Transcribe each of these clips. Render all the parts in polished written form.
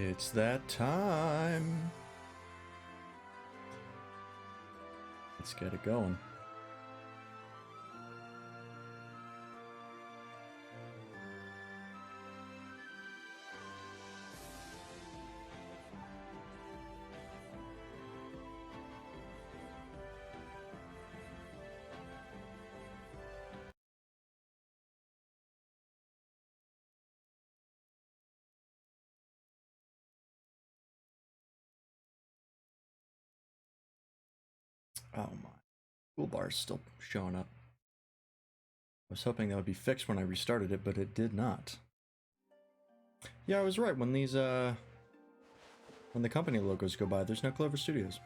It's that time. Let's get it going. Oh my. Toolbar's still showing up. I was hoping that would be fixed when I restarted it, but it did not. Yeah, I was right. When these, when the company logos go by, there's no Clover Studios.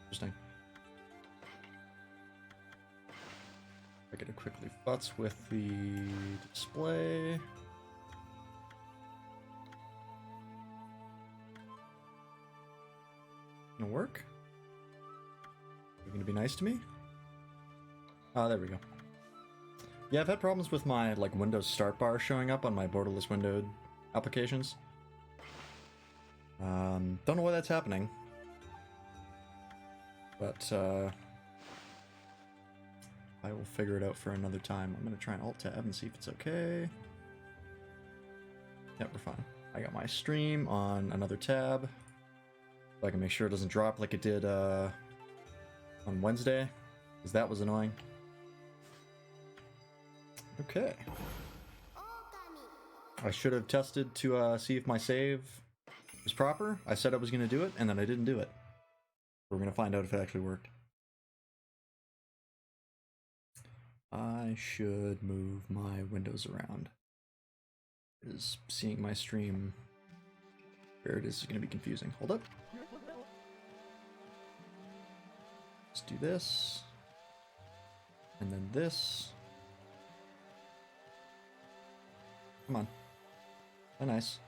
Interesting. I gotta quickly futz with the display. Gonna work? You gonna be nice to me? Oh, there we go. Yeah, I've had problems with my like Windows start bar showing up on my borderless windowed applications. Don't know why that's happening, but I will figure it out for another time. I'm gonna try an Alt Tab and see if it's okay. Yep, we're fine. I got my stream on another tab, so I can make sure it doesn't drop like it did on Wednesday, because that was annoying. Okay. I should have tested to see if my save was proper. I said I was going to do it, and then I didn't do it. We're going to find out if it actually worked. I should move my windows around. Is seeing my stream where it is going to be confusing. Hold up. Let's do this. And then this. Come on. Oh, nice.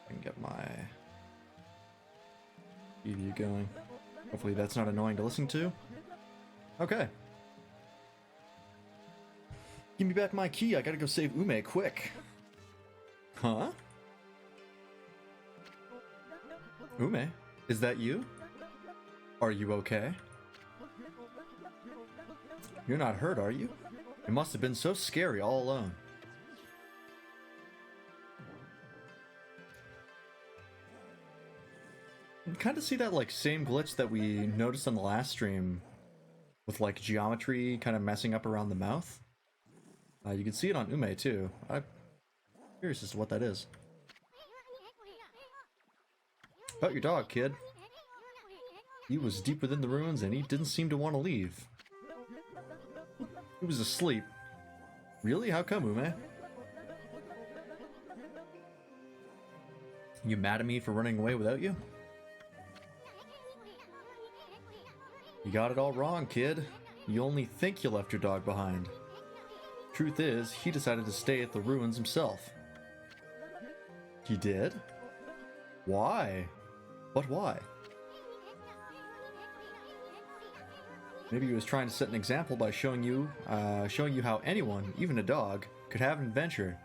I can get my preview going. Hopefully that's not annoying to listen to. Okay. Give me back my key. I gotta go save Ume quick. Huh? Ume? Is that you? Are you okay? You're not hurt, are you? It must have been so scary all alone. You kind of see that like same glitch that we noticed on the last stream with like geometry kind of messing up around the mouth. You can see it on Ume too. I'm curious as to what that is. About your dog, kid. He was deep within the ruins and he didn't seem to want to leave. He was asleep. Really? How come, Ume? You mad at me for running away without you? You got it all wrong, kid. You only think you left your dog behind. Truth is, he decided to stay at the ruins himself. He did? Why? But why? Maybe he was trying to set an example by showing you how anyone, even a dog, could have an adventure.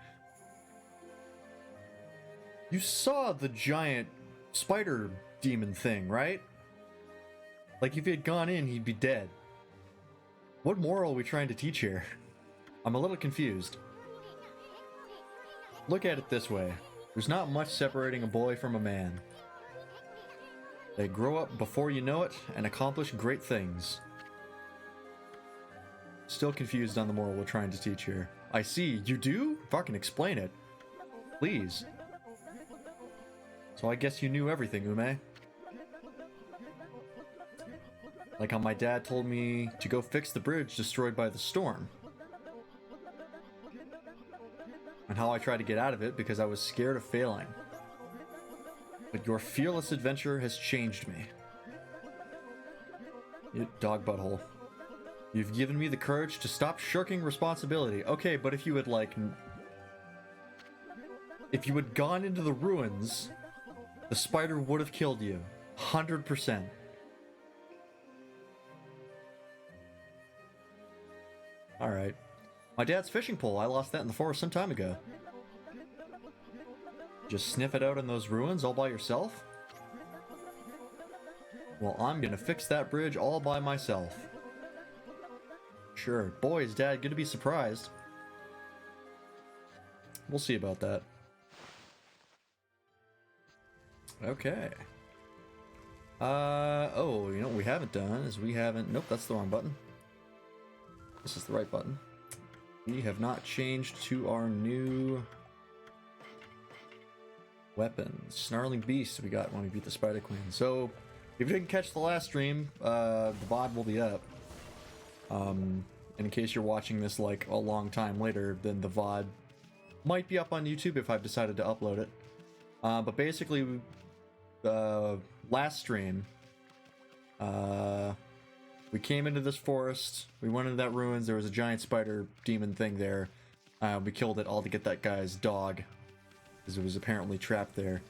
You saw the giant spider demon thing, right? Like if he had gone in, he'd be dead. What moral are we trying to teach here? I'm a little confused. Look at it this way. There's not much separating a boy from a man. They grow up before you know it and accomplish great things. Still confused on the moral we're trying to teach here. I see. You do? Fucking explain it. Please. So I guess you knew everything, Ume. Like how my dad told me to go fix the bridge destroyed by the storm. And how I tried to get out of it because I was scared of failing. But your fearless adventure has changed me. You dog butthole. You've given me the courage to stop shirking responsibility. Okay, but if you had, like... If you had gone into the ruins, the spider would have killed you. 100%. Alright. My dad's fishing pole. I lost that in the forest some time ago. Just sniff it out in those ruins all by yourself? Well, I'm gonna fix that bridge all by myself. Sure. Boy, is Dad gonna be surprised. We'll see about that. Okay. Oh, you know what we haven't done is we haven't... Nope, that's the wrong button. This is the right button. We have not changed to our new weapons. Snarling Beast we got when we beat the Spider Queen. So, if you didn't catch the last stream, the VOD will be up. In case you're watching this like a long time later, then the VOD might be up on YouTube if I've decided to upload it. But basically, last stream, we came into this forest, we went into that ruins, there was a giant spider demon thing there. We killed it all to get that guy's dog, because it was apparently trapped there.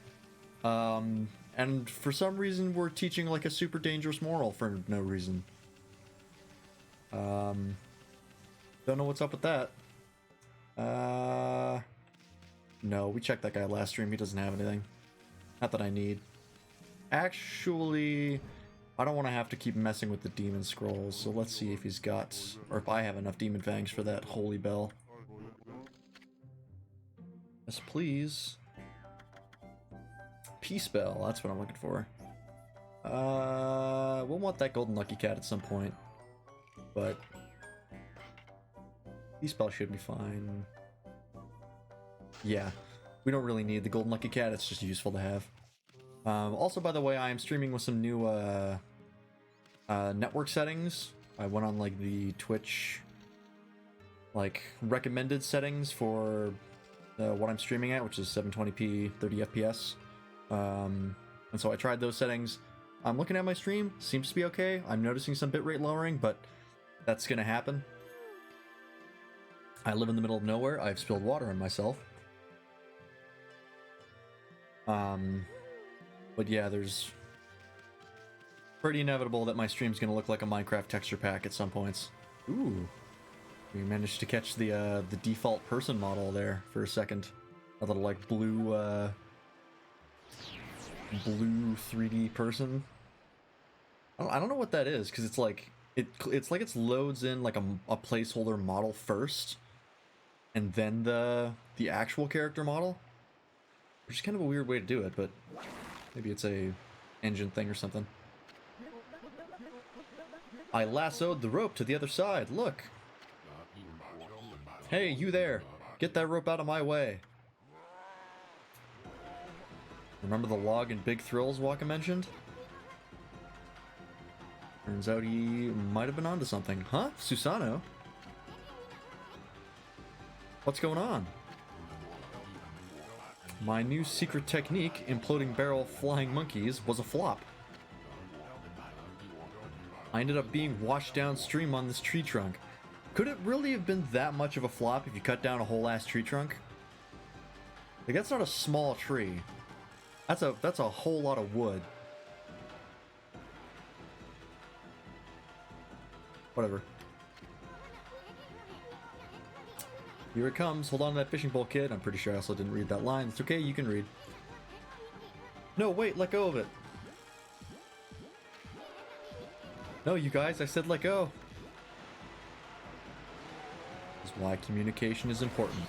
And for some reason we're teaching like a super dangerous moral for no reason. Don't know what's up with that. No, we checked that guy last stream, he doesn't have anything. Not that I need. Actually, I don't want to have to keep messing with the demon scrolls, so let's see if he's got, or if I have enough demon fangs for that holy bell. Yes, please. Peace bell, that's what I'm looking for. We'll want that golden lucky cat at some point, but peace bell should be fine. Yeah, we don't really need the golden lucky cat, it's just useful to have. Also, by the way, I am streaming with some new network settings. I went on like the Twitch like recommended settings for what I'm streaming at, which is 720p 30 FPS. And so I tried those settings. I'm looking at my stream, seems to be okay. I'm noticing some bitrate lowering, but that's gonna happen. I live in the middle of nowhere. I've spilled water on myself. But yeah, there's pretty inevitable that my stream's gonna look like a Minecraft texture pack at some points. Ooh, we managed to catch the default person model there for a second. A little like blue 3D person. I don't know what that is, because it's like it's like it loads in like a placeholder model first, and then the actual character model, which is kind of a weird way to do it, but maybe it's a engine thing or something. I lassoed the rope to the other side, look! Hey, you there! Get that rope out of my way! Remember the log in Big Thrills Waka mentioned? Turns out he might have been onto something. Huh? Susano? What's going on? My new secret technique, imploding barrel flying monkeys, was a flop. I ended up being washed downstream on this tree trunk. Could it really have been that much of a flop if you cut down a whole ass tree trunk? Like, that's not a small tree. That's a whole lot of wood. Whatever. Here it comes. Hold on to that fishing pole, kid. I'm pretty sure I also didn't read that line. It's okay, you can read. No, wait, let go of it. No, you guys, I said let go. This is why communication is important.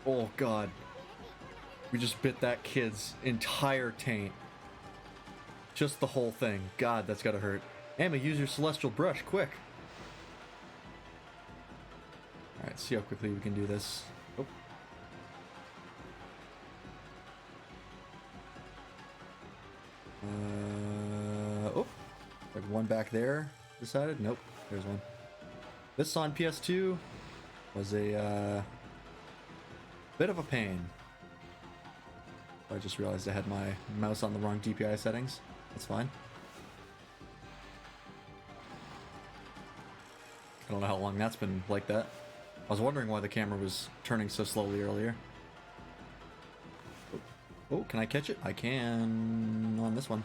Oh god. We just bit that kid's entire taint. Just the whole thing. God, that's gotta hurt. Emma, use your celestial brush, quick! Alright, see how quickly we can do this. Oh. Oh. Like one back there, decided? Nope, there's one. This on PS2 was a bit of a pain. I just realized I had my mouse on the wrong DPI settings. That's fine. I don't know how long that's been like that. I was wondering why the camera was turning so slowly earlier. Oh, can I catch it? I can on this one.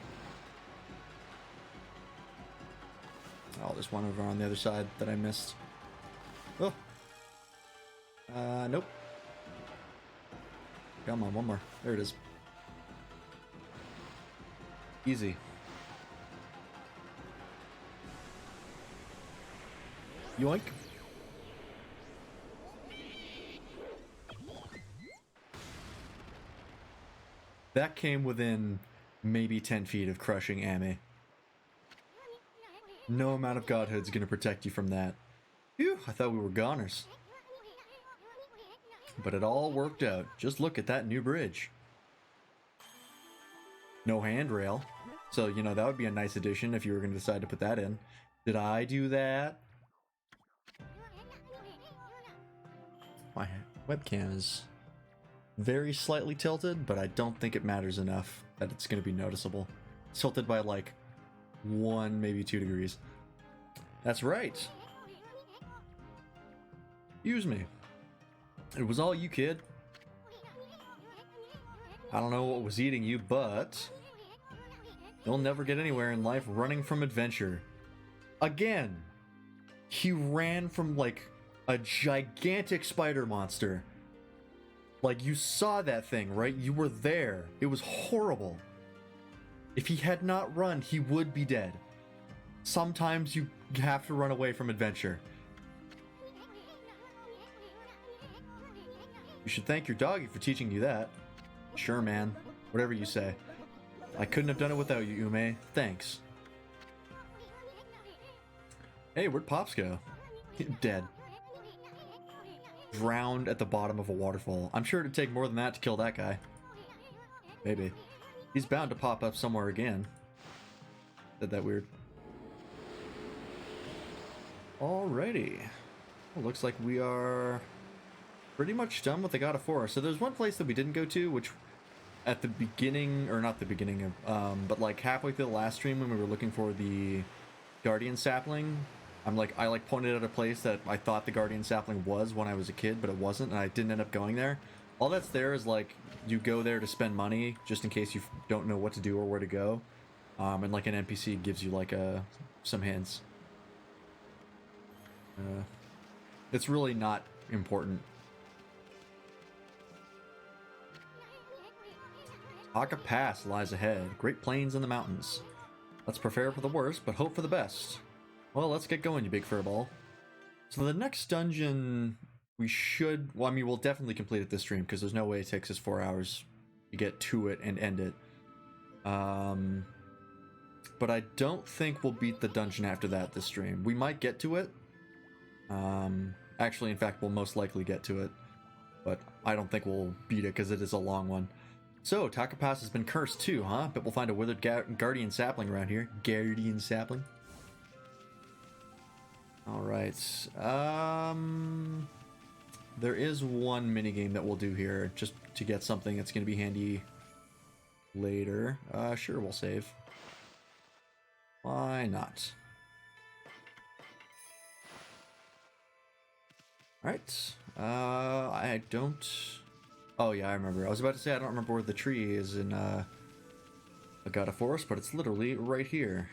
Oh, there's one over on the other side that I missed. Oh. Nope. Come on, one more. There it is. Easy. Yoink. That came within maybe 10 feet of crushing Amy. No amount of godhood's gonna protect you from that. Phew, I thought we were goners. But it all worked out. Just look at that new bridge. No handrail. So, you know, that would be a nice addition if you were going to decide to put that in. Did I do that? My webcam is very slightly tilted, but I don't think it matters enough that it's going to be noticeable. It's tilted by like 1, maybe 2 degrees. That's right. Use me. It was all you, kid. I don't know what was eating you, but you'll never get anywhere in life running from adventure. Again, he ran from like a gigantic spider monster. Like, you saw that thing, right? You were there. It was horrible. If he had not run, he would be dead. Sometimes you have to run away from adventure. You should thank your doggy for teaching you that. Sure, man. Whatever you say. I couldn't have done it without you, Ume. Thanks. Hey, where'd Pops go? Dead. Drowned at the bottom of a waterfall. I'm sure it'd take more than that to kill that guy. Maybe. He's bound to pop up somewhere again. Said that weird. Alrighty. Well, looks like we are pretty much done with the God of Forest. So there's one place that we didn't go to, which at the beginning, or not the beginning of, but like halfway through the last stream when we were looking for the Guardian Sapling, I pointed out a place that I thought the Guardian Sapling was when I was a kid, but it wasn't, and I didn't end up going there. All that's there is like, you go there to spend money, just in case you don't know what to do or where to go. And like an NPC gives you like some hints. It's really not important. Aka Pass lies ahead. Great plains in the mountains. Let's prepare for the worst, but hope for the best. Well, let's get going, you big furball. So the next dungeon, we'll definitely complete it this stream, because there's no way it takes us 4 hours to get to it and end it. But I don't think we'll beat the dungeon after that this stream. We might get to it. Actually, in fact, we'll most likely get to it. But I don't think we'll beat it, because it is a long one. So, Taka Pass has been cursed too, huh? But we'll find a withered Guardian Sapling around here. Guardian Sapling. Alright. There is one minigame that we'll do here, just to get something that's going to be handy later. Sure, we'll save. Why not? Alright. I don't... Oh yeah, I remember. I was about to say I don't remember where the tree is in a God of Forest, but it's literally right here.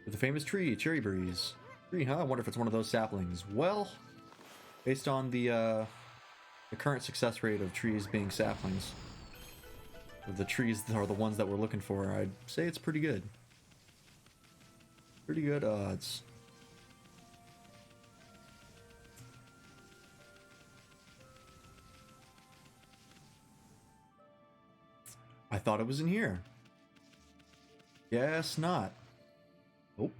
With the famous tree, Cherry Breeze. Tree, huh? I wonder if it's one of those saplings. Well, based on the current success rate of trees being saplings, the trees are the ones that we're looking for, I'd say it's pretty good. Pretty good odds. I thought it was in here. Guess not. Oh.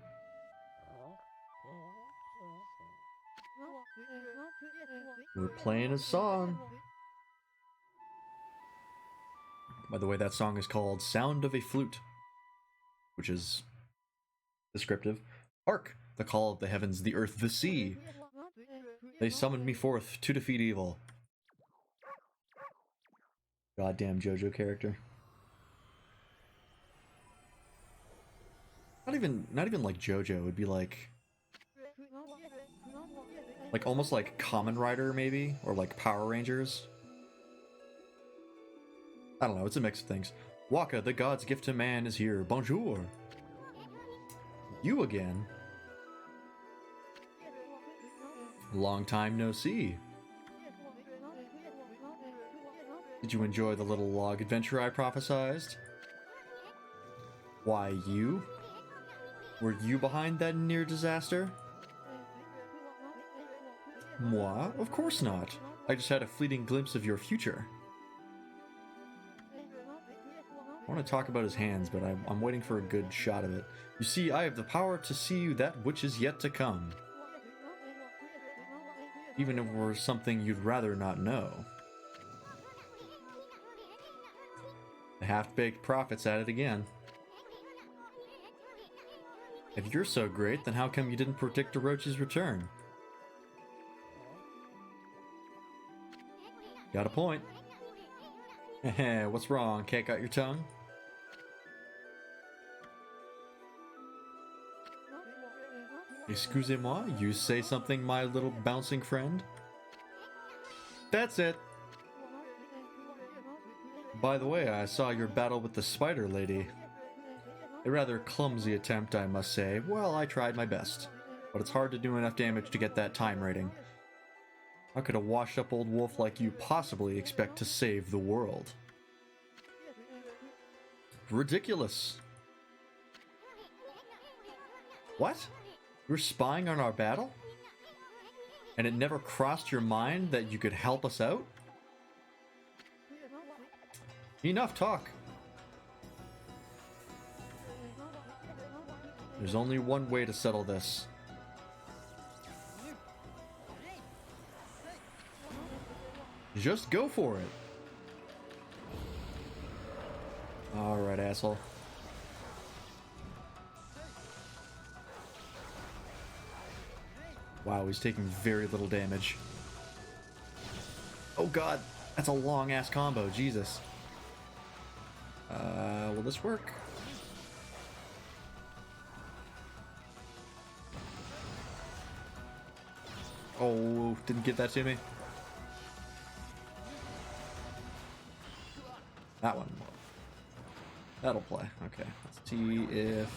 We're playing a song. By the way, that song is called Sound of a Flute, which is descriptive. Hark! The call of the heavens, the earth, the sea. They summoned me forth to defeat evil. Goddamn JoJo character. Not even like JoJo, it would be like almost like Kamen Rider maybe, or like Power Rangers. I don't know, it's a mix of things. Waka, the god's gift to man, is here. Bonjour. You again? Long time no see. Did you enjoy the little log adventure I prophesized? Why, you? Were you behind that near disaster? Moi? Of course not. I just had a fleeting glimpse of your future. I want to talk about his hands, but I'm waiting for a good shot of it. You see, I have the power to see that which is yet to come. Even if it were something you'd rather not know. The half-baked prophet's at it again. If you're so great, then how come you didn't predict Orochi's return? Got a point. Heh, what's wrong? Can't got your tongue? Excusez-moi, you say something, my little bouncing friend? That's it. By the way, I saw your battle with the spider lady. A rather clumsy attempt, I must say. Well, I tried my best. But it's hard to do enough damage to get that time rating. How could a washed-up old wolf like you possibly expect to save the world? Ridiculous. What? You were spying on our battle? And it never crossed your mind that you could help us out? Enough talk. There's only one way to settle this. Just go for it. Alright, asshole. Wow, he's taking very little damage. Oh god, that's a long-ass combo, Jesus. Will this work? Oh, didn't get that to me. That one. That'll play. Okay, let's see if...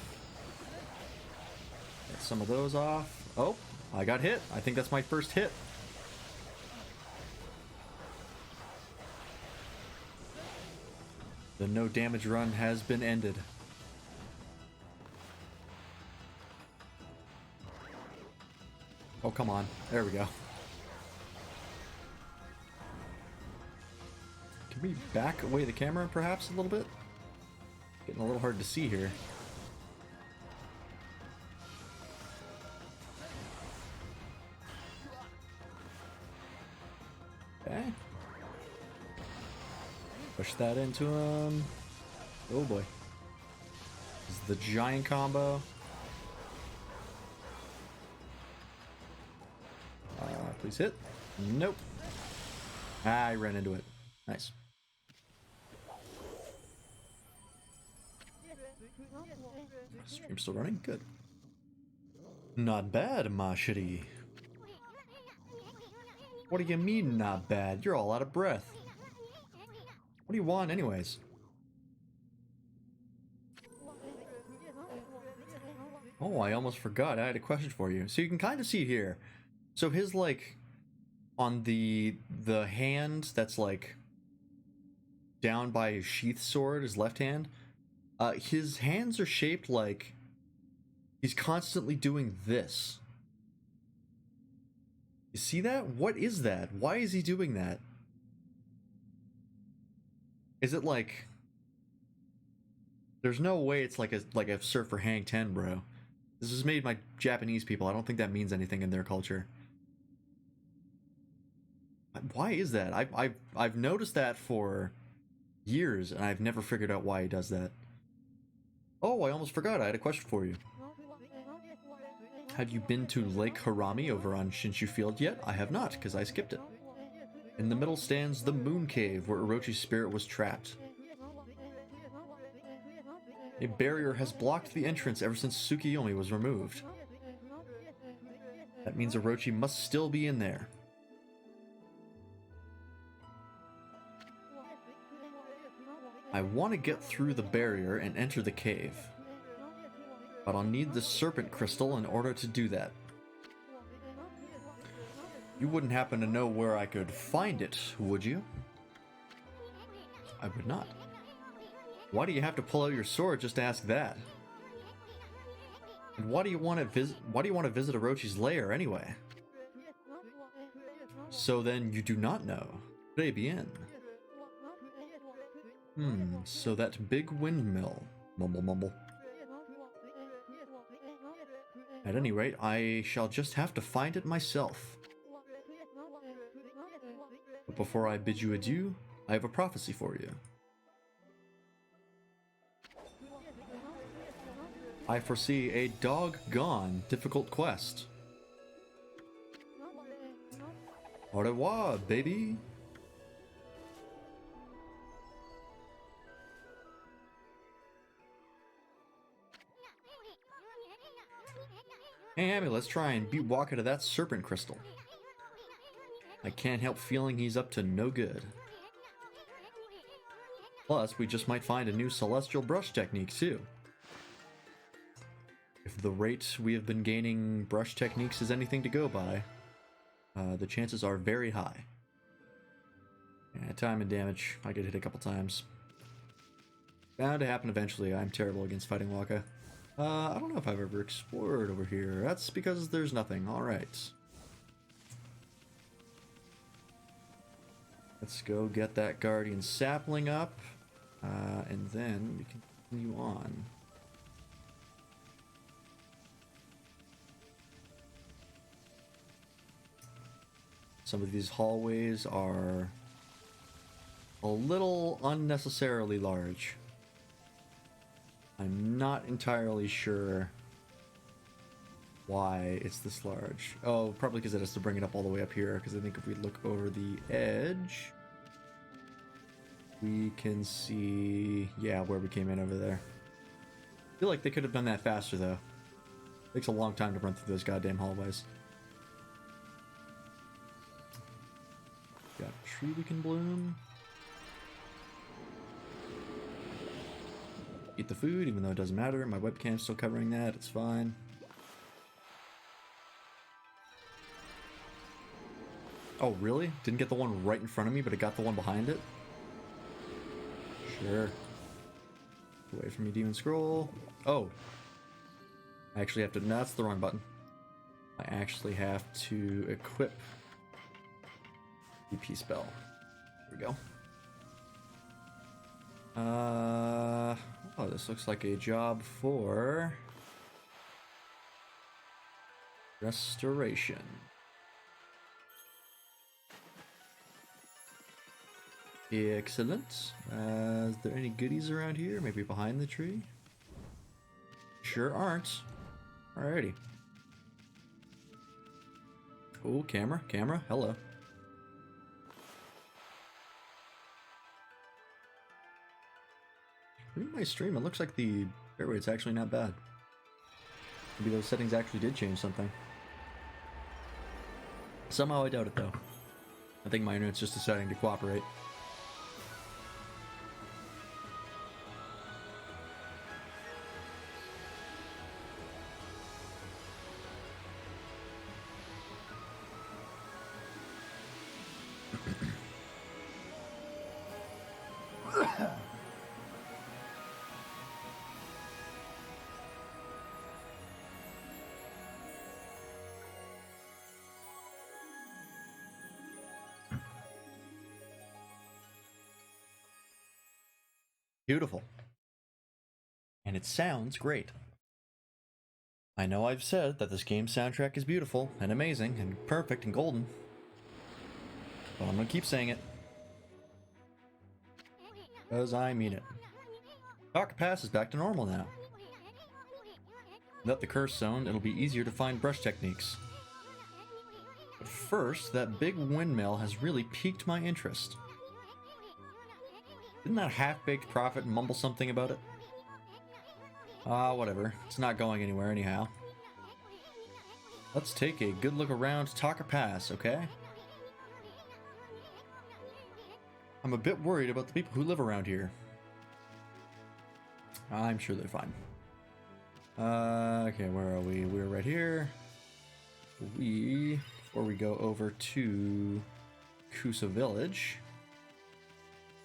Get some of those off. Oh, I got hit. I think that's my first hit. The no damage run has been ended. Oh, come on. There we go. Can we back away the camera, perhaps, a little bit? Getting a little hard to see here. Okay. Push that into him. Oh boy. This is the giant combo. Please hit. Nope. I ran into it. Nice. Stream's still running? Good. Not bad, ma chérie. What do you mean, not bad? You're all out of breath. What do you want, anyways? Oh, I almost forgot. I had a question for you. So you can kind of see here. So his, like, on the hand that's, like, down by his sheath sword, his left hand, his hands are shaped like he's constantly doing this. You see that? What is that? Why is he doing that? Is it like... There's no way it's like a Surfer Hang 10, bro. This was made by Japanese people. I don't think that means anything in their culture. Why is that? I've noticed that for years, and I've never figured out why he does that. Oh, I almost forgot. I had a question for you. Have you been to Lake Harami over on Shinshu Field yet? I have not, because I skipped it. In the middle stands the Moon Cave, where Orochi's spirit was trapped. A barrier has blocked the entrance ever since Tsukiyomi was removed. That means Orochi must still be in there. I want to get through the barrier and enter the cave. But I'll need the serpent crystal in order to do that. You wouldn't happen to know where I could find it, would you? I would not. Why do you have to pull out your sword just to ask that? And why do you want to visit Orochi's lair anyway? So then you do not know. Très bien. So that big windmill. Mumble mumble. At any rate, I shall just have to find it myself. But before I bid you adieu, I have a prophecy for you. I foresee a doggone difficult quest. Au revoir, baby. Hey, Amy, let's try and beat Walker to that serpent crystal. I can't help feeling he's up to no good. Plus, we just might find a new celestial brush technique, too. If the rate we have been gaining brush techniques is anything to go by, the chances are very high. Yeah, time and damage. I get hit a couple times. Bound to happen eventually. I'm terrible against fighting Waka. I don't know if I've ever explored over here. That's because there's nothing. Alright. Let's go get that guardian sapling up. And then we can continue on. Some of these hallways are a little unnecessarily large. I'm not entirely sure why it's this large. Oh, probably because it has to bring it up all the way up here, because I think if we look over the edge, we can see, yeah, where we came in over there. I feel like they could have done that faster, though. It takes a long time to run through those goddamn hallways. Got a tree we can bloom. Eat the food, even though it doesn't matter. My webcam's still covering that. It's fine. Oh, really? Didn't get the one right in front of me, but it got the one behind it? Sure. Away from me, Demon Scroll. Oh. I actually have to... No, that's the wrong button. I actually have to equip EP spell. There we go. Oh, this looks like a job for restoration. Excellent. Is there any goodies around here? Maybe behind the tree? Sure aren't. Alrighty. Oh, camera, hello. Reading my stream, it looks like the frame rate's actually not bad. Maybe those settings actually did change something. Somehow I doubt it, though. I think my internet's just deciding to cooperate. Beautiful. And it sounds great. I know I've said that this game's soundtrack is beautiful and amazing and perfect and golden, but I'm gonna keep saying it. Because I mean it. Taka Pass is back to normal now. Without the curse zone, it'll be easier to find brush techniques. But first, that big windmill has really piqued my interest. Didn't that half-baked prophet mumble something about it? Whatever. It's not going anywhere anyhow. Let's take a good look around Taka Pass, okay? I'm a bit worried about the people who live around here. I'm sure they're fine. Okay, where are we? We're right here. Before we go over to Kusa Village,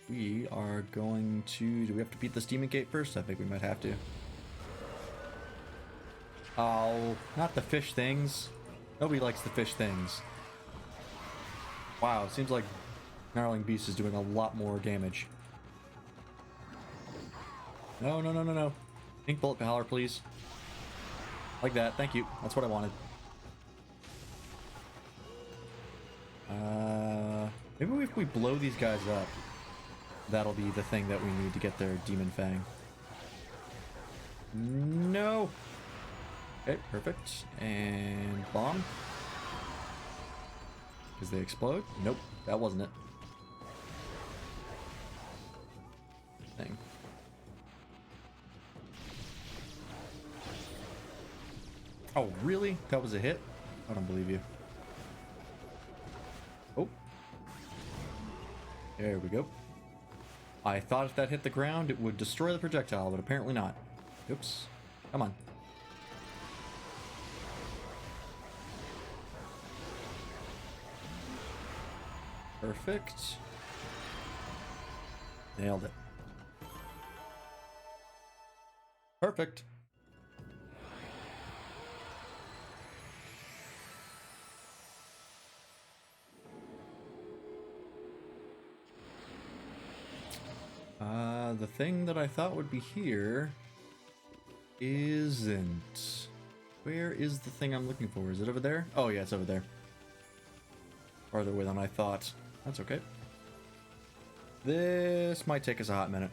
we are going to... Do we have to beat this Demon Gate first? I think we might have to. Oh, not the fish things. Nobody likes the fish things. Wow, it seems like Gnarling Beast is doing a lot more damage. No, no, no, no, no. Pink Bullet Power, please. Like that, thank you. That's what I wanted. Maybe if we blow these guys up, that'll be the thing that we need to get their Demon Fang. No! Okay, perfect. And bomb. Because they explode? Nope, that wasn't it. Thing. Oh, really? That was a hit? I don't believe you. Oh. There we go. I thought if that hit the ground, it would destroy the projectile, but apparently not. Oops. Come on. Perfect. Nailed it. Perfect. The thing that I thought would be here isn't. Where is the thing I'm looking for? Is it over there? Oh yeah, it's over there. Farther away than I thought. That's okay. This might take us a hot minute.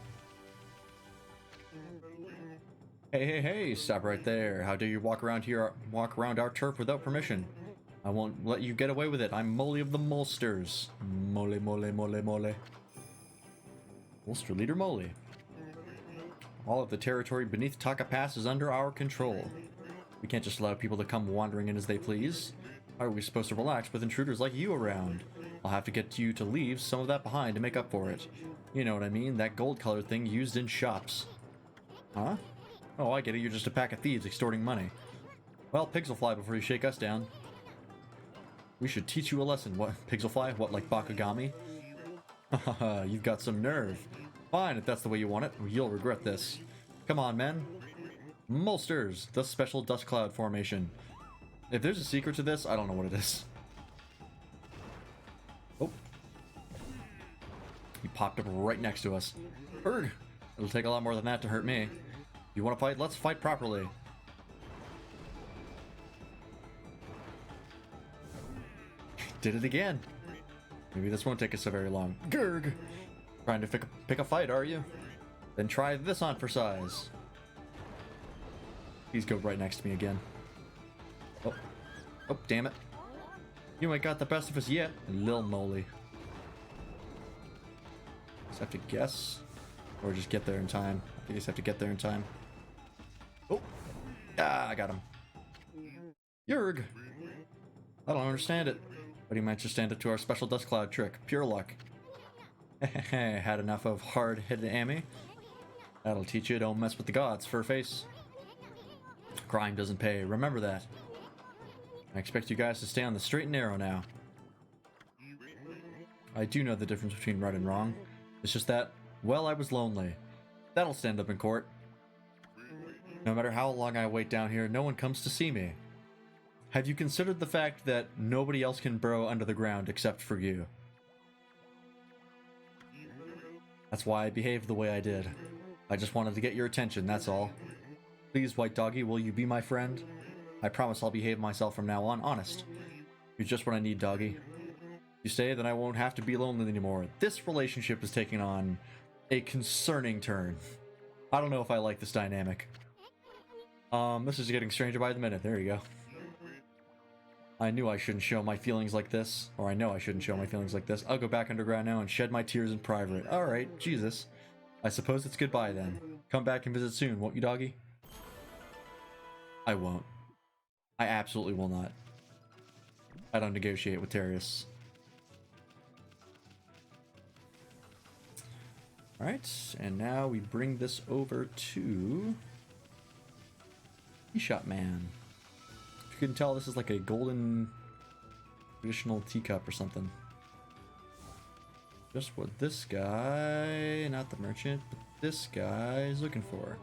Hey, hey, hey, stop right there. How dare you walk around our turf without permission? I won't let you get away with it. I'm Molly of the Molsters. Mole, mole, mole, mole. Molster leader Molly. All of the territory beneath Taka Pass is under our control. We can't just allow people to come wandering in as they please. How are we supposed to relax with intruders like you around? I'll have to get you to leave some of that behind to make up for it. You know what I mean, that gold-colored thing used in shops. Huh? Oh, I get it, you're just a pack of thieves extorting money. Well, pigs will fly before you shake us down. We should teach you a lesson. What? Pigs will fly? What, like Bakugami? Haha, you've got some nerve. Fine, if that's the way you want it, you'll regret this. Come on, men. Molsters, the special dust cloud formation. If there's a secret to this, I don't know what it is. Oh. He popped up right next to us. Erg! It'll take a lot more than that to hurt me. You want to fight? Let's fight properly. Did it again. Maybe this won't take us so very long. Gurg! Trying to pick a fight, are you? Then try this on for size. Please go right next to me again. Oh. Oh, damn it. You ain't got the best of us yet, Lil Moly. Just have to guess. Or just get there in time. I think I just have to get there in time. Oh! Ah, I got him. Yurg! I don't understand it. But he might just stand up to our special dust cloud trick. Pure luck. Had enough of hard-headed Amy? That'll teach you don't mess with the gods, furface. Crime doesn't pay, remember that. I expect you guys to stay on the straight and narrow now. I do know the difference between right and wrong. It's just that, well, I was lonely. That'll stand up in court. No matter how long I wait down here, no one comes to see me. Have you considered the fact that nobody else can burrow under the ground except for you? That's why I behaved the way I did. I just wanted to get your attention, that's all. Please, White Doggy, will you be my friend? I promise I'll behave myself from now on, honest. You're just what I need, Doggy. You stay, then I won't have to be lonely anymore. This relationship is taking on a concerning turn. I don't know if I like this dynamic. This is getting stranger by the minute. There you go. I knew I shouldn't show my feelings like this. Or I know I shouldn't show my feelings like this. I'll go back underground now and shed my tears in private. Alright, Jesus. I suppose it's goodbye then. Come back and visit soon, won't you, Doggy? I won't. I absolutely will not. I don't negotiate with terrorists. Alright, and now we bring this over to Teashop man. If you couldn't tell, this is like a golden traditional teacup or something. Just what this guy, not the merchant, but this guy is looking for.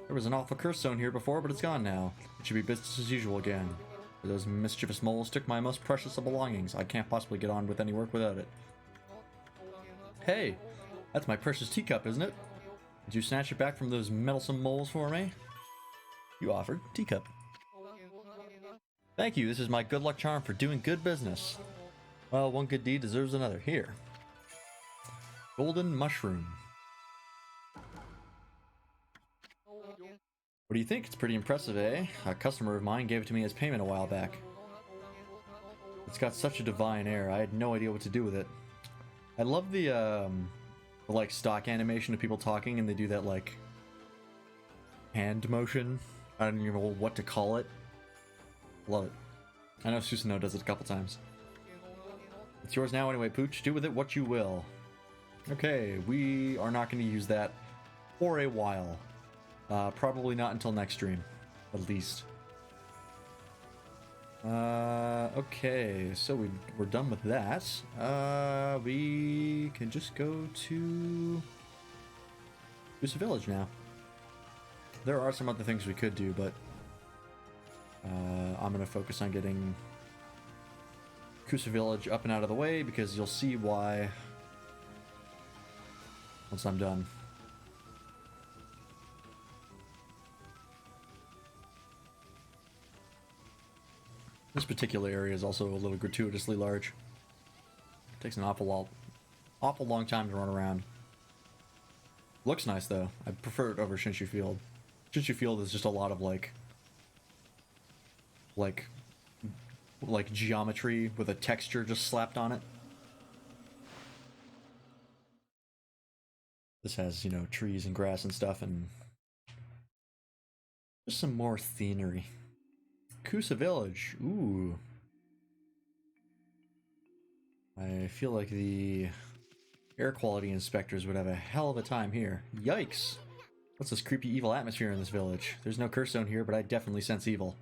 There was an awful curse zone here before, but it's gone now. It should be business as usual again. Those mischievous moles took my most precious of belongings. I can't possibly get on with any work without it. Hey, that's my precious teacup, isn't it? Did you snatch it back from those meddlesome moles for me? You offered. Teacup. Thank you, this is my good luck charm for doing good business. Well, one good deed deserves another. Here. Golden mushroom. What do you think? It's pretty impressive, eh? A customer of mine gave it to me as payment a while back. It's got such a divine air, I had no idea what to do with it. I love the like stock animation of people talking and they do that like hand motion. I don't even know what to call it. Love it. I know Susanoo does it a couple times. It's yours now anyway, Pooch. Do with it what you will. Okay, we are not going to use that for a while. Probably not until next stream, at least. Okay, so we're done with that. We can just go to Kusa Village now. There are some other things we could do, but I'm going to focus on getting Kusa Village up and out of the way because you'll see why once I'm done. This particular area is also a little gratuitously large. It takes an awful long time to run around. Looks nice though. I prefer it over Shinshu Field. Shinshu Field is just a lot of like geometry with a texture just slapped on it. This has, you know, trees and grass and stuff and just some more scenery. Kusa Village. Ooh. I feel like the air quality inspectors would have a hell of a time here. Yikes! What's this creepy evil atmosphere in this village? There's no curse zone here, but I definitely sense evil.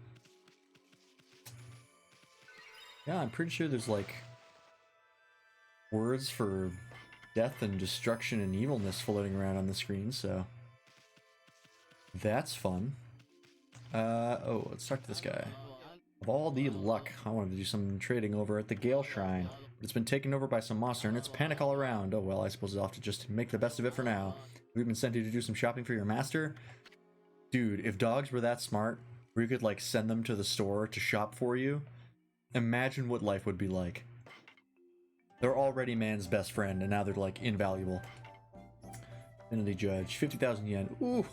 Yeah, I'm pretty sure there's like words for death and destruction and evilness floating around on the screen, so that's fun. Oh, let's talk to this guy. Of all the luck, I wanted to do some trading over at the Gale Shrine, but it's been taken over by some monster and it's panic all around. Oh well, I suppose I'll have to just make the best of it for now. We've been sent here to do some shopping for your master. Dude, if dogs were that smart, where you could like send them to the store to shop for you, imagine what life would be like. They're already man's best friend and now they're like invaluable. Affinity Judge, 50,000 yen. Ooh!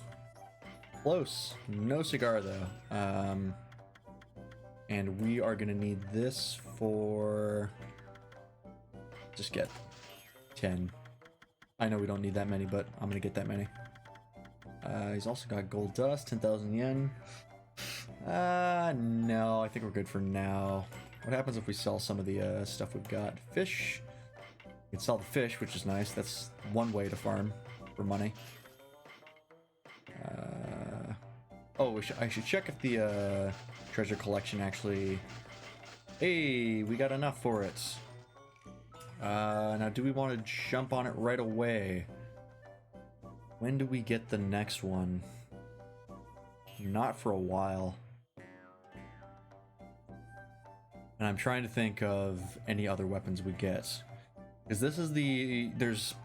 Close. No cigar though. And we are gonna need this for... just get 10. I know we don't need that many, but I'm gonna get that many. He's also got gold dust, 10,000 yen. No, I think we're good for now. What happens if we sell some of the stuff we've got? Fish. We can sell the fish, which is nice. That's one way to farm for money. Oh, I should check if the treasure collection actually... Hey, we got enough for it. Now, do we want to jump on it right away? When do we get the next one? Not for a while. And I'm trying to think of any other weapons we get. Because this is the... There's...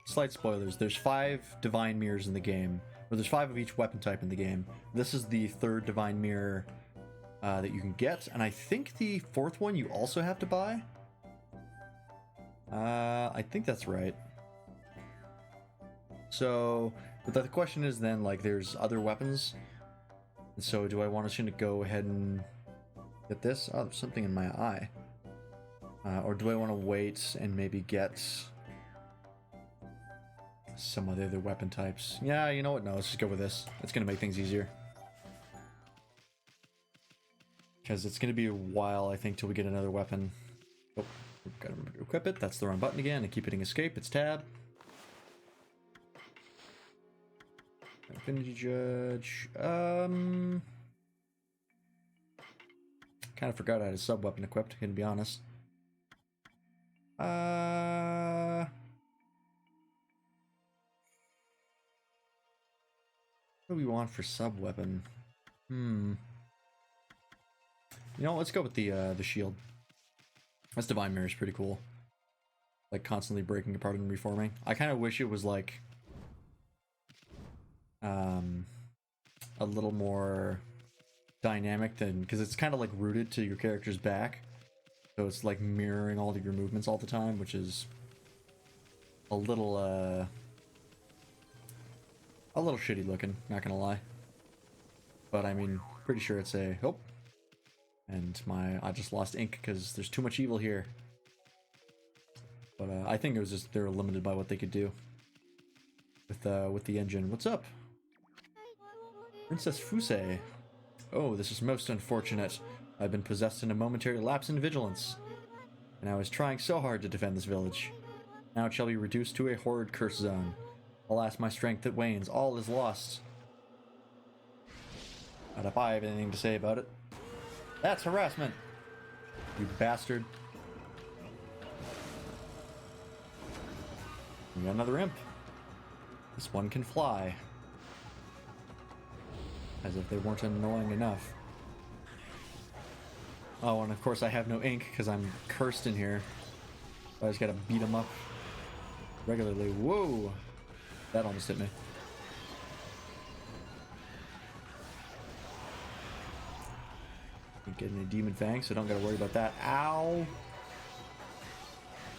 Slight spoilers. There's 5 divine mirrors in the game. Or there's 5 of each weapon type in the game. This is the 3rd divine mirror that you can get. And I think the 4th one you also have to buy. I think that's right. So, but the question is then, like, there's other weapons. And so do I want to go ahead and get this? Oh, there's something in my eye. Or do I want to wait and maybe get some of the other weapon types? Yeah, you know what? No, let's just go with this. It's going to make things easier. Because it's going to be a while, I think, till we get another weapon. Oh, we've got to remember to equip it. That's the wrong button again. I keep hitting escape. It's tab. Affinity Judge. Kind of forgot I had a sub weapon equipped, to be honest. What do we want for sub weapon? You know, let's go with the shield. This Divine Mirror is pretty cool. Like constantly breaking apart and reforming. I kind of wish it was like a little more dynamic than, because it's kind of like rooted to your character's back, so it's like mirroring all of your movements all the time, which is a little shitty looking, not gonna lie. But I mean, pretty sure it's a and I just lost ink because there's too much evil here. But I think it was just they were limited by what they could do with the engine. What's up, Princess Fusei? Oh, this is most unfortunate. I've been possessed in a momentary lapse in vigilance, and I was trying so hard to defend this village. Now it shall be reduced to a horrid curse zone. Alas, my strength it wanes. All is lost. Not if I have anything to say about it. That's harassment, you bastard. We got another imp. This one can fly. As if they weren't annoying enough. Oh, and of course I have no ink because I'm cursed in here. I just gotta beat them up regularly. Whoa! That almost hit me. Ain't getting a demon fang, so don't gotta worry about that. Ow!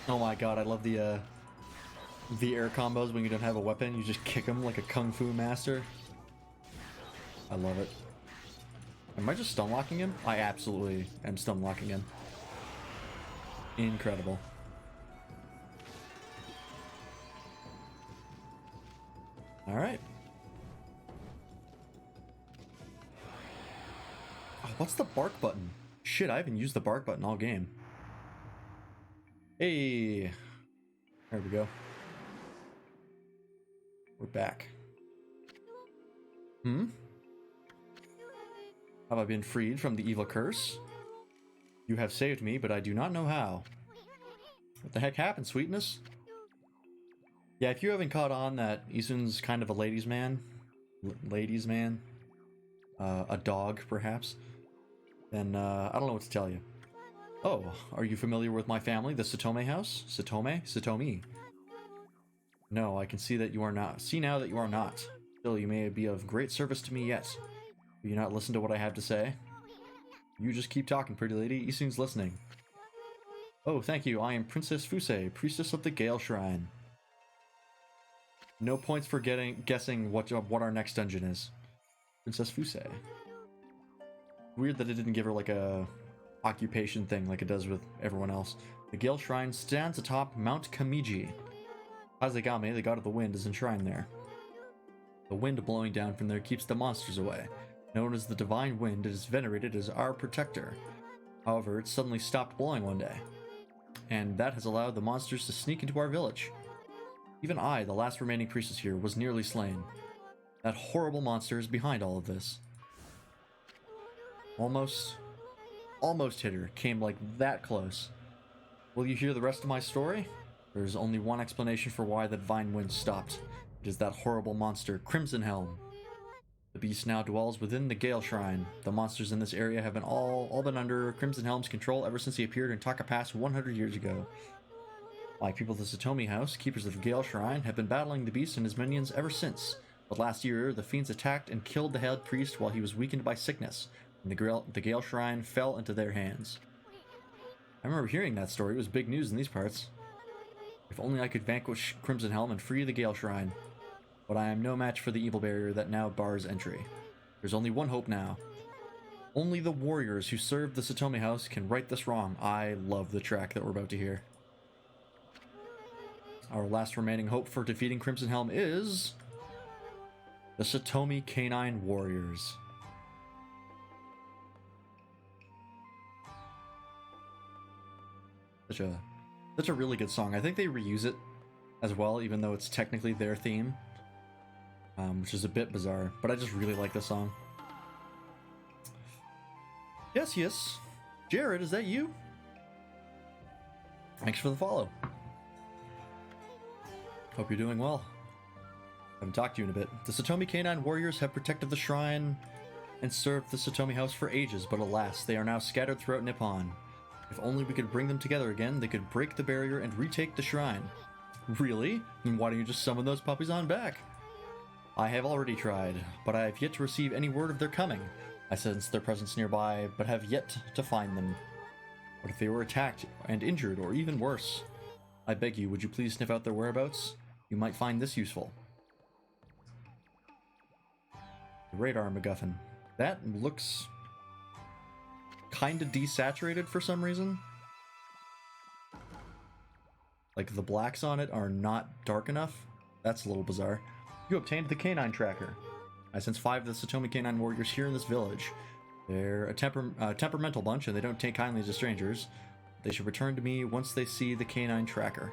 Oh my god, I love the air combos when you don't have a weapon. You just kick them like a kung fu master. I love it. Am I just stun locking him? I absolutely am stun locking him. Incredible. Alright. Oh, what's the bark button? Shit, I haven't used the bark button all game. Hey. There we go. We're back. Have I been freed from the evil curse? You have saved me, but I do not know how. What the heck happened, sweetness? Yeah, if you haven't caught on that Isun's kind of a ladies' man, a dog, perhaps, then I don't know what to tell you. Oh, are you familiar with my family, the Satome house? Satomi? No, I can see that you are not. See now that you are not. Still, you may be of great service to me yet. Will you not listen to what I have to say? You just keep talking, pretty lady. Isun's listening. Oh, thank you. I am Princess Fusei, priestess of the Gale Shrine. No points for guessing what our next dungeon is. Princess Fusei. Weird that it didn't give her like a occupation thing like it does with everyone else. The Gale Shrine stands atop Mount Kamiji. Kazegame, the god of the wind, is enshrined there. The wind blowing down from there keeps the monsters away. Known as the Divine Wind, it is venerated as our protector. However, it suddenly stopped blowing one day, and that has allowed the monsters to sneak into our village. Even I, the last remaining priestess here, was nearly slain. That horrible monster is behind all of this. Almost hit her. Came like that close. Will you hear the rest of my story? There's only one explanation for why the Divine Wind stopped. It is that horrible monster, Crimson Helm. The beast now dwells within the Gale Shrine. The monsters in this area have been all been under Crimson Helm's control ever since he appeared in Taka Pass 100 years ago. My people of the Satomi House, keepers of the Gale Shrine, have been battling the beast and his minions ever since. But last year, the fiends attacked and killed the head priest while he was weakened by sickness, and the Gale Shrine fell into their hands. I remember hearing that story. It was big news in these parts. If only I could vanquish Crimson Helm and free the Gale Shrine. But I am no match for the evil barrier that now bars entry. There's only one hope now. Only the warriors who served the Satomi House can right this wrong. I love the track that we're about to hear. Our last remaining hope for defeating Crimson Helm is the Satomi Canine Warriors. Such a really good song. I think they reuse it as well, even though it's technically their theme. which is a bit bizarre, but I just really like this song. Yes. Jared, is that you? Thanks for the follow. Hope you're doing well. Haven't talked to you in a bit. The Satomi Canine Warriors have protected the shrine and served the Satomi house for ages, but alas, they are now scattered throughout Nippon. If only we could bring them together again, they could break the barrier and retake the shrine. Really? Then why don't you just summon those puppies on back? I have already tried, but I have yet to receive any word of their coming. I sense their presence nearby, but have yet to find them. What if they were attacked and injured, or even worse? I beg you, would you please sniff out their whereabouts? You might find this useful. The radar MacGuffin. That looks kinda desaturated for some reason. Like the blacks on it are not dark enough. That's a little bizarre. You obtained the canine tracker. I sense 5 of the Satomi Canine Warriors here in this village. They're a temperamental bunch, and they don't take kindly to strangers. They should return to me once they see the canine tracker.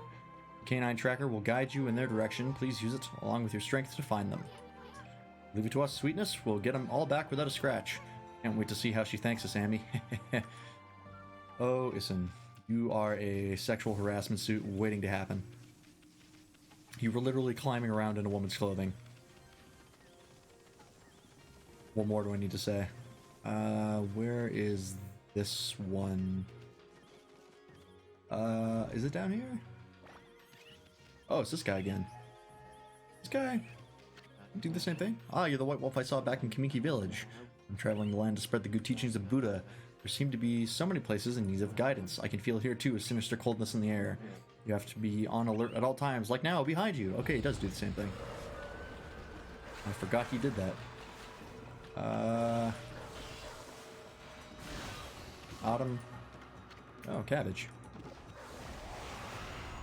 The canine tracker will guide you in their direction. Please use it, along with your strength, to find them. Leave it to us, Sweetness. We'll get them all back without a scratch. Can't wait to see how she thanks us, Amy. Oh, Issen, you are a sexual harassment suit waiting to happen. You were literally climbing around in a woman's clothing. What more do I need to say? Where is this one? Is it down here? Oh, it's this guy again. This guy do the same thing? Ah, you're the white wolf I saw back in Kamiki Village. I'm traveling the land to spread the good teachings of Buddha. There seem to be so many places in need of guidance. I can feel here too a sinister coldness in the air. You have to be on alert at all times, like now, behind you. Okay, he does do the same thing. I forgot he did that. Autumn. Oh, cabbage.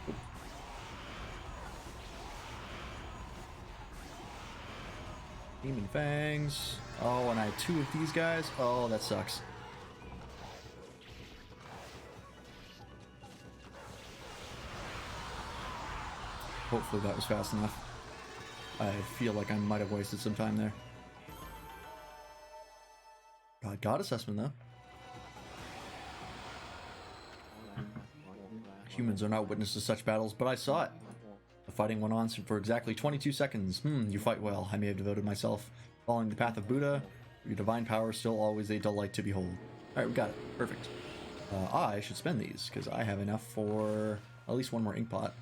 Oop. Demon Fangs. Oh, and I had 2 of these guys. Oh, that sucks. Hopefully that was fast enough. I feel like I might have wasted some time there. God assessment, though. Humans are not witness to such battles, but I saw it. The fighting went on for exactly 22 seconds. You fight well. I may have devoted myself following the path of Buddha. Your divine power is still always a delight to behold. Alright, we got it. Perfect. I should spend these, because I have enough for at least one more ink pot.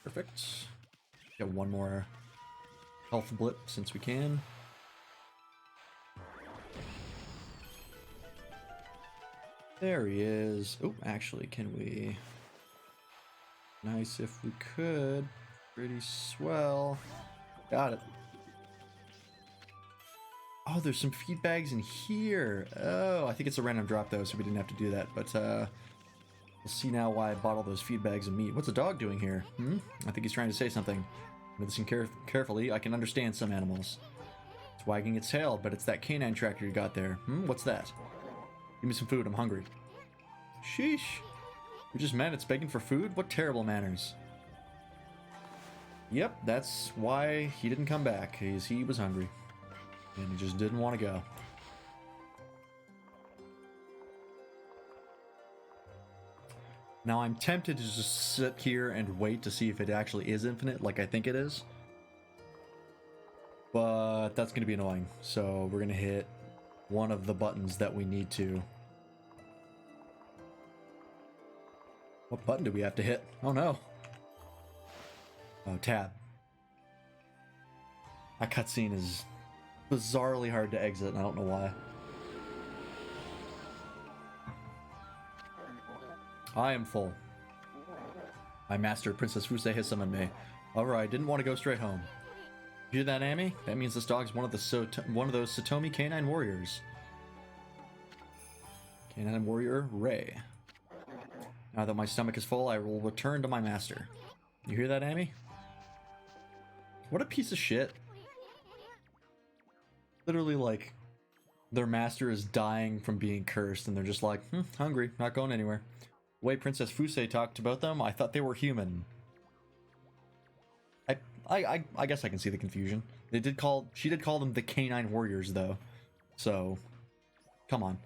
Perfect. Get one more health blip since we can. There he is. Oh, actually, can we? Nice if we could. Pretty swell. Got it. Oh, there's some feed bags in here. Oh, I think it's a random drop though, so we didn't have to do that. But we'll see now why I bought all those feed bags of meat. What's a dog doing here? I think he's trying to say something. Listen carefully. I can understand some animals. It's wagging its tail, but it's that canine tracker you got there. What's that? Give me some food. I'm hungry. Sheesh. You're just mad it's begging for food? What terrible manners. Yep, that's why he didn't come back, is he was hungry. And he just didn't want to go. Now I'm tempted to just sit here and wait to see if it actually is infinite, like I think it is. But that's going to be annoying. So we're going to hit one of the buttons that we need to. What button do we have to hit? Oh no. Oh, tab. That cutscene is bizarrely hard to exit, and I don't know why. I am full. My master, Princess Fuse, has summoned me. Alright, I didn't want to go straight home. You hear that, Amy? That means this dog's one of those Satomi Canine Warriors. Canine Warrior Ray. Now that my stomach is full, I will return to my master. You hear that, Amy? What a piece of shit. Literally, like, their master is dying from being cursed, and they're just like, hungry, not going anywhere. The way Princess Fusei talked about them, I thought they were human. I guess I can see the confusion. She did call them the canine warriors though. So, come on.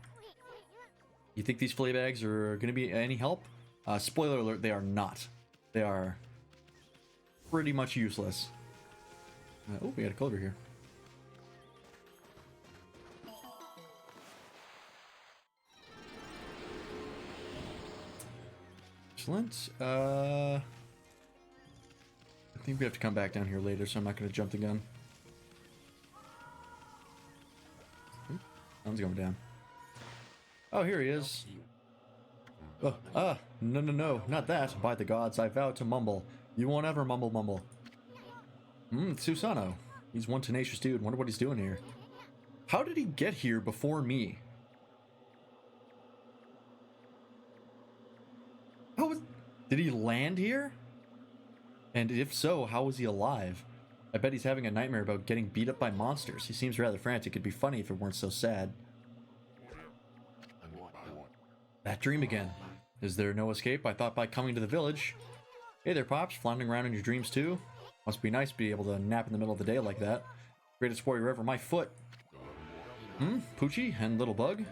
You think these flea bags are gonna be any help? Spoiler alert, they are not. They are pretty much useless. Oh, we got a clover here. Excellent. I think we have to come back down here later, so I'm not going to jump the gun. Sun's going down. Oh, here he is. Oh, no, not that. By the gods, I vow to mumble. You won't ever mumble. It's Susano. He's one tenacious dude. Wonder what he's doing here. How did he get here before me? Did he land here? And if so, how was he alive? I bet he's having a nightmare about getting beat up by monsters. He seems rather frantic. It'd be funny if it weren't so sad. That dream again. Is there no escape? I thought by coming to the village. Hey there, Pops. Floundering around in your dreams too? Must be nice to be able to nap in the middle of the day like that. Greatest warrior ever, my foot. Poochie and Little Bug?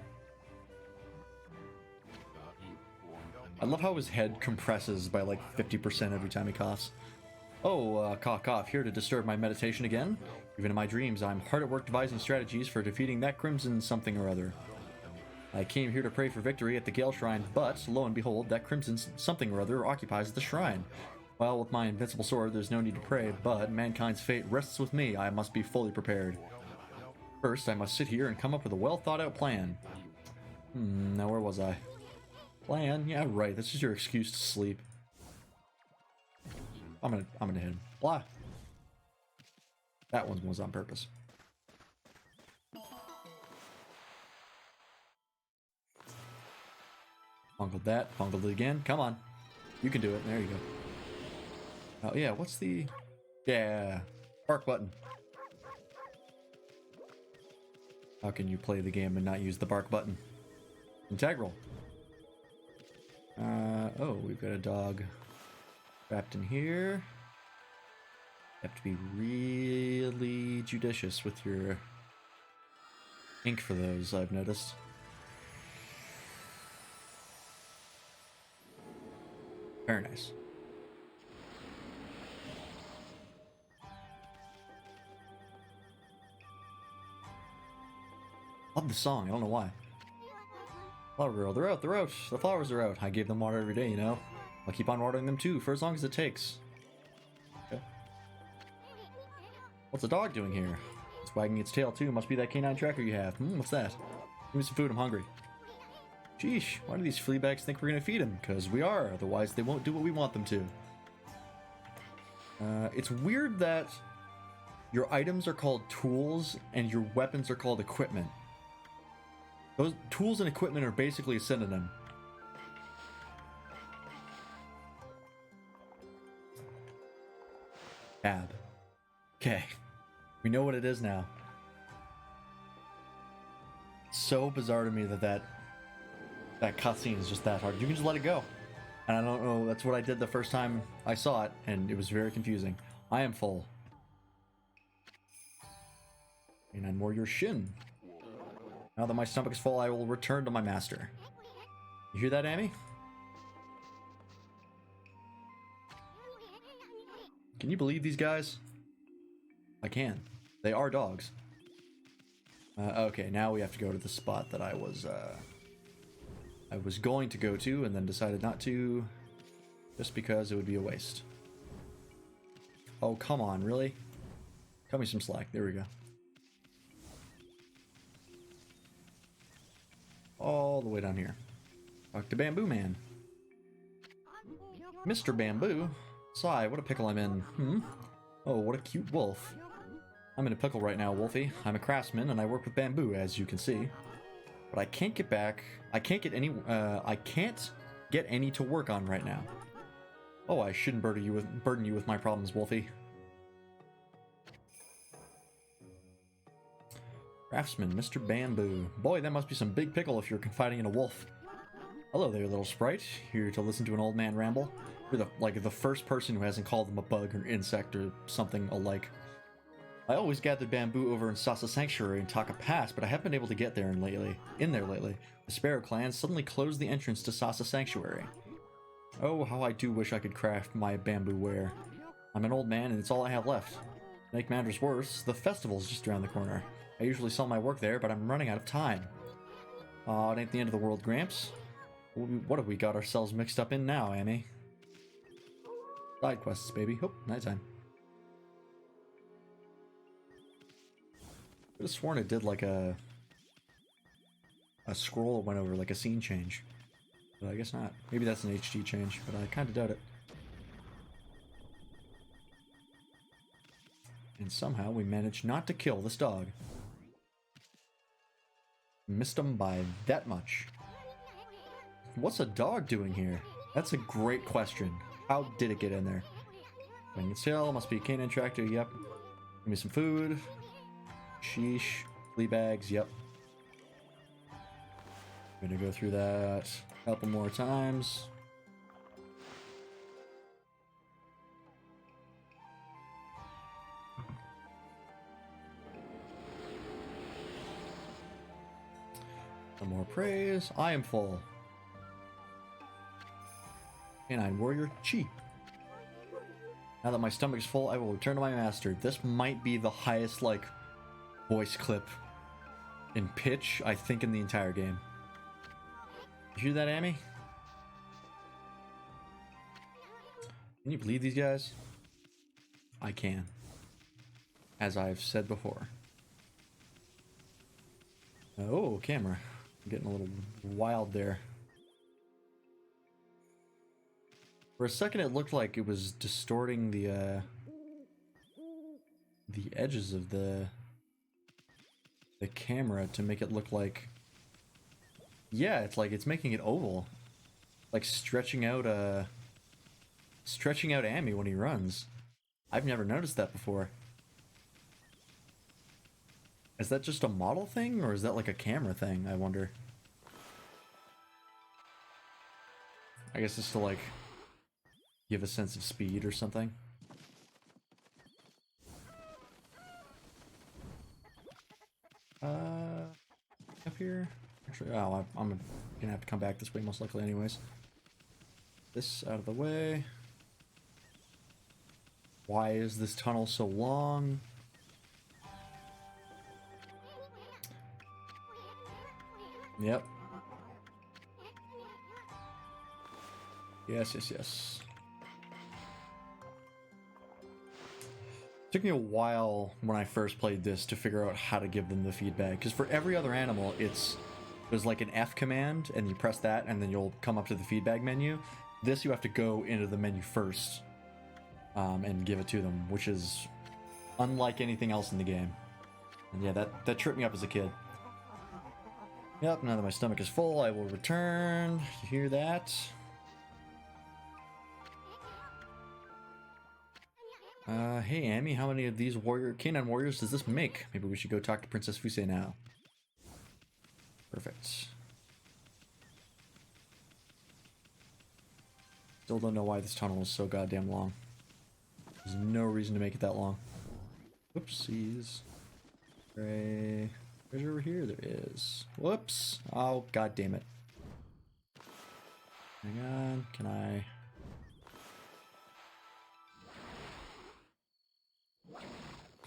I love how his head compresses by like 50% every time he coughs. Oh, cough, here to disturb my meditation again? Even in my dreams, I'm hard at work devising strategies for defeating that crimson something or other. I came here to pray for victory at the Gale Shrine, but, lo and behold, that crimson something or other occupies the shrine. Well, with my invincible sword, there's no need to pray, but mankind's fate rests with me. I must be fully prepared. First, I must sit here and come up with a well-thought-out plan. Now where was I? Plan? Yeah, right. That's just your excuse to sleep. I'm gonna hit him. Blah. That one was on purpose. Bungled that. Bungled it again. Come on. You can do it. There you go. Oh, yeah. What's the... Yeah. Bark button. How can you play the game and not use the bark button? Integral. Oh, we've got a dog trapped in here. You have to be really judicious with your ink for those, I've noticed. Very nice. Love the song, I don't know why. Flower girl, they're out, the flowers are out. I gave them water every day, you know. I'll keep on watering them too, for as long as it takes. Okay. What's the dog doing here? It's wagging its tail too, must be that canine tracker you have. What's that? Give me some food, I'm hungry. Sheesh, why do these flea bags think we're gonna feed them? Because we are, otherwise they won't do what we want them to. It's weird that your items are called tools and your weapons are called equipment. Those tools and equipment are basically a synonym. Tab. Okay. We know what it is now. It's so bizarre to me that cutscene is just that hard. You can just let it go. And I don't know, that's what I did the first time I saw it, and it was very confusing. I am full. And warrior Shin. Now that my stomach is full, I will return to my master. You hear that, Amy? Can you believe these guys? I can. They are dogs. Okay, now we have to go to the spot that I was going to go to and then decided not to, just because it would be a waste. Oh, come on, really? Cut me some slack. There we go. All the way down here. Talk to Bamboo Man. Mr. Bamboo? Sigh, what a pickle I'm in. Oh, what a cute wolf. I'm in a pickle right now, Wolfie. I'm a craftsman and I work with bamboo, as you can see. But I can't get back. I can't get any to work on right now. Oh, I shouldn't burden you with my problems, Wolfie. Craftsman, Mr. Bamboo. Boy, that must be some big pickle if you're confiding in a wolf. Hello there, little sprite. Here to listen to an old man ramble. You're the first person who hasn't called them a bug or insect or something alike. I always gathered bamboo over in Sasa Sanctuary and Taka Pass, but I haven't been able to get there lately. The Sparrow clan suddenly closed the entrance to Sasa Sanctuary. Oh, how I do wish I could craft my bamboo ware. I'm an old man and it's all I have left. To make matters worse, the festival's just around the corner. I usually sell my work there, but I'm running out of time. Aw, it ain't the end of the world, Gramps. What have we got ourselves mixed up in now, Amy? Side quests, baby. Oh, nighttime. I could have sworn it did like a scroll that went over, like a scene change. But I guess not. Maybe that's an HD change, but I kind of doubt it. And somehow we managed not to kill this dog. Missed him by that much. What's a dog doing here? That's a great question. How did it get in there? It's hill, must be a canine tractor, yep. Give me some food. Sheesh. Flea bags, yep. I'm gonna go through that a couple more times. Some more praise. I am full. Canine warrior, chi. Now that my stomach is full, I will return to my master. This might be the highest, like, voice clip in pitch, I think, in the entire game. You hear that, Amy? Can you believe these guys? I can. As I've said before. Oh, camera. I'm getting a little wild there. For a second, it looked like it was distorting the edges of the camera to make it look like, yeah, it's like it's making it oval, like stretching out Amy when he runs. I've never noticed that before. Is that just a model thing, or is that like a camera thing? I wonder. I guess it's to like give a sense of speed or something. Up here? Actually, oh, I'm gonna have to come back this way most likely anyways. This out of the way. Why is this tunnel so long? Yep. Yes. Took me a while when I first played this to figure out how to give them the feedback, because for every other animal there's like an F command and you press that and then you'll come up to the feedback menu. This you have to go into the menu first and give it to them, which is unlike anything else in the game. And yeah, that tripped me up as a kid. Yep, now that my stomach is full, I will return. You hear that? Hey Amy, how many of these canine warriors does this make? Maybe we should go talk to Princess Fuse now. Perfect. Still don't know why this tunnel is so goddamn long. There's no reason to make it that long. Whoopsies. Gray. Treasure over here? There is. Whoops. Oh, god damn it. Hang on. Can I...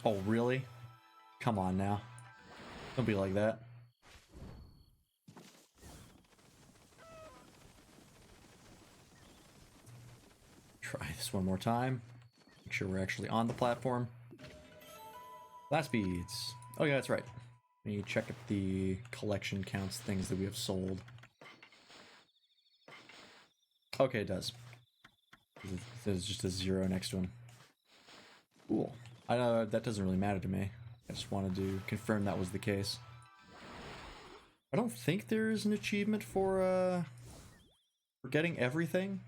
Oh, really? Come on now. Don't be like that. Try this one more time. Make sure we're actually on the platform. Last beads. Oh yeah, that's right. Let me check if the collection counts things that we have sold. Okay, it does. There's just a 0 next to them. Cool. I know that doesn't really matter to me. I just wanted to confirm that was the case. I don't think there is an achievement for getting everything.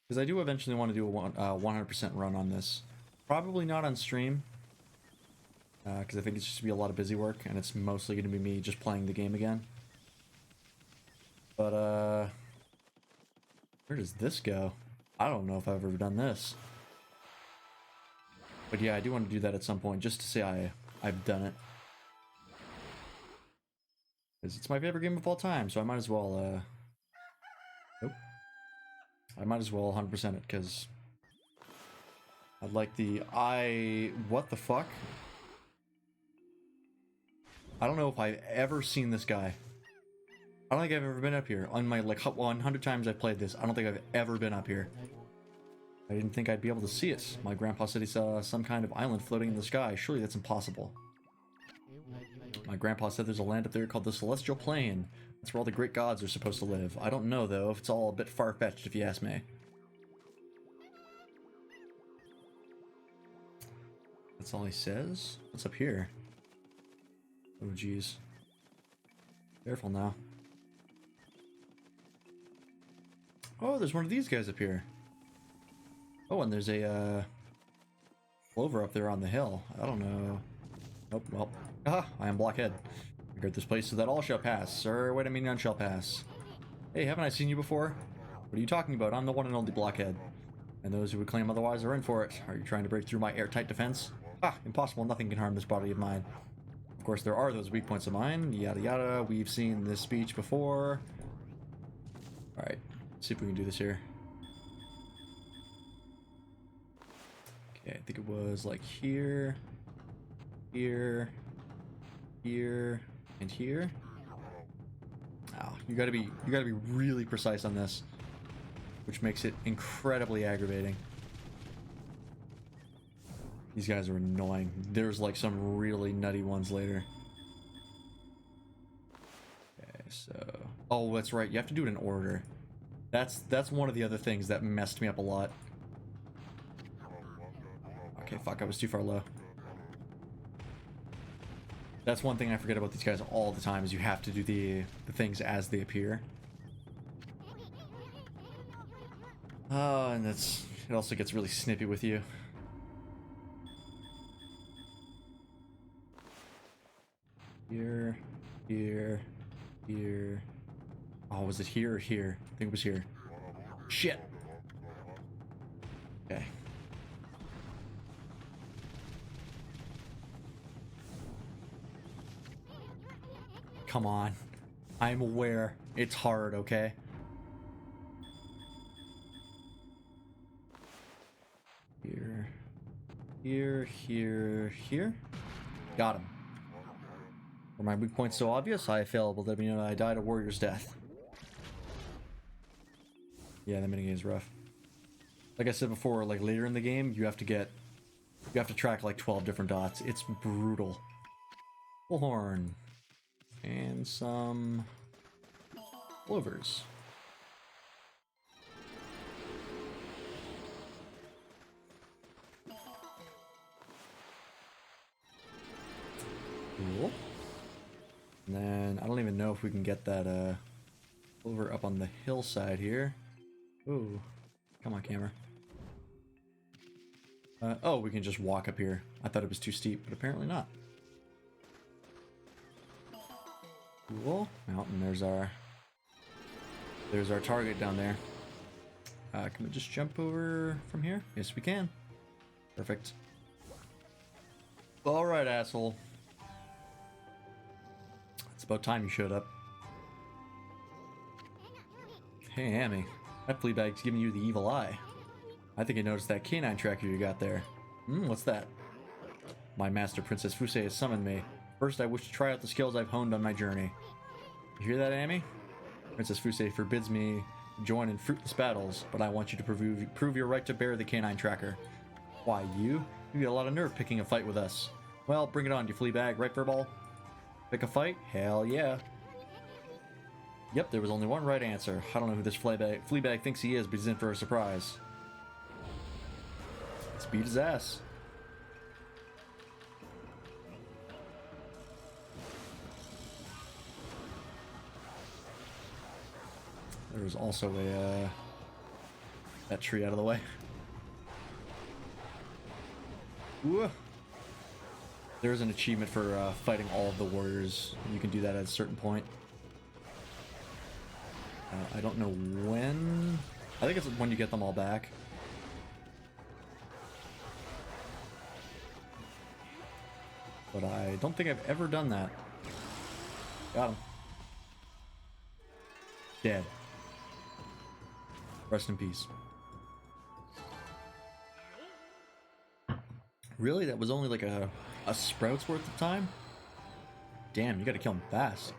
Because I do eventually want to do a 100% run on this. Probably not on stream. Because I think it's just going to be a lot of busy work, and it's mostly going to be me just playing the game again. But, where does this go? I don't know if I've ever done this. But yeah, I do want to do that at some point, just to say I've done it. Because it's my favorite game of all time, so I might as well, nope. I might as well 100% it, because I'd like what the fuck? I don't know if I've ever seen this guy. I don't think I've ever been up here. On my, like, 100 times I've played this, I don't think I've ever been up here. I didn't think I'd be able to see it. My grandpa said he saw some kind of island floating in the sky. Surely that's impossible. My grandpa said there's a land up there called the Celestial Plane. That's where all the great gods are supposed to live. I don't know, though, if it's all a bit far-fetched, if you ask me. That's all he says? What's up here? Oh, jeez. Careful now. Oh, there's one of these guys up here. Oh, and there's a, clover up there on the hill. I don't know. Nope, well. Ah, I am Blockhead. I guard this place so that all shall pass. Sir, wait a minute, none shall pass. Hey, haven't I seen you before? What are you talking about? I'm the one and only Blockhead. And those who would claim otherwise are in for it. Are you trying to break through my airtight defense? Ah, impossible. Nothing can harm this body of mine. Of course, there are those weak points of mine. Yada yada. We've seen this speech before. Alright, let's see if we can do this here. Okay, I think it was like here, here, here, and here. Oh, you gotta be really precise on this, which makes it incredibly aggravating. These guys are annoying. There's like some really nutty ones later. Okay, so oh, that's right. You have to do it in order. That's one of the other things that messed me up a lot. Okay, fuck, I was too far low. That's one thing I forget about these guys all the time, is you have to do the things as they appear. And it also gets really snippy with you. Here, here, here. Oh, was it here or here? I think it was here. Shit! Okay. Come on. I'm aware. It's hard, okay? Here. Here, here, here. Got him. Were my weak points so obvious? I failed, but let me know that I died a warrior's death. Yeah, the minigame is rough. Like I said before, like later in the game, you have to track like 12 different dots. It's brutal. Bullhorn. And some clovers. Cool. And then I don't even know if we can get that clover up on the hillside here. Ooh. Come on, camera. Oh, we can just walk up here. I thought it was too steep, but apparently not. Cool. Well, and there's our target down there. Can we just jump over from here? Yes, we can. Perfect. Alright, asshole. It's about time you showed up. Hey, Amy. That flea bag's giving you the evil eye. I think I noticed that canine tracker you got there. What's that? My master, Princess Fuse, has summoned me. First, I wish to try out the skills I've honed on my journey. You hear that, Amy? Princess Fuse forbids me to join in fruitless battles, but I want you to prove your right to bear the canine tracker. Why, you? You get a lot of nerve picking a fight with us. Well, bring it on, you flea bag, right, Furball? Pick a fight? Hell yeah. Yep, there was only one right answer. I don't know who this flea bag thinks he is, but he's in for a surprise. Let's beat his ass. There's also that tree out of the way. Ooh. There's an achievement for fighting all of the warriors. You can do that at a certain point. I don't know when. I think it's when you get them all back. But I don't think I've ever done that. Got him. Dead. Rest in peace. Really? That was only like a sprout's worth of time? Damn, you gotta kill him fast.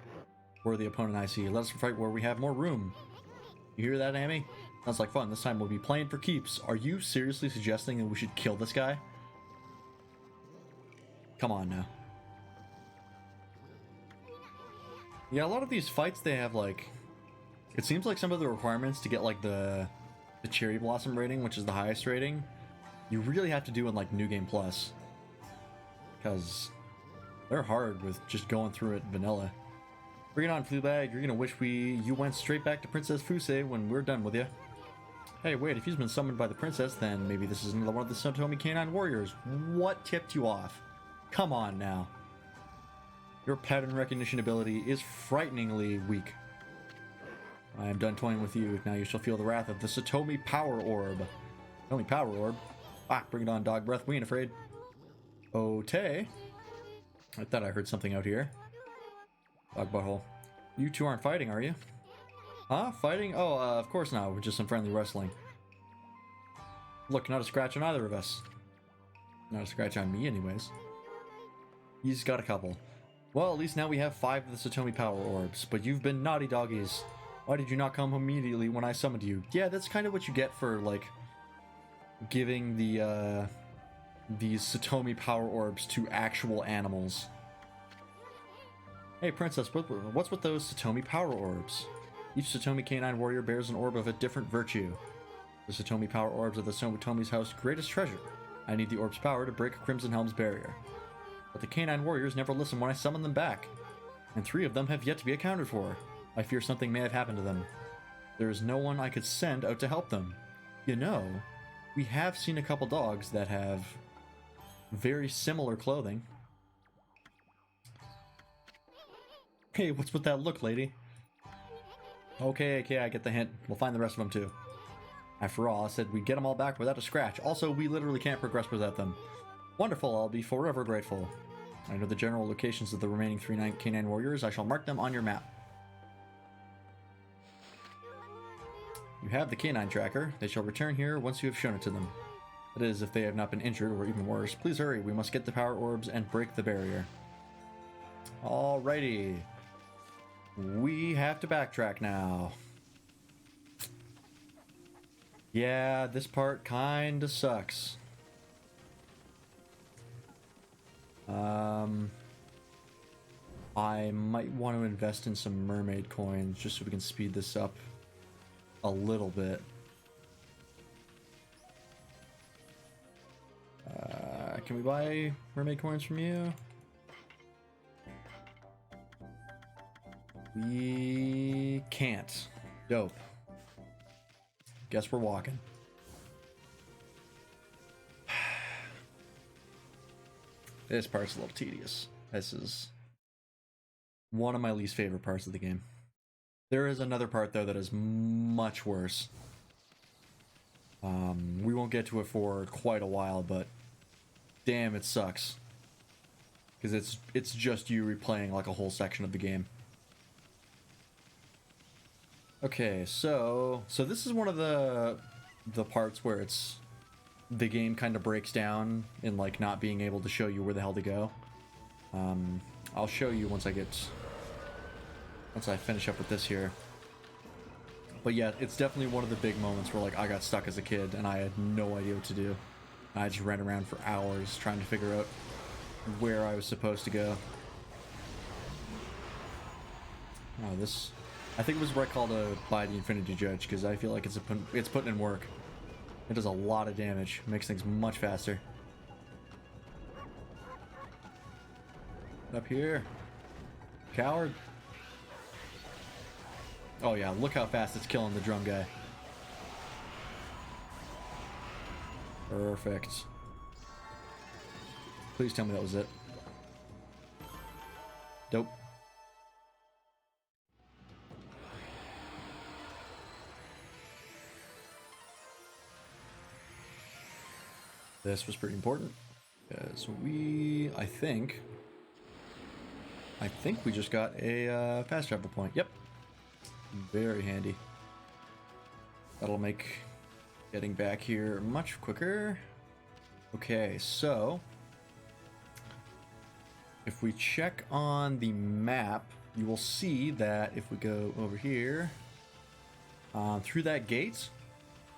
Worthy opponent I see. Let us fight where we have more room. You hear that, Amy? Sounds like fun. This time we'll be playing for keeps. Are you seriously suggesting that we should kill this guy? Come on now. Yeah, a lot of these fights, they have like... It seems like some of the requirements to get like the Cherry Blossom rating, which is the highest rating, you really have to do in like New Game Plus. Because they're hard with just going through it vanilla. Bring it on, Fleabag. You're gonna wish you went straight back to Princess Fusei when we're done with you. Hey, wait, if he's been summoned by the princess, then maybe this is another one of the Satomi Canine Warriors. What tipped you off? Come on now. Your pattern recognition ability is frighteningly weak. I am done toying with you. Now you shall feel the wrath of the Satomi Power Orb. Satomi Power Orb? Ah, bring it on, dog breath. We ain't afraid. Ote? I thought I heard something out here. Dog butthole. You two aren't fighting, are you? Huh? Fighting? Oh, of course not. We're just some friendly wrestling. Look, not a scratch on either of us. Not a scratch on me, anyways. He's got a couple. Well, at least now we have 5 of the Satomi Power Orbs, but you've been naughty doggies. Why did you not come immediately when I summoned you? Yeah, that's kind of what you get for, like, giving the, these Satomi Power Orbs to actual animals. Hey, Princess, what's with those Satomi Power Orbs? Each Satomi Canine Warrior bears an orb of a different virtue. The Satomi Power Orbs are the Satomi's house greatest treasure. I need the orb's power to break Crimson Helm's barrier. But the Canine Warriors never listen when I summon them back. And 3 of them have yet to be accounted for. I fear something may have happened to them. There is no one I could send out to help them. You know, we have seen a couple dogs that have very similar clothing. Hey, what's with that look, lady? Okay, I get the hint. We'll find the rest of them too. After all, I said we'd get them all back without a scratch. Also, we literally can't progress without them. Wonderful, I'll be forever grateful. I know the general locations of the remaining 3 Canine Warriors. I shall mark them on your map. You have the canine tracker. They shall return here once you have shown it to them. That is, if they have not been injured, or even worse. Please hurry, we must get the power orbs and break the barrier. Alrighty. We have to backtrack now. Yeah, this part kinda sucks. I might want to invest in some mermaid coins just so we can speed this up a little bit. Can we buy mermaid coins from you? We can't. Dope. Guess we're walking. This part's a little tedious. This is one of my least favorite parts of the game. There is another part, though, that is much worse. We won't get to it for quite a while, but damn, it sucks. Because it's just you replaying like a whole section of the game. Okay, so this is one of the parts where the game kind of breaks down in like not being able to show you where the hell to go. I'll show you once I finish up with this here. But yeah, it's definitely one of the big moments where like I got stuck as a kid and I had no idea what to do. I just ran around for hours trying to figure out where I was supposed to go. Oh, this... I think it was right called by the Infinity Judge, because I feel like it's putting in work. It does a lot of damage, makes things much faster. Up here. Coward. Oh yeah, look how fast it's killing the drum guy. Perfect. Please tell me that was it. Dope. This was pretty important. So I think we just got a fast travel point. Yep. Very handy. That'll make getting back here much quicker. Okay, so if we check on the map, you will see that if we go over here, through that gate,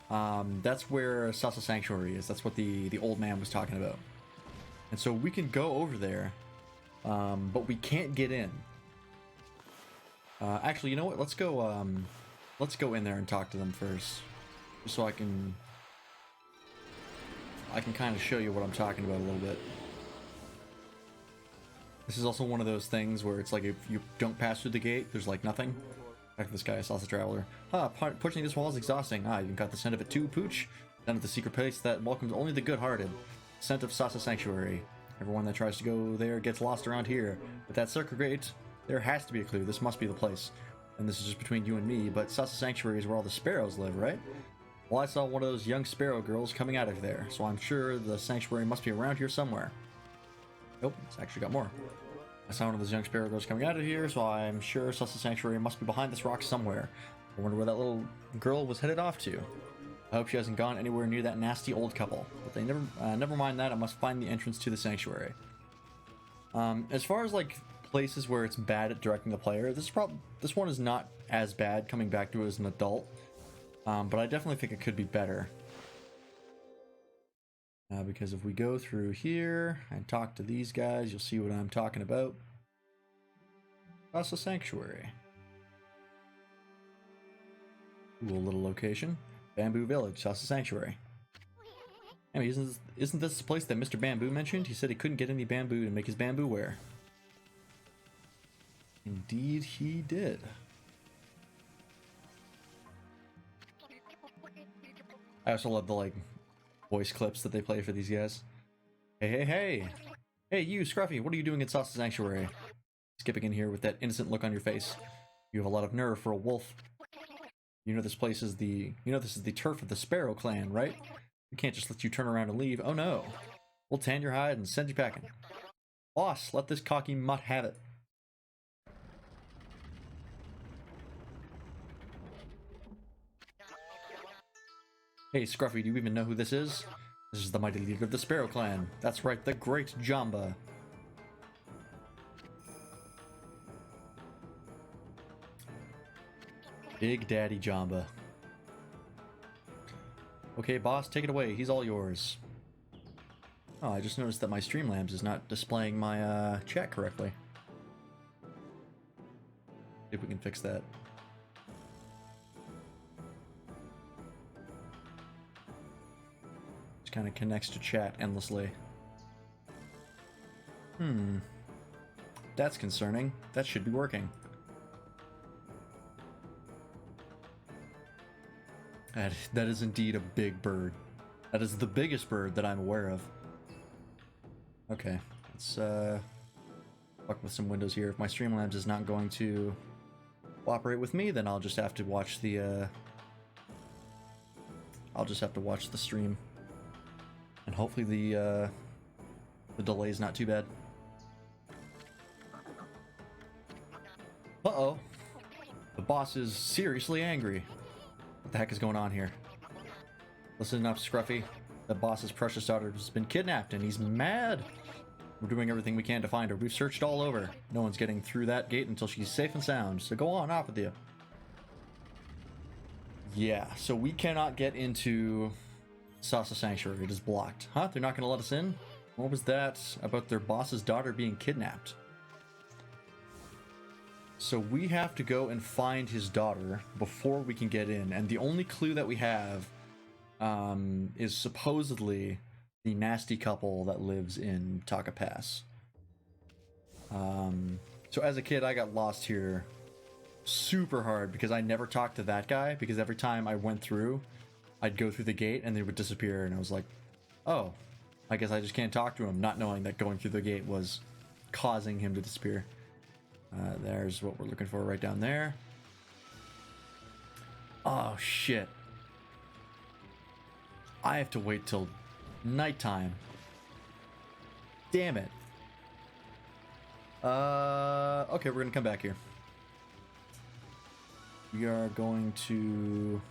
that's where Sasa Sanctuary is. That's what the old man was talking about. And so we can go over there, but we can't get in. Actually, you know what? Let's go in there and talk to them first, just so I can kind of show you what I'm talking about a little bit. This is also one of those things where it's like if you don't pass through the gate, there's like nothing. Back to this guy, I saw the traveler. Pushing this wall is exhausting. You even got the scent of it too, Pooch. Down at the secret place that welcomes only the good-hearted. Scent of Sasa Sanctuary. Everyone that tries to go there gets lost around here. With that circle gate, there has to be a clue. This must be the place. And this is just between you and me, but Sasa Sanctuary is where all the sparrows live, right? Well, I saw one of those young sparrow girls coming out of there, so I'm sure the sanctuary must be around here somewhere. Nope, it's actually got more. I saw one of those young sparrow girls coming out of here, so I'm sure Sasa Sanctuary must be behind this rock somewhere. I wonder where that little girl was headed off to. I hope she hasn't gone anywhere near that nasty old couple. But they never mind that. I must find the entrance to the sanctuary. As far as like places where it's bad at directing the player, this one is not as bad coming back to it as an adult. But I definitely think it could be better. Because if we go through here and talk to these guys, you'll see what I'm talking about. Sasa Sanctuary. Cool little location. Bamboo Village, Sasa Sanctuary. I mean, isn't this the place that Mr. Bamboo mentioned? He said he couldn't get any bamboo to make his bamboo wear. Indeed he did. I also love the like voice clips that they play for these guys. Hey! Hey you, Scruffy, what are you doing in Sasa Sanctuary? Skipping in here with that innocent look on your face. You have a lot of nerve for a wolf. You know this is the turf of the Sparrow clan, right? We can't just let you turn around and leave. Oh no. We'll tan your hide and send you packing. Boss, let this cocky mutt have it. Hey Scruffy, do you even know who this is? This is the mighty leader of the Sparrow clan. That's right, the great Jamba. Big Daddy Jamba. Okay, boss, take it away. He's all yours. Oh, I just noticed that my Streamlabs is not displaying my chat correctly. See if we can fix that. Just kind of connects to chat endlessly. That's concerning. That should be working. That is indeed a big bird. That is the biggest bird that I'm aware of. Okay, let's fuck with some windows here. If my Streamlabs is not going to cooperate with me, then I'll just have to watch the stream, and hopefully the delay is not too bad. Uh-oh, the boss is seriously angry. What the heck is going on here? Listen up, Scruffy. The boss's precious daughter has been kidnapped and he's mad. We're doing everything we can to find her. We've searched all over. No one's getting through that gate until she's safe and sound. So go on, off with you. Yeah, so we cannot get into Sasa Sanctuary. It is blocked. Huh? They're not going to let us in? What was that about their boss's daughter being kidnapped? So we have to go and find his daughter before we can get in, and the only clue that we have is supposedly the nasty couple that lives in Taka Pass. So as a kid, I got lost here super hard because I never talked to that guy, because every time I went through, I'd go through the gate and they would disappear, and I was like, oh, I guess I just can't talk to him, not knowing that going through the gate was causing him to disappear. There's what we're looking for right down there. Oh shit. I have to wait till Nighttime. Damn it. Okay, we're gonna come back here. We are going to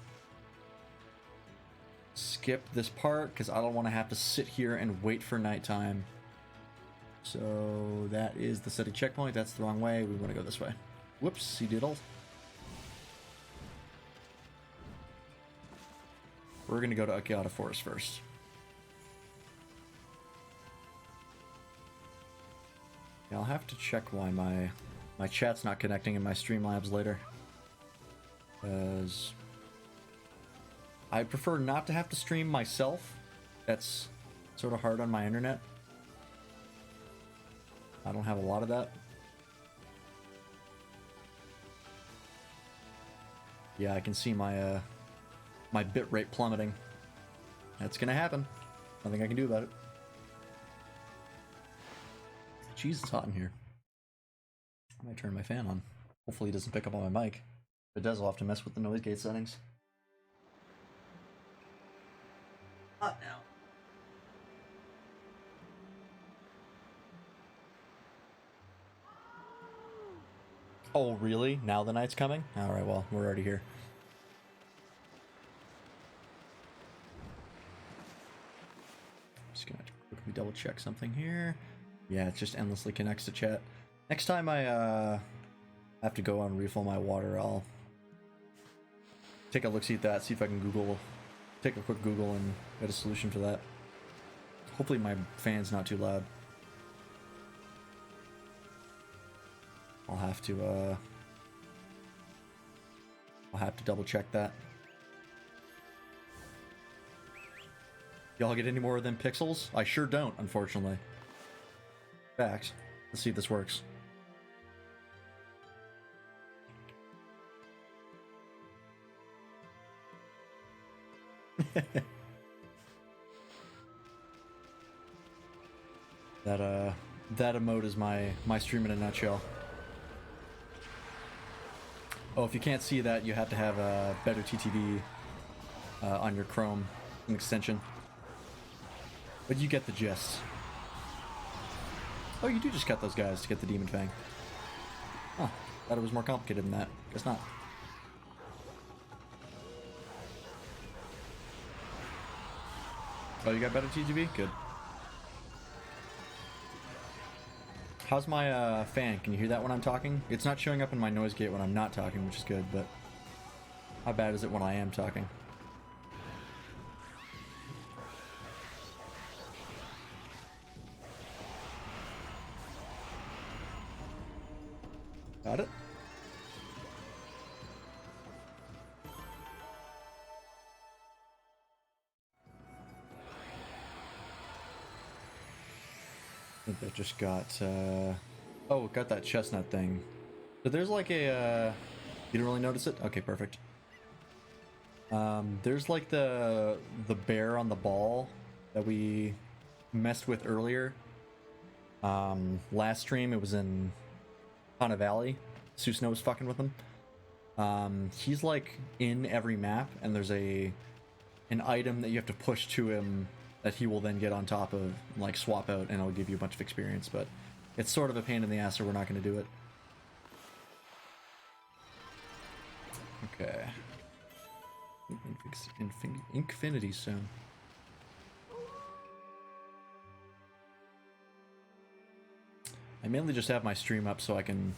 skip this part because I don't want to have to sit here and wait for nighttime. So that is the city checkpoint. That's the wrong way. We want to go this way. Whoops, diddle. We're gonna go to Akiata Forest first. Yeah, I'll have to check why my chat's not connecting in my Streamlabs later. Because I prefer not to have to stream myself. That's sort of hard on my internet. I don't have a lot of that. Yeah, I can see my my bitrate plummeting. That's gonna happen. Nothing I can do about it. Jeez, it's hot in here. I might turn my fan on. Hopefully it doesn't pick up on my mic. If it does, I'll have to mess with the noise gate settings. Hot now. Oh, really? Now the night's coming? Alright, well, we're already here. Just gonna quickly double check something here. Yeah, it just endlessly connects to chat. Next time I have to go and refill my water, I'll take a look-see at that, see if I can take a quick Google and get a solution for that. Hopefully my fan's not too loud. I'll have to double check that. Y'all get any more of them pixels? I sure don't, unfortunately. Facts. Let's see if this works. That emote is my stream in a nutshell. Oh, if you can't see that, you have to have a better TTV on your Chrome, an extension. But you get the gist. Oh, you do just cut those guys to get the Demon Fang. Huh, thought it was more complicated than that. Guess not. Oh, you got better TTV? Good. How's my fan? Can you hear that when I'm talking? It's not showing up in my noise gate when I'm not talking, which is good, but how bad is it when I am talking? Got it? I think that just got, oh, got that chestnut thing. So there's like a, you didn't really notice it? Okay, perfect. There's like the bear on the ball that we messed with earlier. Last stream, it was in Hana Valley. Susno was fucking with him. He's like in every map, and there's an item that you have to push to him that he will then get on top of, like swap out, and it'll give you a bunch of experience, but it's sort of a pain in the ass, so we're not going to do it. Okay. Infinity soon. I mainly just have my stream up so I can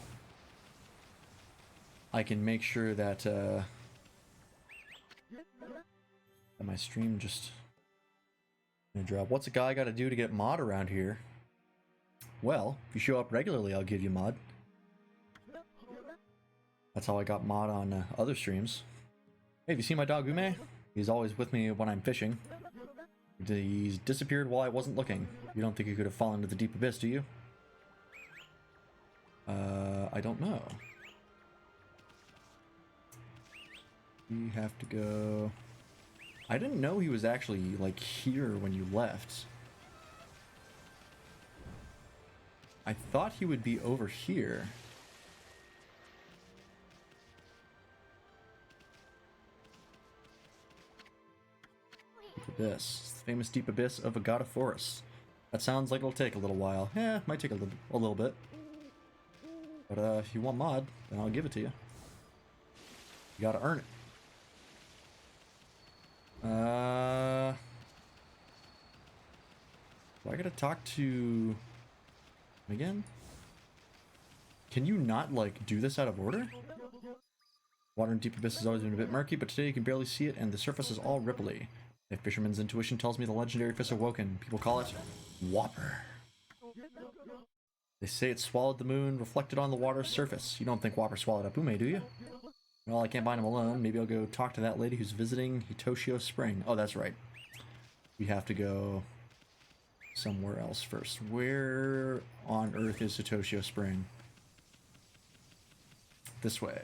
make sure that my stream just gonna drop. What's a guy got to do to get mod around here? Well, if you show up regularly, I'll give you mod. That's how I got mod on other streams. Hey, have you seen my dog Ume? He's always with me when I'm fishing. He's disappeared while I wasn't looking. You don't think he could have fallen into the deep abyss, do you? I don't know. We have to go... I didn't know he was actually, like, here when you left. I thought he would be over here. Deep Abyss. The famous Deep Abyss of Agata Forest. That sounds like it'll take a little while. It might take a little bit. But if you want mod, then I'll give it to you. You gotta earn it. Do I gotta talk to him again? Can you not, like, do this out of order? Water in Deep Abyss has always been a bit murky, but today you can barely see it, and the surface is all ripply. A fisherman's intuition tells me the legendary fish awoken. People call it Whopper. They say it swallowed the moon, reflected on the water's surface. You don't think Whopper swallowed up Ume, do you? Well, I can't find him alone. Maybe I'll go talk to that lady who's visiting Hitoshio Spring. Oh, that's right. We have to go somewhere else first. Where on earth is Hitoshio Spring? This way.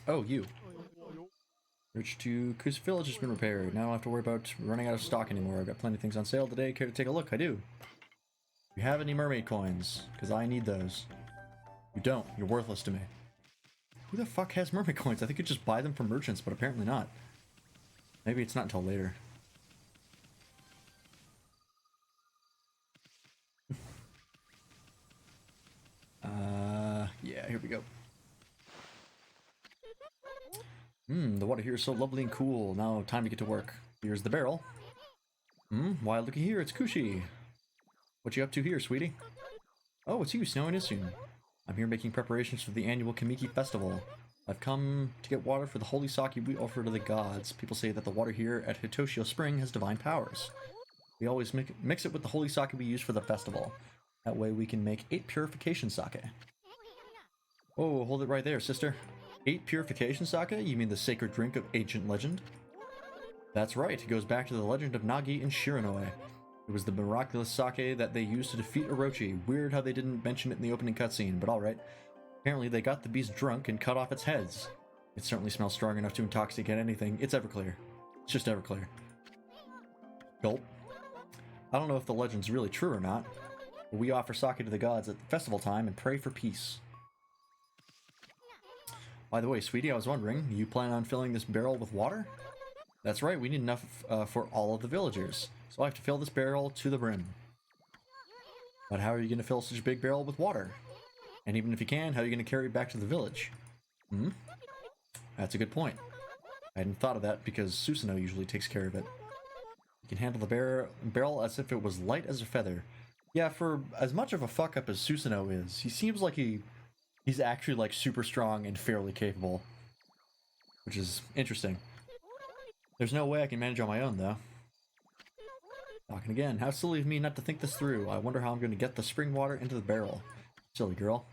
Oh, you. Bridge to Kusa Village has been repaired. Now I don't have to worry about running out of stock anymore. I've got plenty of things on sale today. Care to take a look? I do. You have any mermaid coins? Because I need those. You don't. You're worthless to me. Who the fuck has mermaid coins? I think you just buy them from merchants, but apparently not. Maybe it's not until later. Yeah, here we go. The water here is so lovely and cool. Now, time to get to work. Here's the barrel. Why, looky here, it's Kushi. What you up to here, sweetie? Oh, it's you, Snow and Issun. I'm here making preparations for the annual Kamiki Festival. I've come to get water for the holy sake we offer to the gods. People say that the water here at Hitoshio Spring has divine powers. We always mix it with the holy sake we use for the festival. That way we can make 8 purification sake. Oh, hold it right there, sister. 8 purification sake? You mean the sacred drink of ancient legend? That's right, it goes back to the legend of Nagi and Shiranui. It was the miraculous sake that they used to defeat Orochi. Weird how they didn't mention it in the opening cutscene, but alright. Apparently they got the beast drunk and cut off its heads. It certainly smells strong enough to intoxicate anything. It's Everclear. It's just Everclear. Gulp. I don't know if the legend's really true or not, but we offer sake to the gods at festival time and pray for peace. By the way, sweetie, I was wondering, you plan on filling this barrel with water? That's right, we need enough for all of the villagers. So I have to fill this barrel to the brim. But how are you going to fill such a big barrel with water? And even if you can, how are you going to carry it back to the village? That's a good point. I hadn't thought of that because Susanoo usually takes care of it. You can handle the barrel as if it was light as a feather. Yeah, for as much of a fuck-up as Susanoo is, he seems like he's actually like super strong and fairly capable. Which is interesting. There's no way I can manage on my own, though. Talking again. How silly of me not to think this through. I wonder how I'm going to get the spring water into the barrel. Silly girl.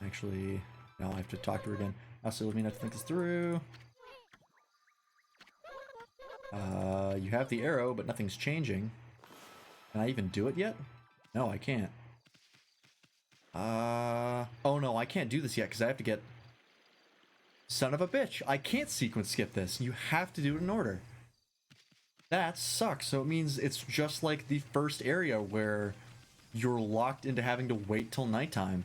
Actually, now I have to talk to her again. How silly of me not to think this through. You have the arrow, but nothing's changing. Can I even do it yet? No, I can't. Oh no, I can't do this yet because I have to get... Son of a bitch, I can't sequence skip this. You have to do it in order. That sucks. So it means it's just like the first area where you're locked into having to wait till nighttime.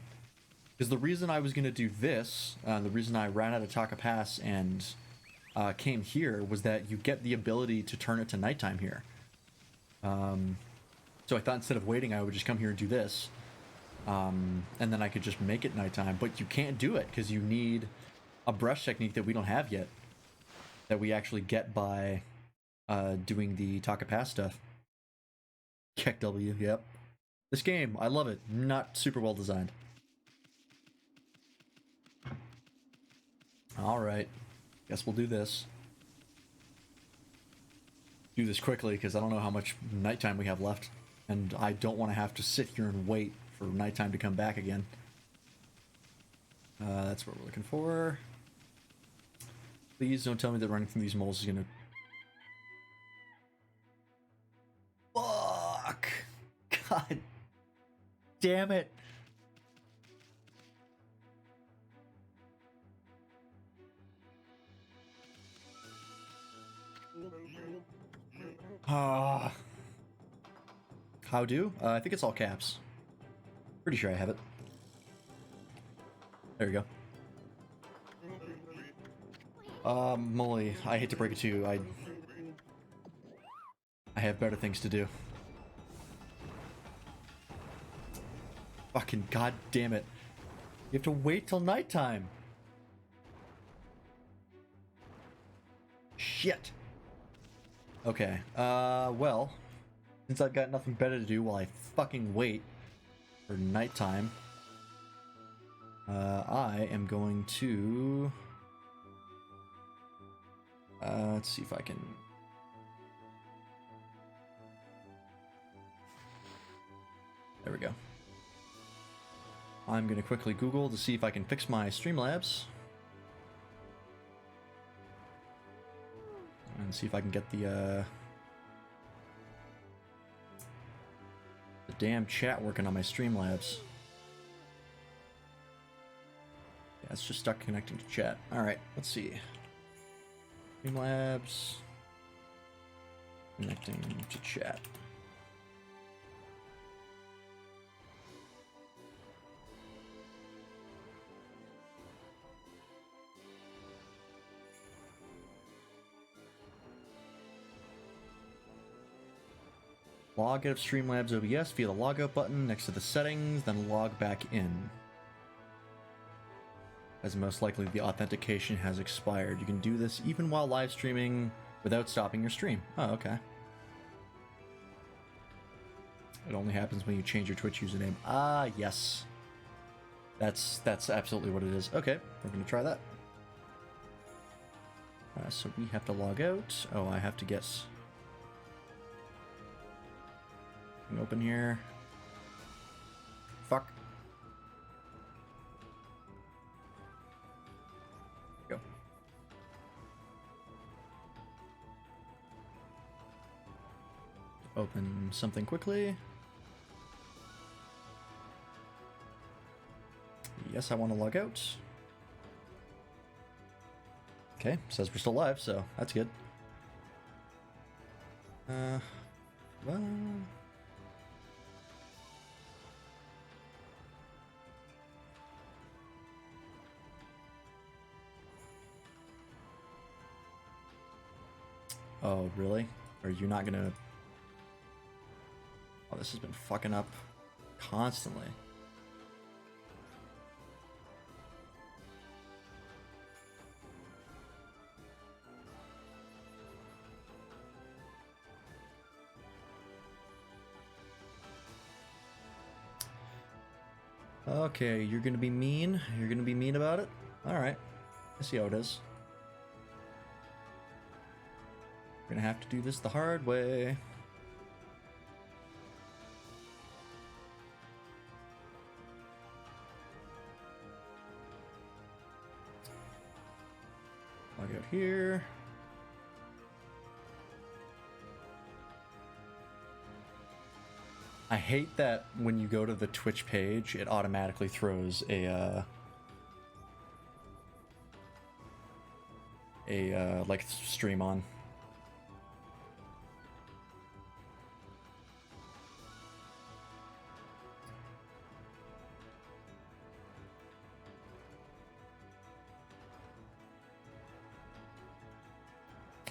Because the reason I was going to do this, the reason I ran out of Taka Pass and came here was that you get the ability to turn it to nighttime here. So I thought instead of waiting, I would just come here and do this. And then I could just make it nighttime. But you can't do it because you need a brush technique that we don't have yet. That we actually get by doing the Taka Pass stuff. Keck W, yep. This game, I love it. Not super well designed. Alright. Guess we'll do this. Do this quickly because I don't know how much nighttime we have left. And I don't want to have to sit here and wait for nighttime to come back again. That's what we're looking for. Please don't tell me that running through these moles is gonna... Fuck! God damn it! How do? I think it's all caps. Pretty sure I have it. There we go. Molly, I hate to break it to you, I have better things to do. Fucking goddamn it. You have to wait till nighttime. Shit. Okay, well, since I've got nothing better to do while I fucking wait for nighttime, I am going to... let's see if I can... There we go. I'm going to quickly Google to see if I can fix my Streamlabs. And see if I can get the damn chat working on my Streamlabs. Yeah, it's just stuck connecting to chat. Alright, let's see. Streamlabs. Connecting to chat. Log out of Streamlabs OBS via the logout button next to the settings, then log back in. As most likely the authentication has expired. You can do this even while live streaming without stopping your stream. Oh, okay. It only happens when you change your Twitch username. Ah, yes. That's absolutely what it is. Okay, we're gonna try that. So we have to log out. Oh, I have to get... Open here. Fuck. Go. Open something quickly. Yes, I want to log out. Okay, says we're still live, so that's good. Well... Oh, really? Are you not gonna... Oh, this has been fucking up constantly. Okay, you're gonna be mean? You're gonna be mean about it? Alright. I see how it is. We're gonna have to do this the hard way. Log out here. I hate that when you go to the Twitch page, it automatically throws a like stream on.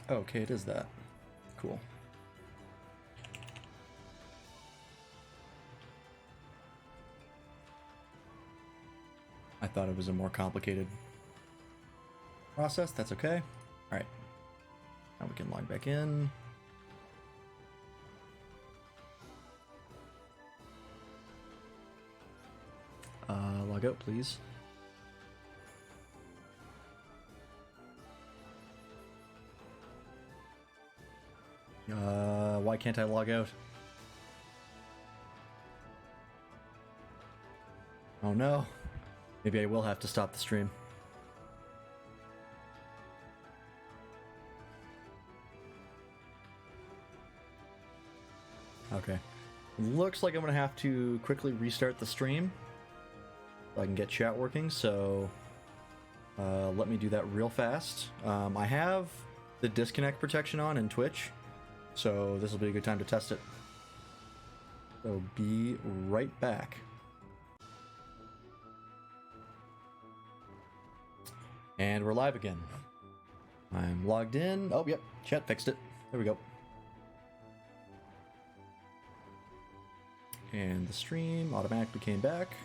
Okay, it is that. Cool. I thought it was a more complicated process. That's okay. All right. Now we can log back in. Log out, please. Why can't I log out? Oh no. Maybe I will have to stop the stream. Okay. Looks like I'm gonna have to quickly restart the stream so I can get chat working, so let me do that real fast. I have the disconnect protection on in Twitch, so this will be a good time to test it. So be right back. And we're live again. I'm logged in. Oh, yep, chat fixed it. There we go. And the stream automatically came back.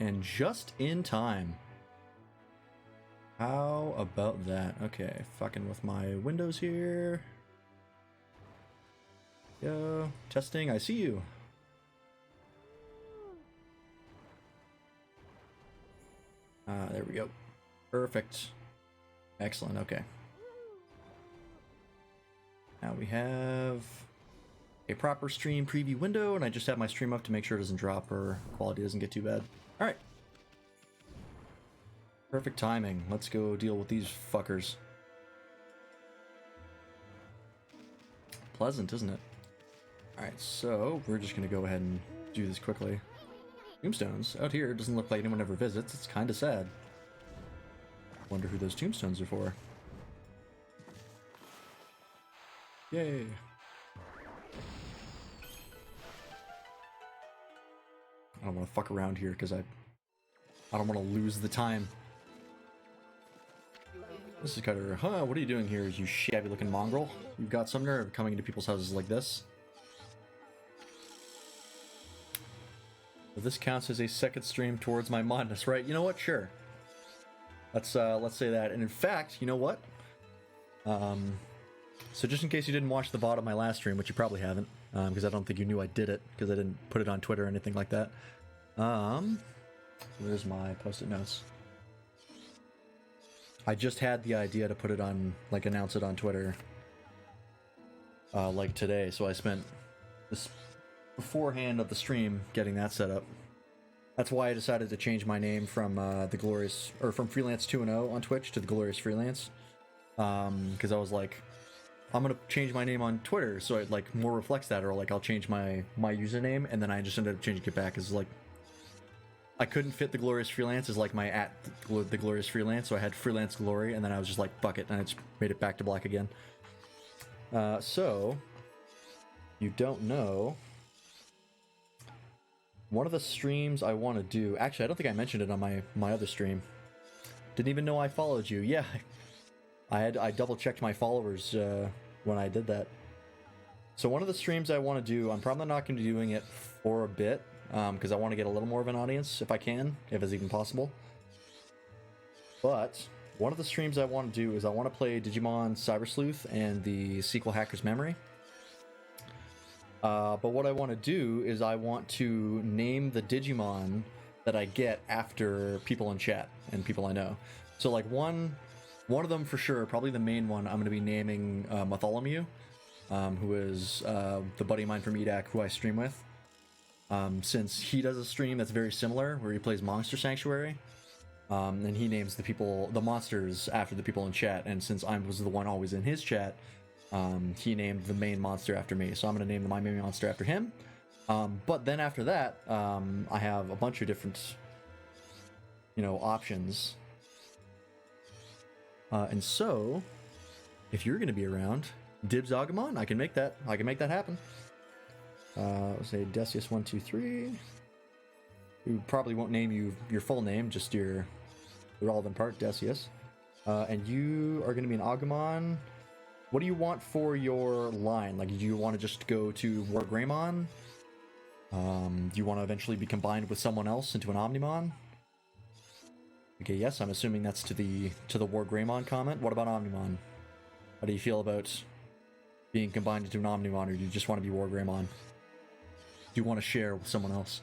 And just in time. How about that? Okay, fucking with my windows here. Yo, testing, I see you. There we go. Perfect. Excellent, okay. Now we have a proper stream preview window, and I just have my stream up to make sure it doesn't drop or quality doesn't get too bad. Alright. Perfect timing. Let's go deal with these fuckers. Pleasant, isn't it? Alright, so we're just gonna go ahead and do this quickly. Tombstones out here doesn't look like anyone ever visits. It's kind of sad. Wonder who those tombstones are for. Yay. I don't want to fuck around here because I don't want to lose the time. This is Cutter. Huh, what are you doing here, you shabby looking mongrel? You've got some nerve coming into people's houses like this. Well, this counts as a second stream towards my madness, right? You know what? Sure. Let's say that. And in fact, you know what? So just in case you didn't watch the VOD of my last stream, which you probably haven't, because I don't think you knew I did it, because I didn't put it on Twitter or anything like that. There's my post-it notes. I just had the idea to put it on, like, announce it on Twitter, like today, so I spent this beforehand of the stream getting that set up. That's why I decided to change my name from from Freelance 2.0 on Twitch to the Glorious Freelance, because I was like, I'm gonna change my name on Twitter so it like more reflects that, or like I'll change my username, and then I just ended up changing it back as like I couldn't fit the Glorious Freelance as like my at the Glorious Freelance, so I had Freelance Glory, and then I was just like fuck it, and I just made it back to black again. So you don't know. One of the streams I want to do, actually I don't think I mentioned it on my other stream. Didn't even know I followed you. Yeah, I double checked my followers when I did that. So one of the streams I want to do, I'm probably not going to be doing it for a bit, because I want to get a little more of an audience if I can, if it's even possible. But one of the streams I want to do is I want to play Digimon Cyber Sleuth and the sequel Hacker's Memory. But what I want to do is I want to name the Digimon that I get after people in chat and people I know. So like one of them for sure, probably the main one, I'm going to be naming Bartholomew, who is the buddy of mine from EDAC who I stream with. Since he does a stream that's very similar where he plays Monster Sanctuary, and he names the monsters after the people in chat, and since I was the one always in his chat, he named the main monster after me, so I'm going to name my main monster after him. But then after that, I have a bunch of different, options. And so, if you're going to be around, Dibs Agumon, I can make that happen. Let's say Decius123. We probably won't name you your full name, just your relevant part, Decius. And you are going to be an Agumon. What do you want for your line? Like, do you want to just go to War Greymon? Do you want to eventually be combined with someone else into an Omnimon? Okay, yes, I'm assuming that's to the War Greymon comment. What about Omnimon? How do you feel about being combined into an Omnimon, or do you just want to be War Greymon? Do you want to share with someone else?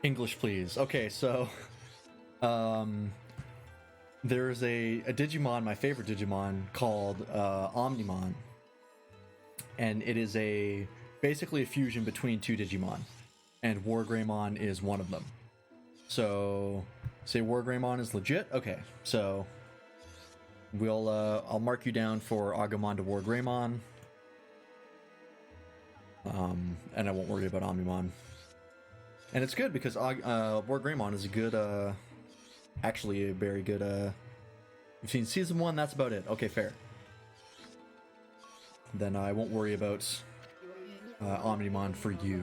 English, please. Okay, so there's a Digimon, my favorite Digimon, called Omnimon, and it is basically a fusion between two Digimon, and War Greymon is one of them. So, say War Greymon is legit. Okay, so I'll mark you down for Agumon to War Greymon, and I won't worry about Omnimon. And it's good because War Greymon is a good, actually a very good, you've seen Season 1, that's about it. Okay, fair. Then I won't worry about Omnimon for you.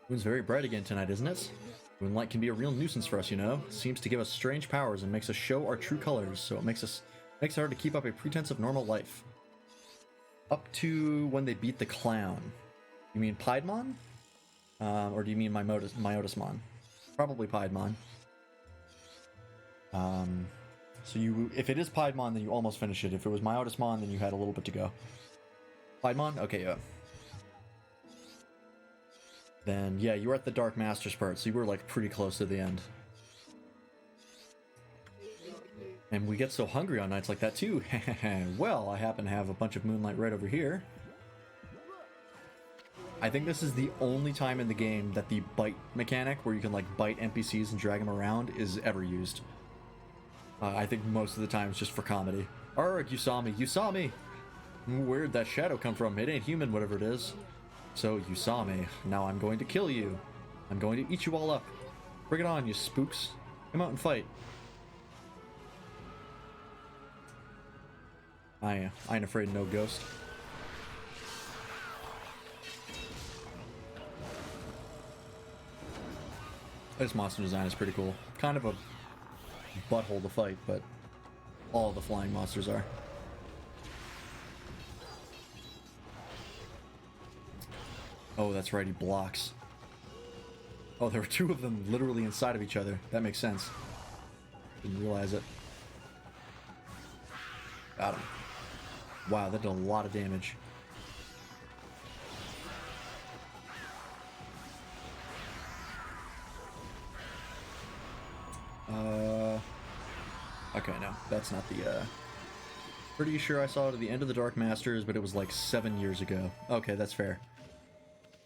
Moon's very bright again tonight, isn't it? Moonlight can be a real nuisance for us, you know. Seems to give us strange powers and makes us show our true colors, so it makes it hard to keep up a pretense of normal life. Up to when they beat the clown. You mean Piedmon? Or do you mean Myotismon? Probably Piedmon. So if it is Piedmon, then you almost finish it. If it was Myotismon, then you had a little bit to go. Piedmon? Okay, yeah. Then, yeah, you were at the Dark Masters part, so you were, like, pretty close to the end. And we get so hungry on nights like that, too. Well, I happen to have a bunch of Moonlight right over here. I think this is the only time in the game that the bite mechanic, where you can, like, bite NPCs and drag them around, is ever used. I think most of the time it's just for comedy. Arg, you saw me! You saw me! Where'd that shadow come from? It ain't human, whatever it is. So, you saw me. Now I'm going to kill you. I'm going to eat you all up. Bring it on, you spooks. Come out and fight. I ain't afraid of no ghost. This monster design is pretty cool. Kind of a butthole to fight, but all the flying monsters are. Oh, that's right, he blocks. Oh, there were two of them literally inside of each other. That makes sense. Didn't realize it. Got him. Wow, that did a lot of damage. Okay, no, that's not the, Pretty sure I saw it at the end of the Dark Masters, but it was like 7 years ago. Okay, that's fair.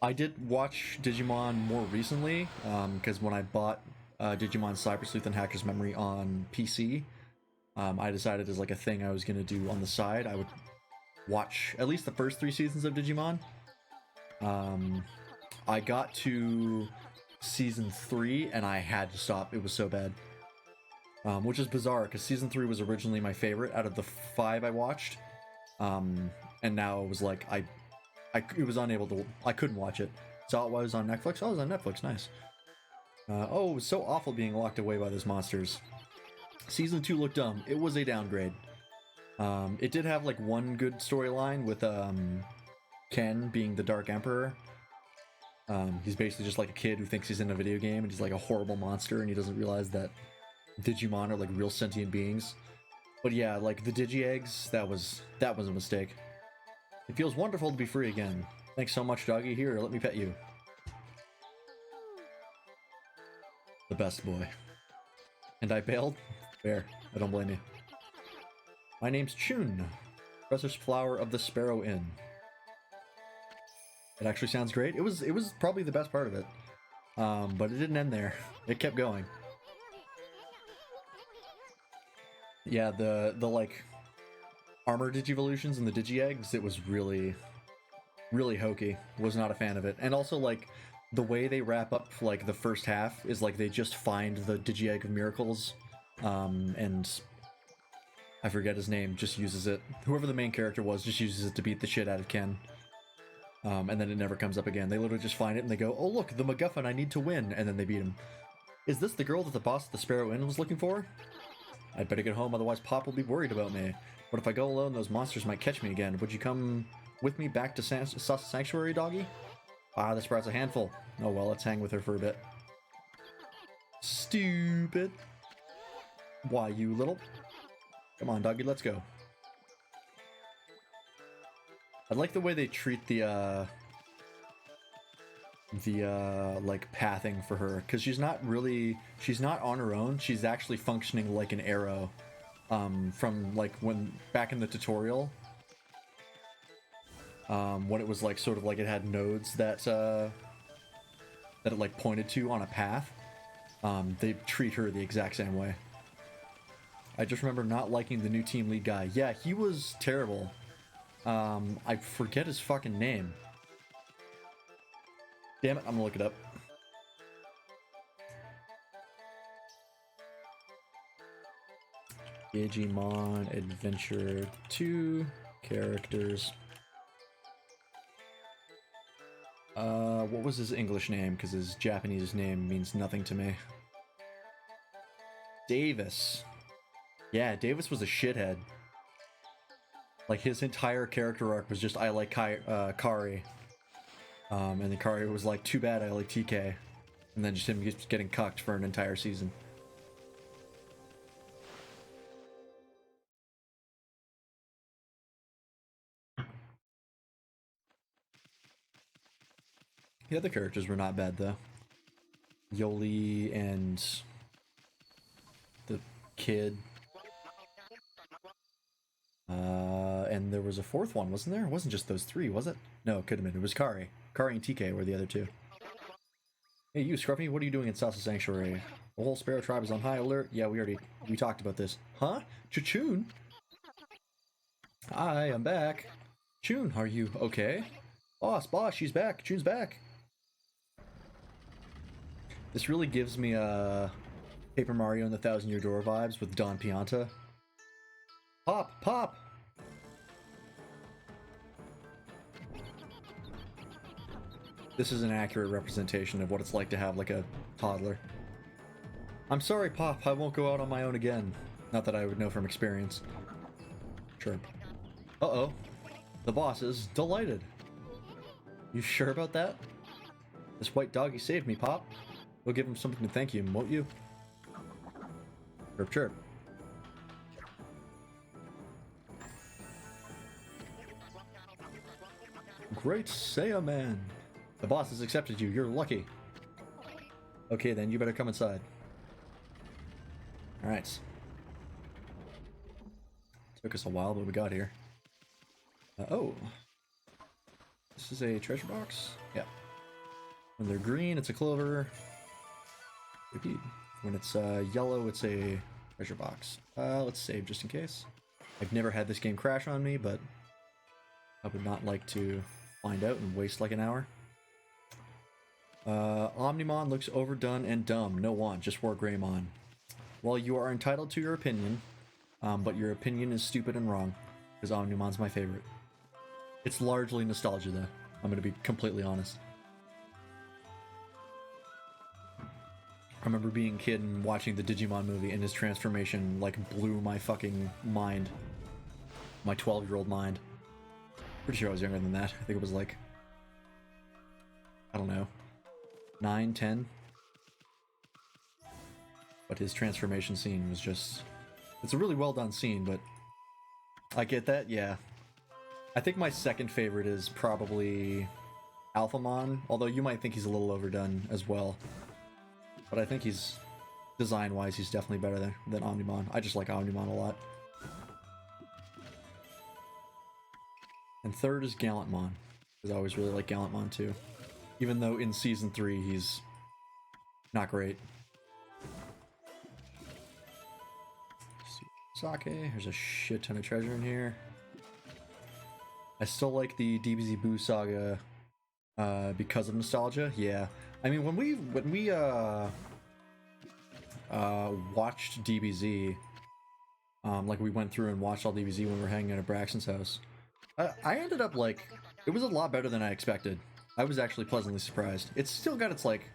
I did watch Digimon more recently, because when I bought Digimon Cyber Sleuth and Hacker's Memory on PC, I decided as like a thing I was going to do on the side, I would watch at least the first 3 seasons of Digimon. I got to season 3 and I had to stop. It was so bad. Which is bizarre because season 3 was originally my favorite out of the 5 I watched. And now it was like I was unable to, I couldn't watch it. Saw it was on Netflix. Oh, it was on Netflix, nice. Oh, it was so awful being locked away by those monsters. Season 2 looked dumb. It was a downgrade. It did have like one good storyline with Ken being the Dark Emperor. He's basically just like a kid who thinks he's in a video game and he's like a horrible monster and he doesn't realize that Digimon are like real sentient beings. But yeah, like the Digi-Eggs, that was a mistake. It feels wonderful to be free again. Thanks so much, doggy. Here, let me pet you. The best boy. And I bailed? Fair. I don't blame you. My name's Chun, Professor's Flower of the Sparrow Inn. It actually sounds great. It was probably the best part of it. But it didn't end there. It kept going. Yeah, the like armor Digivolutions and the Digi-Eggs, it was really hokey. Was not a fan of it. And also like the way they wrap up like the first half is like they just find the Digi-Egg of Miracles, and I forget his name, just uses it. Whoever the main character was just uses it to beat the shit out of Ken. And then it never comes up again. They literally just find it and they go, oh look, the MacGuffin I need to win, and then they beat him. Is this the girl that the boss of the Sparrow Inn was looking for? I'd better get home, otherwise Pop will be worried about me. But if I go alone, those monsters might catch me again. Would you come with me back to Sanctuary, doggy? Ah, this brat's a handful. Oh well, let's hang with her for a bit. Stupid. Why, you little... Come on, doggy, let's go. I like the way they treat the like pathing for her, because she's not on her own. She's actually functioning like an arrow, from like when back in the tutorial, when it was like sort of like it had nodes that it like pointed to on a path. They treat her the exact same way. I just remember not liking the new team lead guy. Yeah, he was terrible. I forget his fucking name. Damn it, I'm gonna look it up. Digimon Adventure 2 characters. What was his English name? Because his Japanese name means nothing to me. Davis. Yeah, Davis was a shithead. Like, his entire character arc was just, I like Kari. And then Kari was like, too bad I like TK. And then just him getting cucked for an entire season. The other characters were not bad, though. Yoli and the kid. And there was a fourth one, wasn't there? It wasn't just those three, was it? No, it could have been. It was Kari. Kari and TK were the other two. Hey, you, Scruffy, what are you doing in Salsa Sanctuary? The whole Sparrow tribe is on high alert. Yeah, we talked about this. Huh? Chun? Hi, I'm back. Chun, are you okay? Boss, she's back. Chun's back. This really gives me Paper Mario and the Thousand Year Door vibes with Don Pianta. Pop! This is an accurate representation of what it's like to have, like, a toddler. I'm sorry, Pop, I won't go out on my own again. Not that I would know from experience. Chirp. Uh-oh. The boss is delighted. You sure about that? This white doggy saved me, Pop. We'll give him something to thank you, won't you? Chirp, chirp. Great Saiya Man! The boss has accepted you, you're lucky. Okay then, you better come inside. Alright. Took us a while, but we got here. Oh. This is a treasure box? Yeah. When they're green, it's a clover. Repeat. When it's yellow, it's a treasure box. Let's save just in case. I've never had this game crash on me, but I would not like to find out and waste like an hour. Omnimon looks overdone and dumb. No want, just wore Greymon. Well, you are entitled to your opinion, but your opinion is stupid and wrong, because Omnimon's my favorite. It's largely nostalgia, though. I'm gonna be completely honest. I remember being a kid and watching the Digimon movie, and his transformation, like, blew my fucking mind. My 12-year-old mind. Pretty sure I was younger than that. I think it was like, I don't know, 9, 10. But his transformation scene was just... It's a really well done scene, but I get that, yeah. I think my second favorite is probably Alphamon, although you might think he's a little overdone as well. But I think he's, design-wise, he's definitely better than Omnimon. I just like Omnimon a lot. And third is Gallantmon, because I always really like Gallantmon too. Even though in Season 3 he's not great. Sake, there's a shit ton of treasure in here. I still like the DBZ Boo saga because of nostalgia. Yeah, I mean when we watched DBZ, like we went through and watched all DBZ when we were hanging out at Braxton's house. I ended up like, it was a lot better than I expected. I was actually pleasantly surprised. It's still got its, like,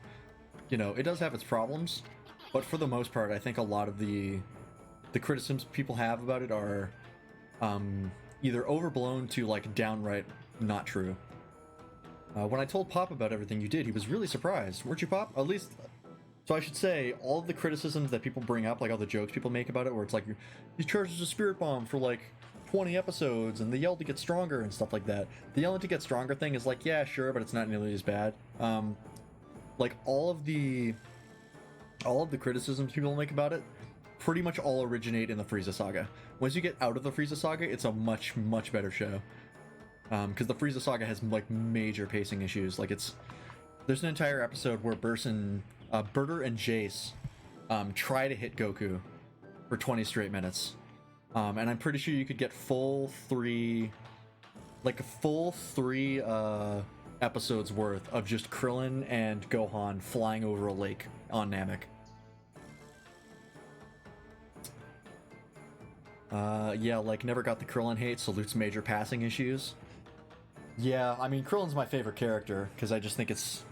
you know, it does have its problems, but for the most part, I think a lot of the criticisms people have about it are either overblown to, like, downright not true. When I told Pop about everything you did, he was really surprised. Weren't you, Pop? At least... So I should say, all of the criticisms that people bring up, like all the jokes people make about it, where it's like, he charges a spirit bomb for, like, 20 episodes, and they yell to get stronger and stuff like that. The yelling to get stronger thing is like, yeah, sure, but it's not nearly as bad. Like, all of the criticisms people make about it pretty much all originate in the Frieza saga. Once you get out of the Frieza saga, it's a much, much better show. Because the Frieza saga has, like, major pacing issues. Like, there's an entire episode where Berter and Jace try to hit Goku for 20 straight minutes. And I'm pretty sure you could get full three episodes worth of just Krillin and Gohan flying over a lake on Namek. Yeah, like, never got the Krillin hate, salutes major passing issues. Yeah, I mean, Krillin's my favorite character, because I just think it's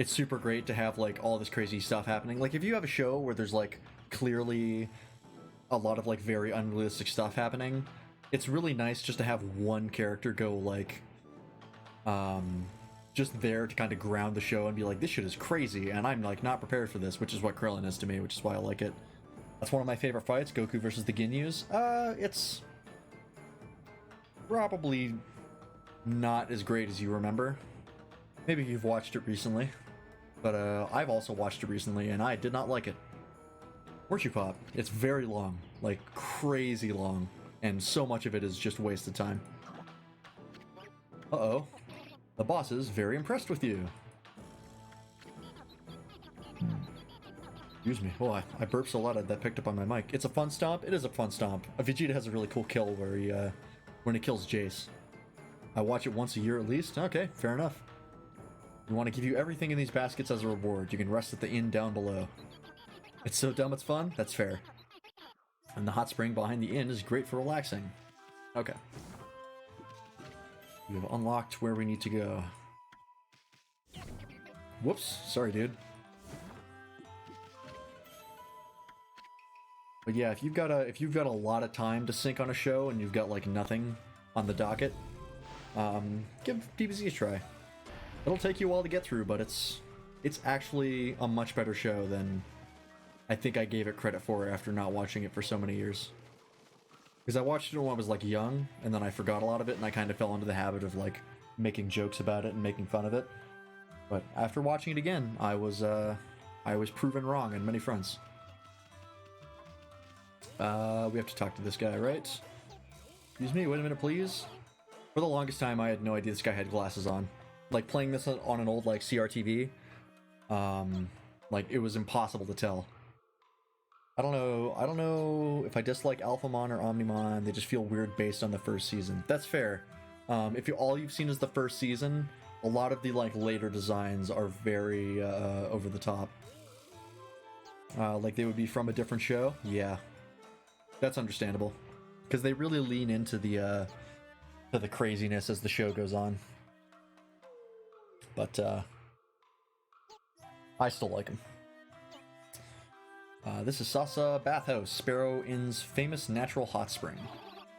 super great to have, like, all this crazy stuff happening. Like, if you have a show where there's, like, clearly a lot of, like, very unrealistic stuff happening, it's really nice just to have one character go, like, just there to kind of ground the show and be like, this shit is crazy, and I'm, like, not prepared for this, which is what Krillin is to me, which is why I like it. That's one of my favorite fights, Goku versus the Ginyus. It's probably not as great as you remember. Maybe you've watched it recently, but I've also watched it recently, and I did not like it. Horseshoe Pop. It's very long, like crazy long, and so much of it is just wasted time. Uh-oh. The boss is very impressed with you. Excuse me. Oh, I burped so loud that picked up on my mic. It's a fun stomp. It is a fun stomp. Vegeta has a really cool kill where he, when he kills Jace. I watch it once a year at least. Okay, fair enough. We want to give you everything in these baskets as a reward. You can rest at the inn down below. It's so dumb it's fun? That's fair. And the hot spring behind the inn is great for relaxing. Okay. We have unlocked where we need to go. Whoops. Sorry, dude. But yeah, if you've got a lot of time to sink on a show and you've got like nothing on the docket, give DBZ a try. It'll take you a while to get through, but it's actually a much better show than I think I gave it credit for after not watching it for so many years. Because I watched it when I was like young, and then I forgot a lot of it, and I kind of fell into the habit of like making jokes about it and making fun of it. But after watching it again, I was proven wrong on many fronts. We have to talk to this guy, right? Excuse me, wait a minute, please. For the longest time, I had no idea this guy had glasses on. Like, playing this on an old, like, CRTV, like, it was impossible to tell. I don't know if I dislike Alphamon or Omnimon. They just feel weird based on the first season. That's fair. If all you've seen is the first season, a lot of the, like, later designs are very, over the top. Like, they would be from a different show? Yeah. That's understandable. Because they really lean into the craziness as the show goes on. But, I still like them. This is Sasa Bathhouse, Sparrow Inn's famous natural hot spring.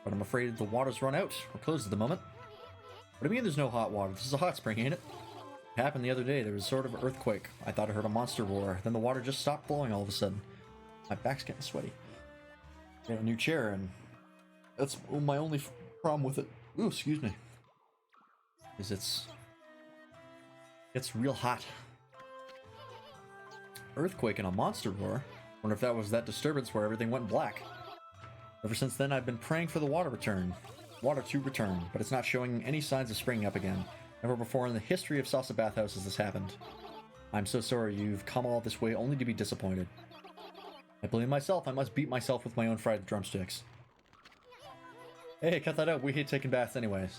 But I'm afraid the water's run out. We're closed at the moment. What do you mean there's no hot water? This is a hot spring, ain't it? It happened the other day. There was sort of an earthquake. I thought I heard a monster roar. Then the water just stopped flowing all of a sudden. My back's getting sweaty. Got a new chair, and that's my only problem with it. Ooh, excuse me. Is it's real hot. Earthquake and a monster roar? Wonder if that was that disturbance where everything went black. Ever since then, I've been praying for the water to return, but it's not showing any signs of springing up again. Never before in the history of Sasa Bathhouse has this happened. I'm so sorry you've come all this way only to be disappointed. I blame myself. I must beat myself with my own fried drumsticks. Hey, cut that out. We hate taking baths anyways.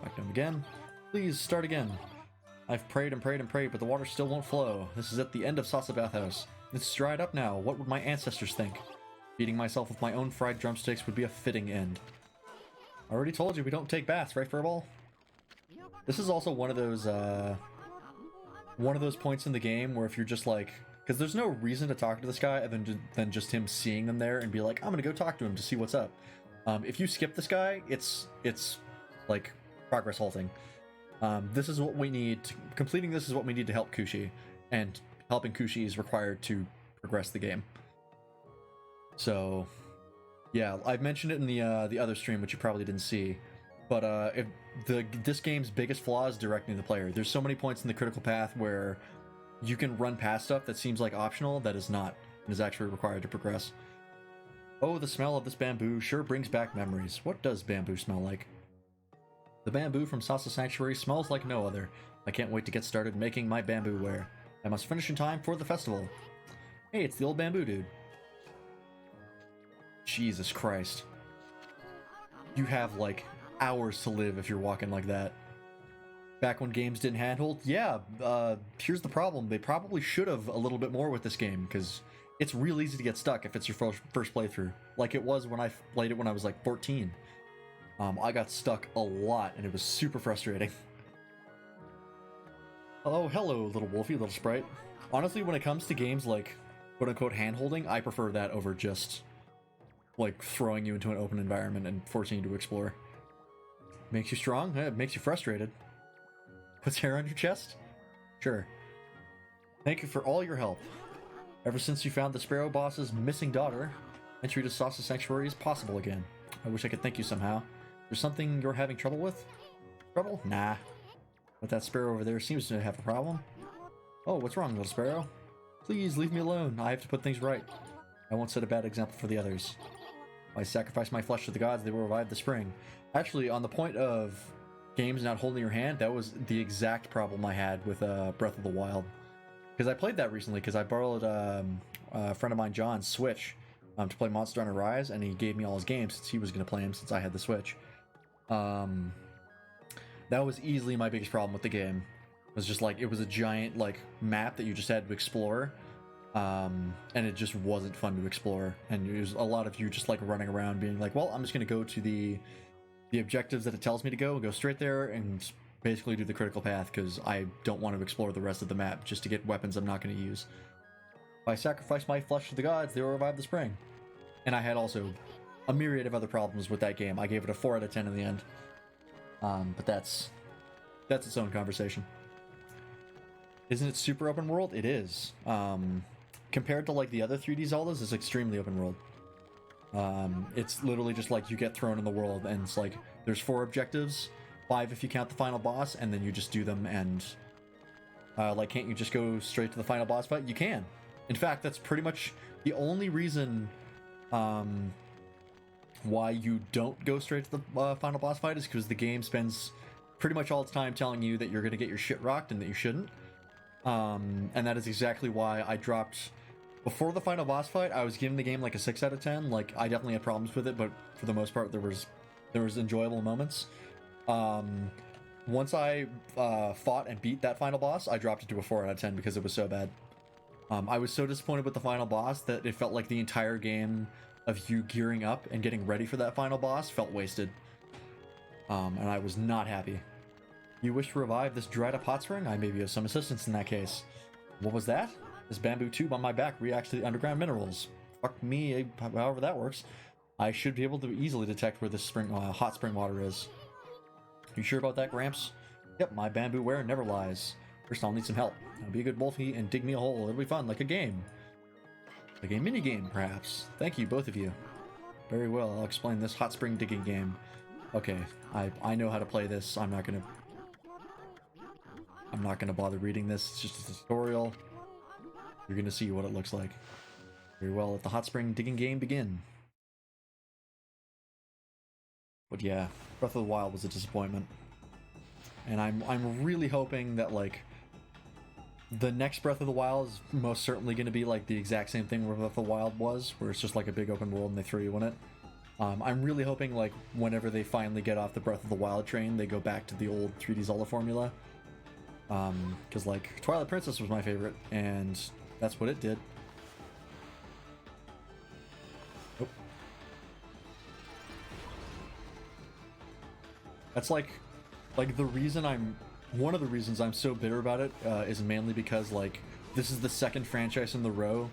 Back down again. Please, start again. I've prayed and prayed and prayed, but the water still won't flow. This is at the end of Sasa Bathhouse. It's dried up now. What would my ancestors think? Beating myself with my own fried drumsticks would be a fitting end. I already told you we don't take baths, right, Furball? This is also one of those points in the game where if you're just like... Because there's no reason to talk to this guy other than just him seeing them there and be like, I'm gonna go talk to him to see what's up. If you skip this guy, it's like progress halting. This is what we need. Completing this is what we need to help Kushi, and helping Kushi is required to progress the game. So, yeah, I've mentioned it in the other stream, which you probably didn't see. But if this game's biggest flaw is directing the player. There's so many points in the critical path where you can run past stuff that seems like optional that is not, and is actually required to progress. Oh, the smell of this bamboo sure brings back memories. What does bamboo smell like? The bamboo from Sasa Sanctuary smells like no other. I can't wait to get started making my bamboo ware. I must finish in time for the festival. Hey, it's the old bamboo dude. Jesus Christ. You have, like, hours to live if you're walking like that. back when games didn't handhold. Yeah, here's the problem. They probably should have a little bit more with this game, because it's real easy to get stuck if it's your first playthrough. Like it was when I played it when I was like 14. I got stuck a lot, and it was super frustrating. Oh, hello, little wolfie, little sprite. Honestly, when it comes to games like quote-unquote hand-holding, I prefer that over just like throwing you into an open environment and forcing you to explore. Makes you strong? It makes you frustrated. Puts hair on your chest? Sure. Thank you for all your help. Ever since you found the Sparrow Boss's missing daughter, entry to Sasa Sanctuary is possible again. I wish I could thank you somehow. There's something you're having trouble with? Trouble? Nah. But that sparrow over there seems to have a problem. Oh, what's wrong, little sparrow? Please leave me alone. I have to put things right. I won't set a bad example for the others. If I sacrifice my flesh to the gods, they will revive the spring. Actually, on the point of games not holding your hand, that was the exact problem I had with Breath of the Wild. Because I played that recently, because I borrowed a friend of mine, John's Switch, to play Monster Hunter Rise, and he gave me all his games since he was going to play them since I had the Switch. That was easily my biggest problem with the game. It was just like, it was a giant like map that you just had to explore, and it just wasn't fun to explore. And it was a lot of you just like running around being like, well, I'm just going to go to the objectives that it tells me to go straight there and basically do the critical path, because I don't want to explore the rest of the map just to get weapons I'm not going to use. If I sacrifice my flesh to the gods, they will revive the spring. And I had also a myriad of other problems with that game. I gave it a 4 out of 10 in the end. But that's its own conversation. Isn't it super open world? It is. Compared to like the other 3D Zeldas, it's extremely open world. It's literally just like you get thrown in the world, and it's like there's 4 objectives, 5 if you count the final boss, and then you just do them. And like, can't you just go straight to the final boss fight? You can. In fact, that's pretty much the only reason why you don't go straight to the final boss fight is because the game spends pretty much all its time telling you that you're going to get your shit rocked and that you shouldn't. And that is exactly why I dropped... Before the final boss fight, I was giving the game like a 6 out of 10. Like, I definitely had problems with it, but for the most part, there was enjoyable moments. Once I fought and beat that final boss, I dropped it to a 4 out of 10 because it was so bad. I was so disappointed with the final boss that it felt like the entire game of you gearing up and getting ready for that final boss felt wasted. And I was not happy. You wish to revive this dried up hot spring? I may be of some assistance in that case. What was that? This bamboo tube on my back reacts to the underground minerals. Fuck me, however that works. I should be able to easily detect where this hot spring water is. You sure about that, Gramps? Yep, my bamboo ware never lies. First, I'll need some help. I'll be a good wolfie and dig me a hole. It'll be fun, like a game. Like a mini-game, perhaps. Thank you, both of you. Very well, I'll explain this hot spring digging game. Okay, I know how to play this. I'm not gonna bother reading this. It's just a tutorial. You're gonna see what it looks like. Very well, let the hot spring digging game begin. But yeah, Breath of the Wild was a disappointment. And I'm really hoping that like the next Breath of the Wild is most certainly going to be like the exact same thing where Breath of the Wild was, where it's just like a big open world and they throw you in it. I'm really hoping like whenever they finally get off the Breath of the Wild train, they go back to the old 3D Zelda formula. Because like Twilight Princess was my favorite, and that's what it did. Oh. That's like the reason one of the reasons I'm so bitter about it is mainly because like this is the second franchise in the row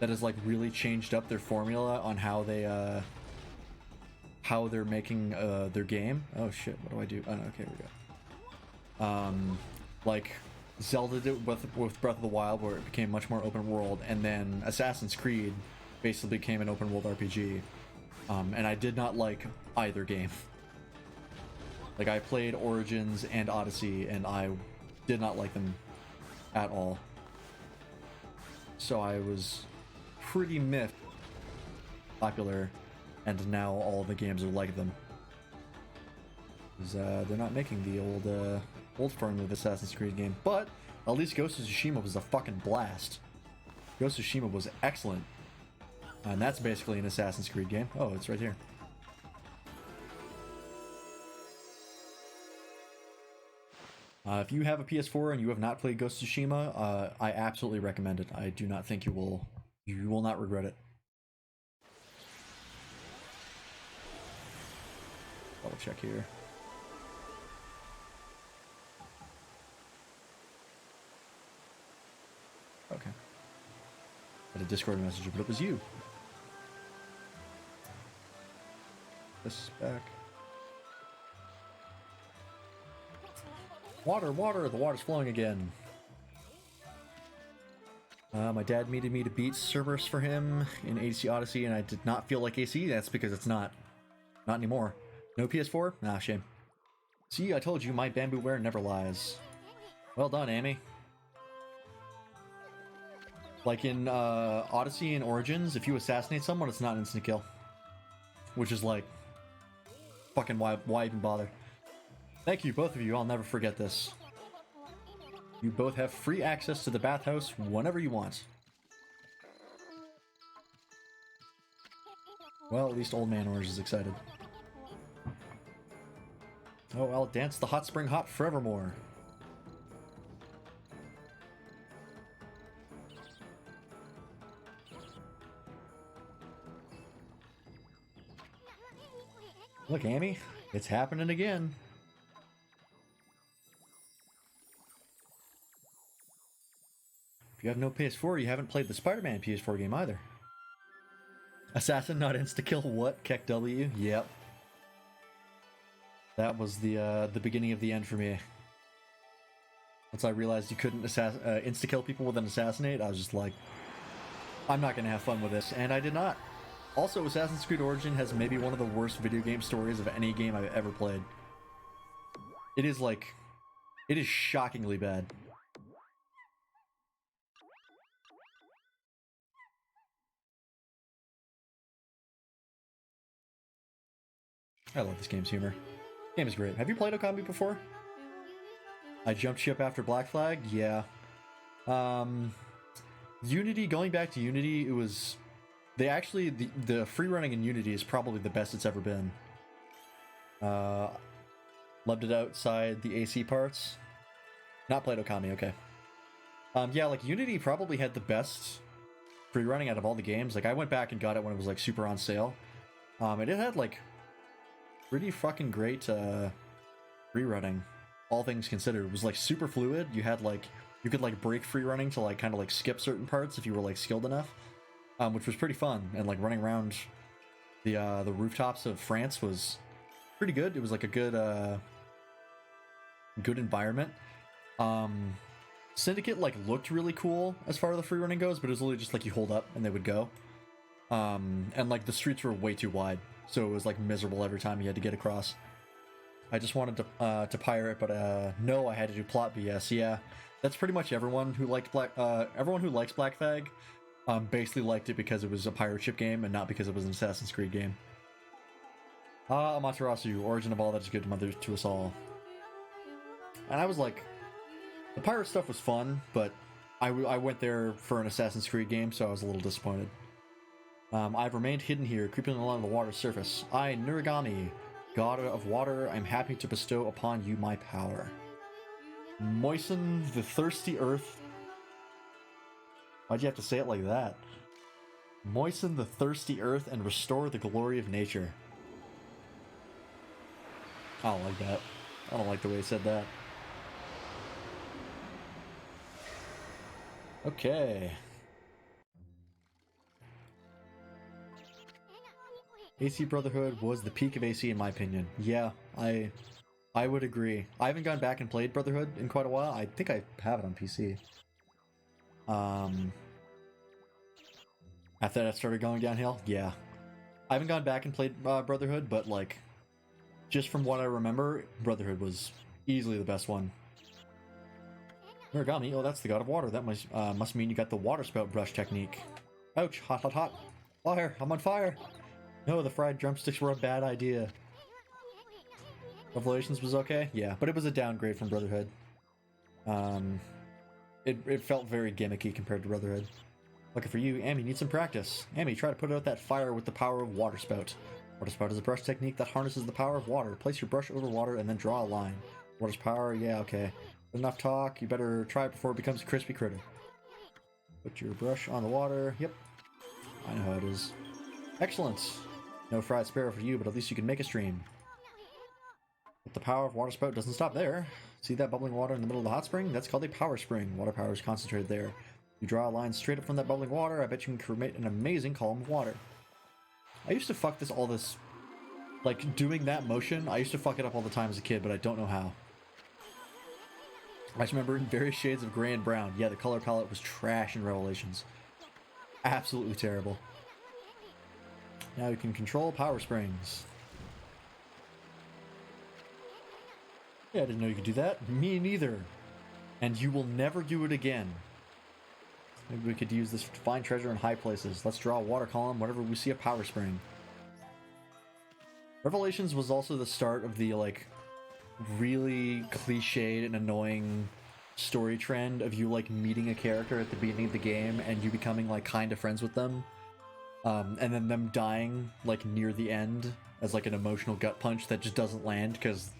that has like really changed up their formula on how they're making their game. Oh shit, what do I do? Oh no, okay, we go. Like Zelda did with Breath of the Wild, where it became much more open world, and then Assassin's Creed basically became an open world RPG. And I did not like either game. Like, I played Origins and Odyssey, and I did not like them at all. So I was pretty miffed popular, and now all the games are like them. Because they're not making the old formula of Assassin's Creed game. But at least Ghost of Tsushima was a fucking blast. Ghost of Tsushima was excellent. And that's basically an Assassin's Creed game. Oh, it's right here. If you have a PS4 and you have not played Ghost of Tsushima, I absolutely recommend it. I do not think you will not regret it. Double check here. Okay. I had a Discord message, but it was you. This is back. Water, water! The water's flowing again. My dad needed me to beat Cerberus for him in AC Odyssey, and I did not feel like AC. That's because it's not. Not anymore. No PS4? Nah, shame. See, I told you, my bamboo-ware never lies. Well done, Amy. Like in Odyssey and Origins, if you assassinate someone, it's not an instant kill. Which is like... fucking why even bother? Thank you, both of you. I'll never forget this. You both have free access to the bathhouse whenever you want. Well, at least Old Man Orange is excited. Oh, I'll dance the hot spring hop forevermore. Look, Amy, it's happening again. If you have no PS4, you haven't played the Spider-Man PS4 game either. Assassin not insta-kill what? Keck W? Yep. That was the beginning of the end for me. Once I realized you couldn't insta-kill people with an assassinate, I was just like, I'm not gonna have fun with this, and I did not. Also, Assassin's Creed Origin has maybe one of the worst video game stories of any game I've ever played. It is like... it is shockingly bad. I love this game's humor. Game is great. Have you played Okami before? I jumped ship after Black Flag? Yeah. Unity, going back to Unity, it was... they actually... the free running in Unity is probably the best it's ever been. Loved it outside the AC parts. Not played Okami, okay. Yeah, like, Unity probably had the best free running out of all the games. Like, I went back and got it when it was, like, super on sale. And it had, like... pretty fucking great free running, all things considered. It was like super fluid. You had like, you could like break free running to like kind of like skip certain parts if you were like skilled enough, which was pretty fun. And like running around the rooftops of France was pretty good. It was like a good environment. Syndicate like looked really cool as far as the free running goes, but it was literally just like you hold up and they would go. And like the streets were way too wide. So it was like miserable every time you had to get across. I just wanted to pirate, but no, I had to do plot BS. Yeah, that's pretty much everyone who liked everyone who likes Black Flag, basically liked it because it was a pirate ship game and not because it was an Assassin's Creed game. Amaterasu, origin of all that is good, mother to us all. And I was like, the pirate stuff was fun, but I went there for an Assassin's Creed game, so I was a little disappointed. I've remained hidden here, creeping along the water's surface. I, Nuragami, god of water, I'm happy to bestow upon you my power. Moisten the thirsty earth. Why'd you have to say it like that? Moisten the thirsty earth and restore the glory of nature. I don't like that. I don't like the way he said that. Okay. AC Brotherhood was the peak of AC in my opinion. Yeah, I would agree. I haven't gone back and played Brotherhood in quite a while. I think I have it on PC. After that started going downhill, yeah. I haven't gone back and played Brotherhood, but like, just from what I remember, Brotherhood was easily the best one. Origami, oh that's the god of water. That must mean you got the water spout brush technique. Ouch, hot, hot, hot. Fire, I'm on fire. No, the fried drumsticks were a bad idea. Revelations was okay? Yeah, but it was a downgrade from Brotherhood. It felt very gimmicky compared to Brotherhood. Looking for you, Amy, need some practice. Amy, try to put out that fire with the power of water spout. Water spout is a brush technique that harnesses the power of water. Place your brush over water and then draw a line. Water's power, yeah, okay. Enough talk. You better try it before it becomes a crispy critter. Put your brush on the water. Yep. I know how it is. Excellent. No fried sparrow for you, but at least you can make a stream. But the power of water spout doesn't stop there. See that bubbling water in the middle of the hot spring? That's called a power spring. Water power is concentrated there. You draw a line straight up from that bubbling water, I bet you can create an amazing column of water. I used to fuck this, like, doing that motion, I used to fuck it up all the time as a kid, but I don't know how. I just remember in various shades of gray and brown. Yeah, the color palette was trash in Revelations. Absolutely terrible. Now you can control power springs. Yeah, I didn't know you could do that. Me neither. And you will never do it again. Maybe we could use this to find treasure in high places. Let's draw a water column whenever we see a power spring. Revelations was also the start of the, like, really cliched and annoying story trend of you, like, meeting a character at the beginning of the game and you becoming, like, kind of friends with them. And then them dying, like, near the end as, like, an emotional gut punch that just doesn't land because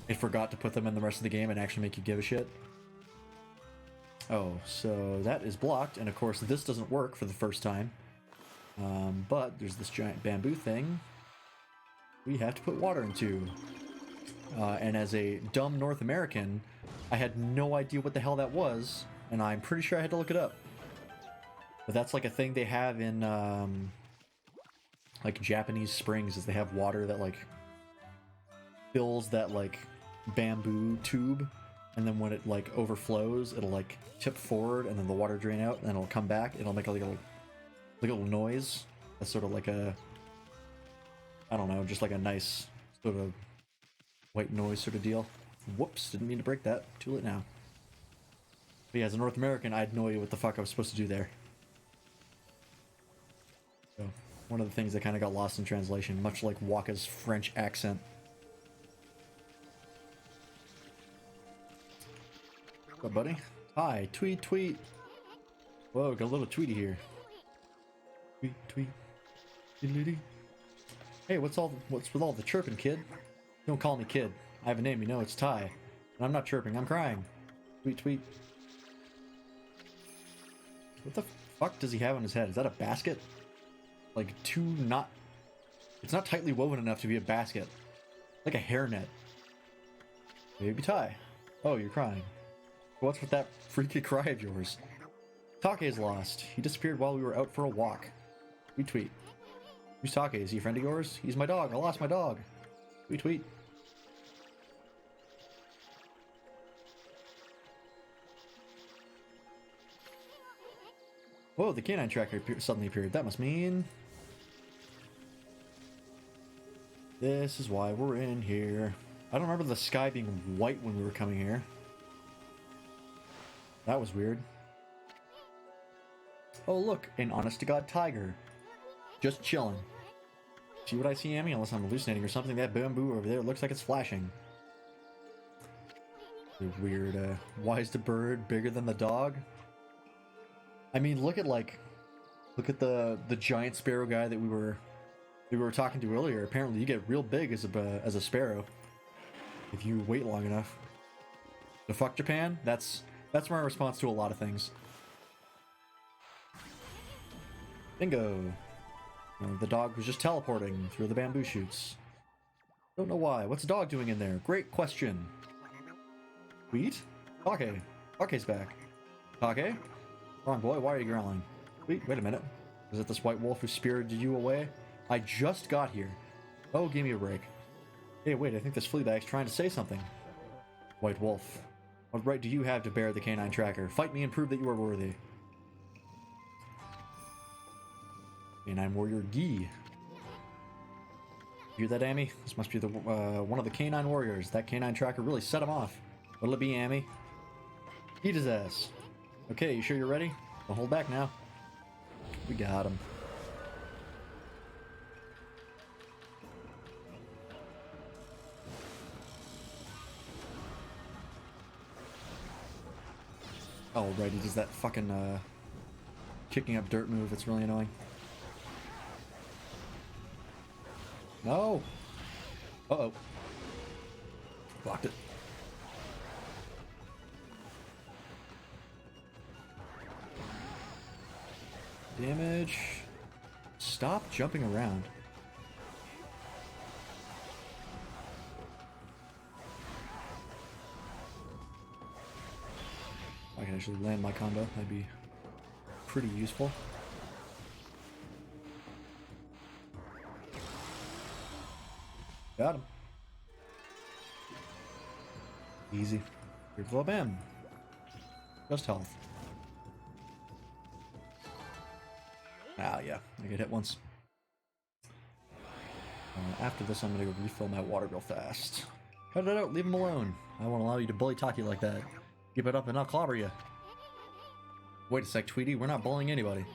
it forgot to put them in the rest of the game and actually make you give a shit. Oh, so that is blocked, and of course this doesn't work for the first time. But there's this giant bamboo thing we have to put water into. And as a dumb North American, I had no idea what the hell that was, and I'm pretty sure I had to look it up. But that's like a thing they have in, like, Japanese springs, is they have water that, like, fills that, like, bamboo tube, and then when it, like, overflows, it'll, like, tip forward, and then the water drain out, and then it'll come back, it'll make a little noise. That's sort of like a, I don't know, just like a nice sort of white noise sort of deal. Whoops, didn't mean to break that. Too late now. But yeah, as a North American, I had no idea what the fuck I was supposed to do there. So, one of the things that kind of got lost in translation, much like Waka's French accent. What's up, buddy? Hi, tweet, tweet. Whoa, got a little tweety here. Tweet, tweet. Hey, what's with all the chirping, kid? Don't call me kid. I have a name, you know, it's Ty. And I'm not chirping, I'm crying. Tweet, tweet. What the fuck does he have on his head? Is that a basket? Like, it's not tightly woven enough to be a basket. Like a hairnet. Baby Ty. Oh, you're crying. What's with that freaky cry of yours? Take's lost. He disappeared while we were out for a walk. Retweet. Who's Take? Is he a friend of yours? He's my dog. I lost my dog. Retweet. Whoa, the canine tracker suddenly appeared. That must mean... this is why we're in here. I don't remember the sky being white when we were coming here. That was weird. Oh look, an honest-to-God tiger. Just chilling. See what I see, Amy? Unless I'm hallucinating or something, that bamboo over there looks like it's flashing. Weird, why is the bird bigger than the dog? I mean, look at the giant sparrow guy that we were talking to earlier. Apparently you get real big as a sparrow if you wait long enough. The fuck Japan? That's my response to a lot of things. Bingo. The dog was just teleporting through the bamboo shoots. Don't know why. What's the dog doing in there? Great question. Wheat? Take. Take's back. Take? Wrong boy, why are you growling? Wait a minute. Is it this white wolf who spirited you away? I just got here. Oh, give me a break. Hey, wait, I think this Fleabag's trying to say something. White wolf. What right do you have to bear the canine tracker? Fight me and prove that you are worthy. Canine warrior Guy. You hear that, Amy? This must be the one of the canine warriors. That canine tracker really set him off. What'll it be, Amy? Eat his ass. Okay, you sure you're ready? Don't hold back now. We got him. Oh, right, he does that fucking, kicking up dirt move. It's really annoying. No! Uh-oh. Blocked it. Damage. Stop jumping around. I can actually land my combo. That'd be pretty useful. Got him. Easy. Critical bam. Just health. Ah, yeah. I get hit once. After this, I'm gonna go refill my water real fast. Cut it out. Leave him alone. I won't allow you to bully Taki like that. Keep it up and I'll clobber you. Wait a sec, Tweety. We're not bullying anybody.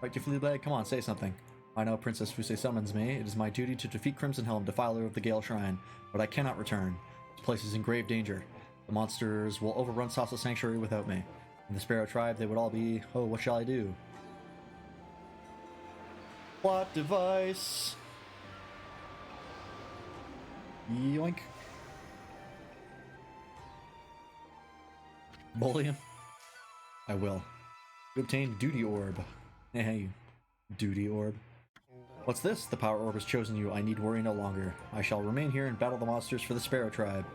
Right, you Fleabag? Come on, say something. I know Princess Fusei summons me. It is my duty to defeat Crimson Helm, defiler of the Gale Shrine, but I cannot return. This place is in grave danger. The monsters will overrun Sasa Sanctuary without me. In the Sparrow Tribe, they would all be, oh, what shall I do? Plot device. Yoink. Bully him? I will. You obtained Duty Orb. Hey, Duty Orb. What's this? The Power Orb has chosen you. I need worry no longer. I shall remain here and battle the monsters for the Sparrow Tribe.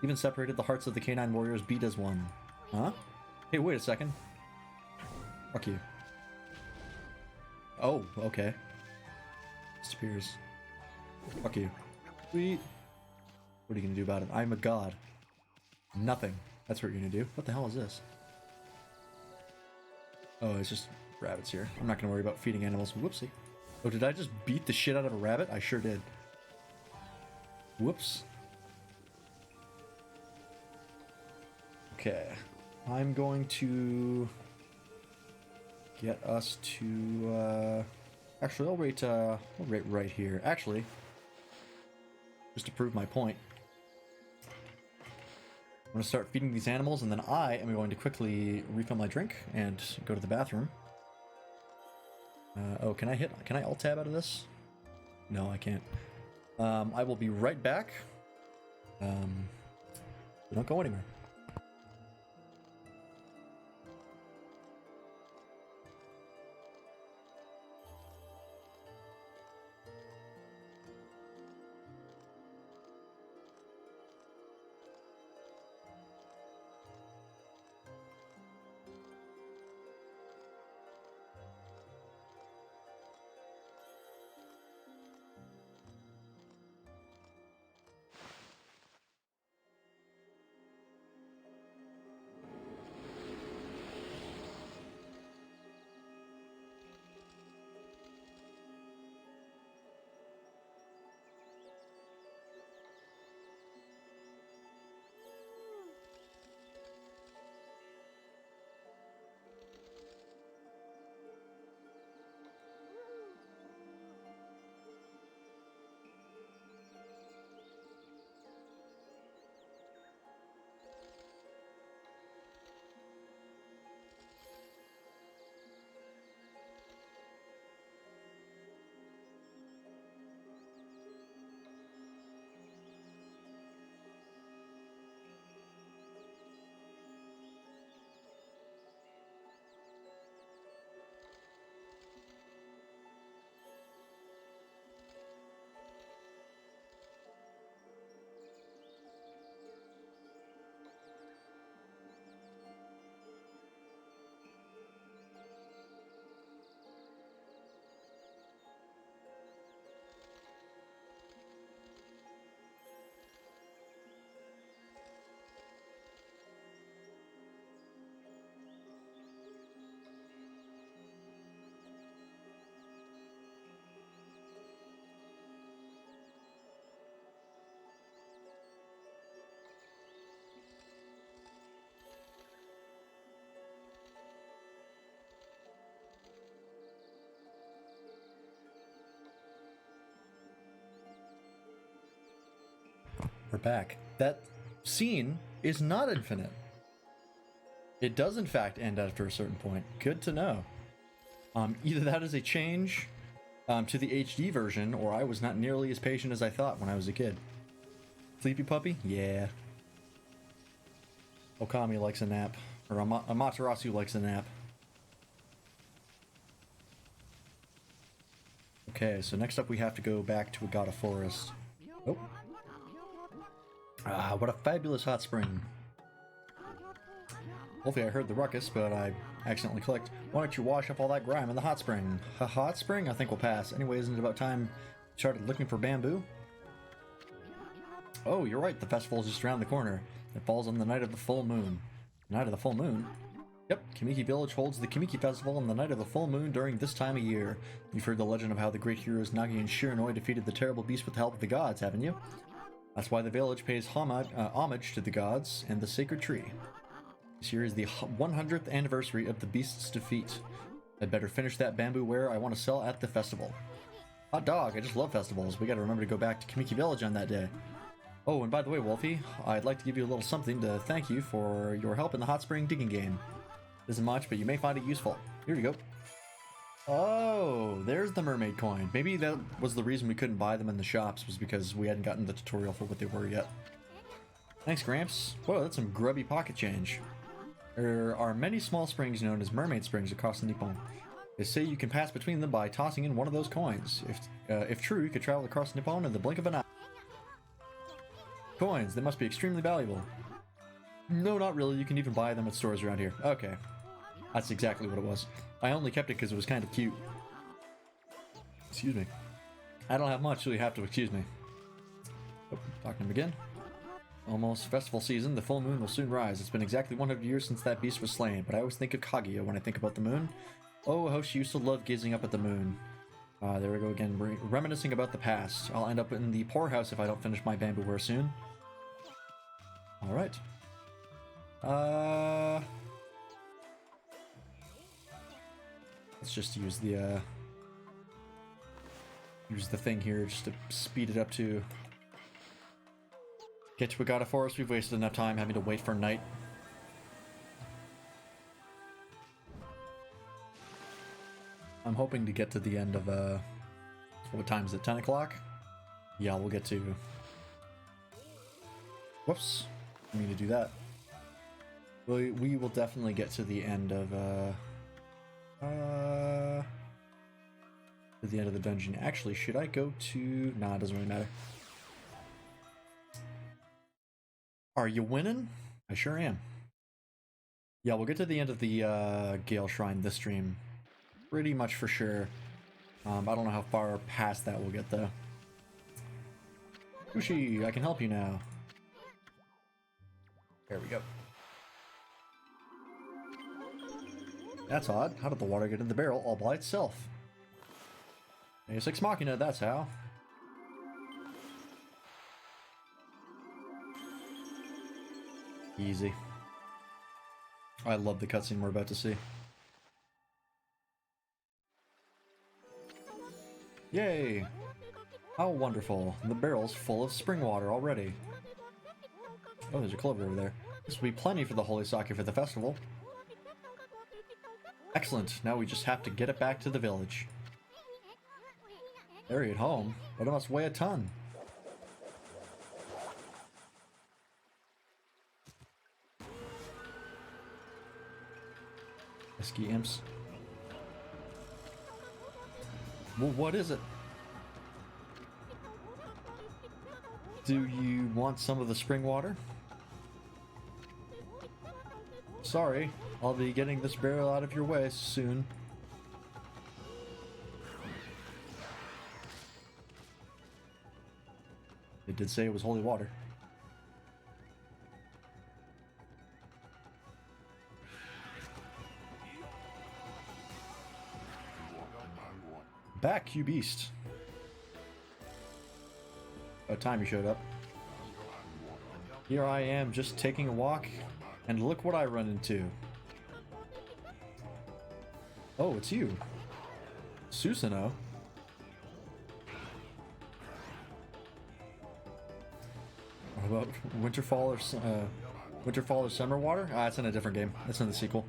Even separated the hearts of the canine warriors beat as one. Huh? Hey, wait a second. Fuck you. Oh, okay. Disappears. Fuck you. Sweet. What are you gonna do about it? I'm a god. Nothing. That's what you're gonna do. What the hell is this? Oh, it's just rabbits here. I'm not gonna worry about feeding animals. Whoopsie. Oh, did I just beat the shit out of a rabbit? I sure did. Whoops. Okay. I'm going to get us to actually I'll rate right here. Actually, just to prove my point, I'm going to start feeding these animals, and then I am going to quickly refill my drink and go to the bathroom. Oh, can I alt tab out of this? No, I can't. I will be right back. Don't go anywhere. We're back. That scene is not infinite. It does in fact end after a certain point. Good to know. Either that is a change to the HD version, or I was not nearly as patient as I thought when I was a kid. Sleepy puppy? Yeah. Okami likes a nap. Or Amaterasu likes a nap. Okay, so next up we have to go back to Agata Forest. Oh. Ah, what a fabulous hot spring. Hopefully I heard the ruckus, but I accidentally clicked. Why don't you wash up all that grime in the hot spring? A hot spring? I think we'll pass. Anyway, isn't it about time you started looking for bamboo? Oh, you're right, the festival's just around the corner. It falls on the night of the full moon. Night of the full moon? Yep, Kamiki Village holds the Kamiki Festival on the night of the full moon during this time of year. You've heard the legend of how the great heroes Nagi and Shiranui defeated the terrible beast with the help of the gods, haven't you? That's why the village pays homage to the gods and the sacred tree. This year is the 100th anniversary of the beast's defeat. I'd better finish that bamboo ware I want to sell at the festival. Hot dog, I just love festivals. We gotta remember to go back to Kamiki Village on that day. Oh, and by the way, Wolfie, I'd like to give you a little something to thank you for your help in the hot spring digging game. Isn't much, but you may find it useful. Here you go. Oh, there's the mermaid coin. Maybe that was the reason we couldn't buy them in the shops, was because we hadn't gotten the tutorial for what they were yet. Thanks, Gramps. Whoa, that's some grubby pocket change. There are many small springs known as mermaid springs across Nippon. They say you can pass between them by tossing in one of those coins. If true, you could travel across Nippon in the blink of an eye. Coins, they must be extremely valuable. No, not really. You can even buy them at stores around here. Okay. That's exactly what it was. I only kept it because it was kind of cute. Excuse me. I don't have much, so you have to excuse me. Oh, talking to him again. Almost festival season. The full moon will soon rise. It's been exactly 100 years since that beast was slain, but I always think of Kaguya when I think about the moon. Oh, how she used to love gazing up at the moon. There we go again, reminiscing about the past. I'll end up in the poorhouse if I don't finish my bamboo ware soon. Alright. Let's just use the thing here just to speed it up to get to Agata Forest. We've wasted enough time having to wait for night. I'm hoping to get to the end of what time is it? 10 o'clock? Yeah, we'll get to. Whoops, I mean to do that. We will definitely get to the end of to the end of the dungeon. Actually, should I go to? Nah, it doesn't really matter. Are you winning? I sure am. Yeah, we'll get to the end of the Gale Shrine this stream. Pretty much for sure. I don't know how far past that we'll get though. Kushi, I can help you now. There we go. That's odd. How did the water get in the barrel all by itself? Deus Ex Machina, that's how. Easy. I love the cutscene we're about to see. Yay! How wonderful. The barrel's full of spring water already. Oh, there's a clover over there. This will be plenty for the holy sake for the festival. Excellent. Now we just have to get it back to the village. Carry it home? But it must weigh a ton. Pesky imps. Well, what is it? Do you want some of the spring water? Sorry, I'll be getting this barrel out of your way soon. It did say it was holy water. Back, you beast. About time you showed up. Here I am, just taking a walk, and look what I run into. Oh, it's you. Susanoo. What about Winterfall or Summer Water? Ah, it's in a different game. It's in the sequel.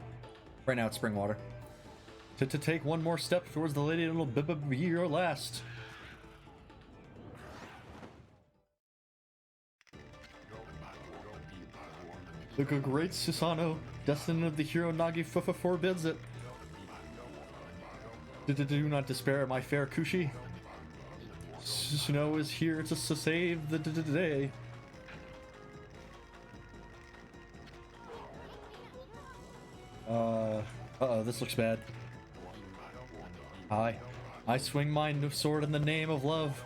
Right now it's Spring Water. To take one more step towards the lady it'll be your last. The great Susanoo, destiny of the hero Nagi forbids it. Do not despair, my fair Kushi. Snow is here to save the day. Uh-oh, this looks bad. I swing my sword in the name of love.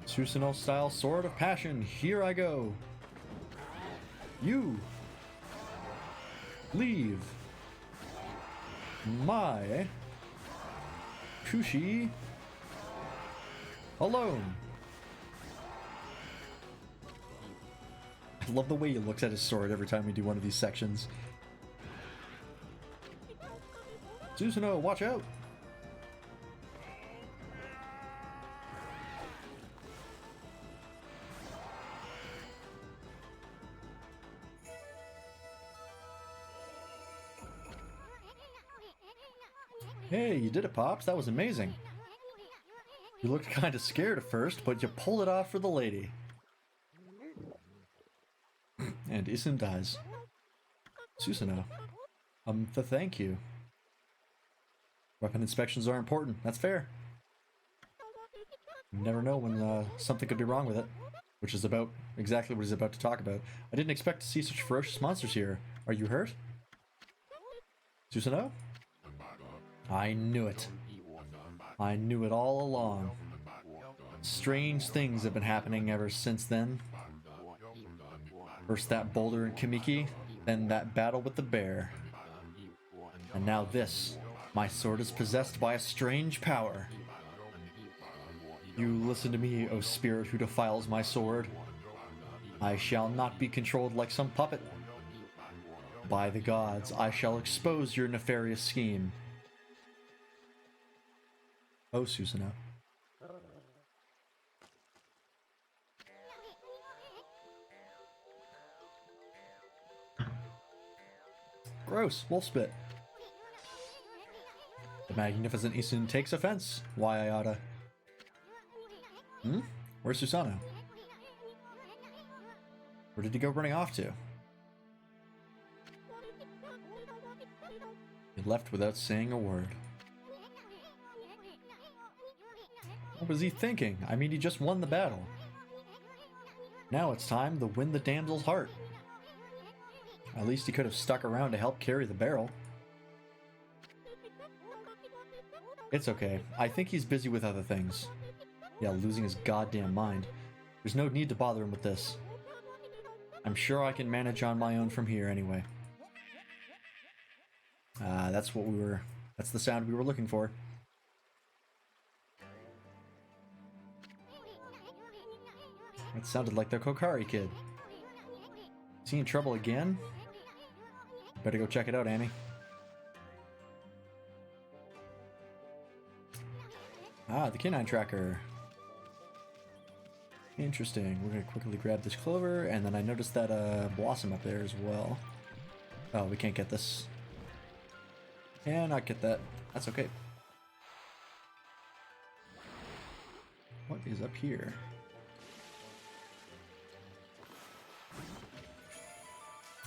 Susanoo style sword of passion. Here I go. You leave my Kushi alone. I love the way he looks at his sword every time we do one of these sections. Susanoo, watch out! Hey, you did it, Pops. That was amazing. You looked kind of scared at first, but you pulled it off for the lady. And Isum dies. Susanoo. Thank you. Weapon inspections are important. That's fair. You never know when something could be wrong with it. Which is about exactly what he's about to talk about. I didn't expect to see such ferocious monsters here. Are you hurt? Susanoo? I knew it. I knew it all along. Strange things have been happening ever since then. First that boulder in Kamiki, then that battle with the bear. And now this. My sword is possessed by a strange power. You listen to me, O spirit who defiles my sword. I shall not be controlled like some puppet. By the gods, I shall expose your nefarious scheme. Oh, Susanoo. Gross, wolf spit. The magnificent Isun takes offense. Why I oughta. Where's Susanoo? Where did he go running off to? He left without saying a word. What was he thinking? I mean, he just won the battle. Now it's time to win the damsel's heart. At least he could have stuck around to help carry the barrel. It's okay. I think he's busy with other things. Yeah, losing his goddamn mind. There's no need to bother him with this. I'm sure I can manage on my own from here anyway. That's the sound we were looking for. That sounded like the Kokari kid. Is he in trouble again? Better go check it out, Annie. Ah, the canine tracker. Interesting. We're gonna quickly grab this clover, and then I noticed that blossom up there as well. Oh, we can't get this. Cannot get that. That's okay. What is up here?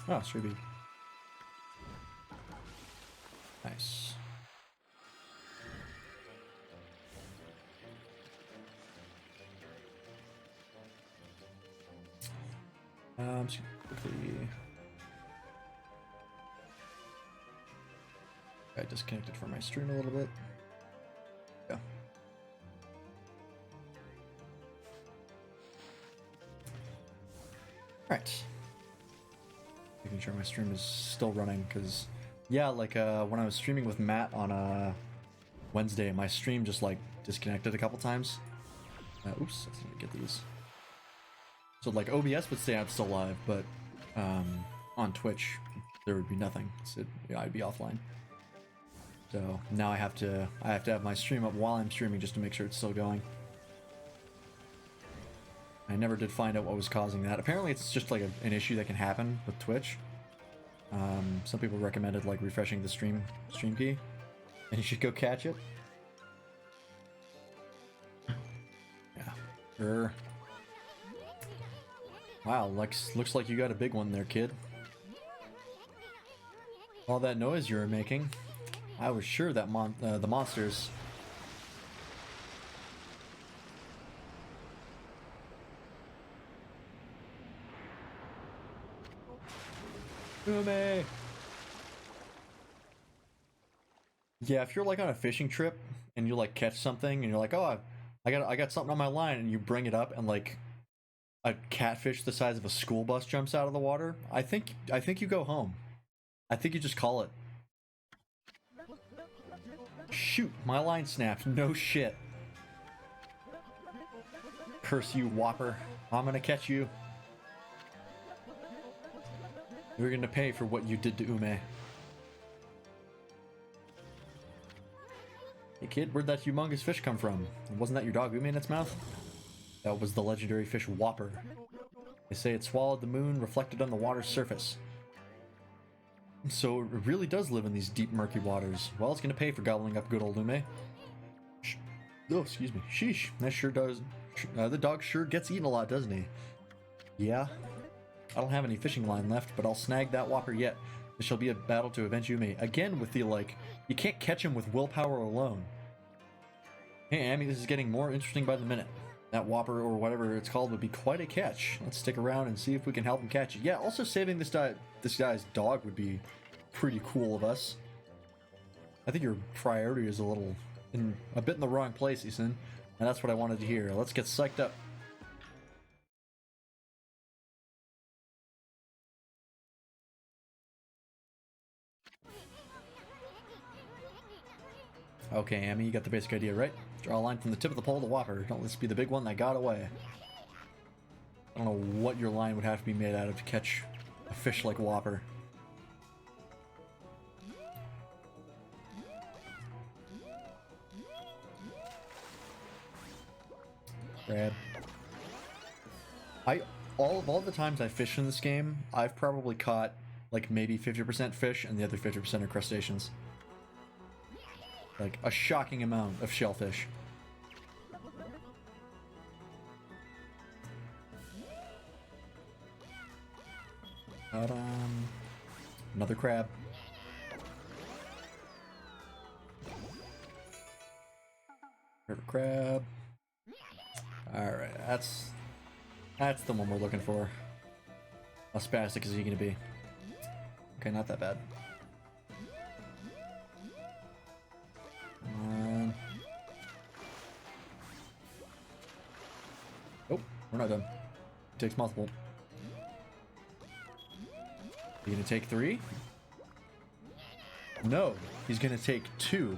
Oh, Sruby. Nice. Just quickly. I disconnected from my stream a little bit. Yeah. Alright. Making sure my stream is still running, because, yeah, like, when I was streaming with Matt on, Wednesday, my stream just, like, disconnected a couple times. Oops, I need to get these. So, like, OBS would say I'm still live, but, on Twitch, there would be nothing. So, yeah, I'd be offline. So, now I have to have my stream up while I'm streaming just to make sure it's still going. I never did find out what was causing that. Apparently it's just like an issue that can happen with Twitch. Some people recommended like refreshing the stream key, and you should go catch it. Yeah. Sure. Wow, looks like you got a big one there, kid. All that noise you were making, I was sure that the monsters Ume! Yeah, if you're like on a fishing trip and you like catch something and you're like, oh, I got something on my line, and you bring it up and like a catfish the size of a school bus jumps out of the water, I think you go home. I think you just call it. Shoot, my line snapped. No shit. Curse you, Whopper. I'm gonna catch you. You're gonna pay for what you did to Ume. Hey kid, where'd that humongous fish come from? Wasn't that your dog Ume in its mouth? That was the legendary fish Whopper. They say it swallowed the moon reflected on the water's surface. So it really does live in these deep murky waters. Well, it's gonna pay for gobbling up good old Ume. Oh, excuse me. Sheesh, that sure does. The dog sure gets eaten a lot, doesn't he? Yeah. I don't have any fishing line left, but I'll snag that Whopper yet. This shall be a battle to avenge Ume. Again with the, like, you can't catch him with willpower alone. Hey, Amy, this is getting more interesting by the minute. That Whopper, or whatever it's called, would be quite a catch. Let's stick around and see if we can help him catch it. Yeah, also saving this guy's dog would be pretty cool of us. I think your priority is a bit in the wrong place, Ethan. And that's what I wanted to hear. Let's get psyched up. Okay, Amy, you got the basic idea, right? Draw a line from the tip of the pole to Whopper. Don't let this be the big one that got away. I don't know what your line would have to be made out of to catch a fish like Whopper. Grab. All the times I fished in this game, I've probably caught like maybe 50% fish and the other 50% are crustaceans. Like a shocking amount of shellfish. Another crab. River crab. Alright, that's the one we're looking for. How spastic is he gonna be? Okay, not that bad. Oh, we're not done. It takes multiple. You gonna take 3? No, he's gonna take 2.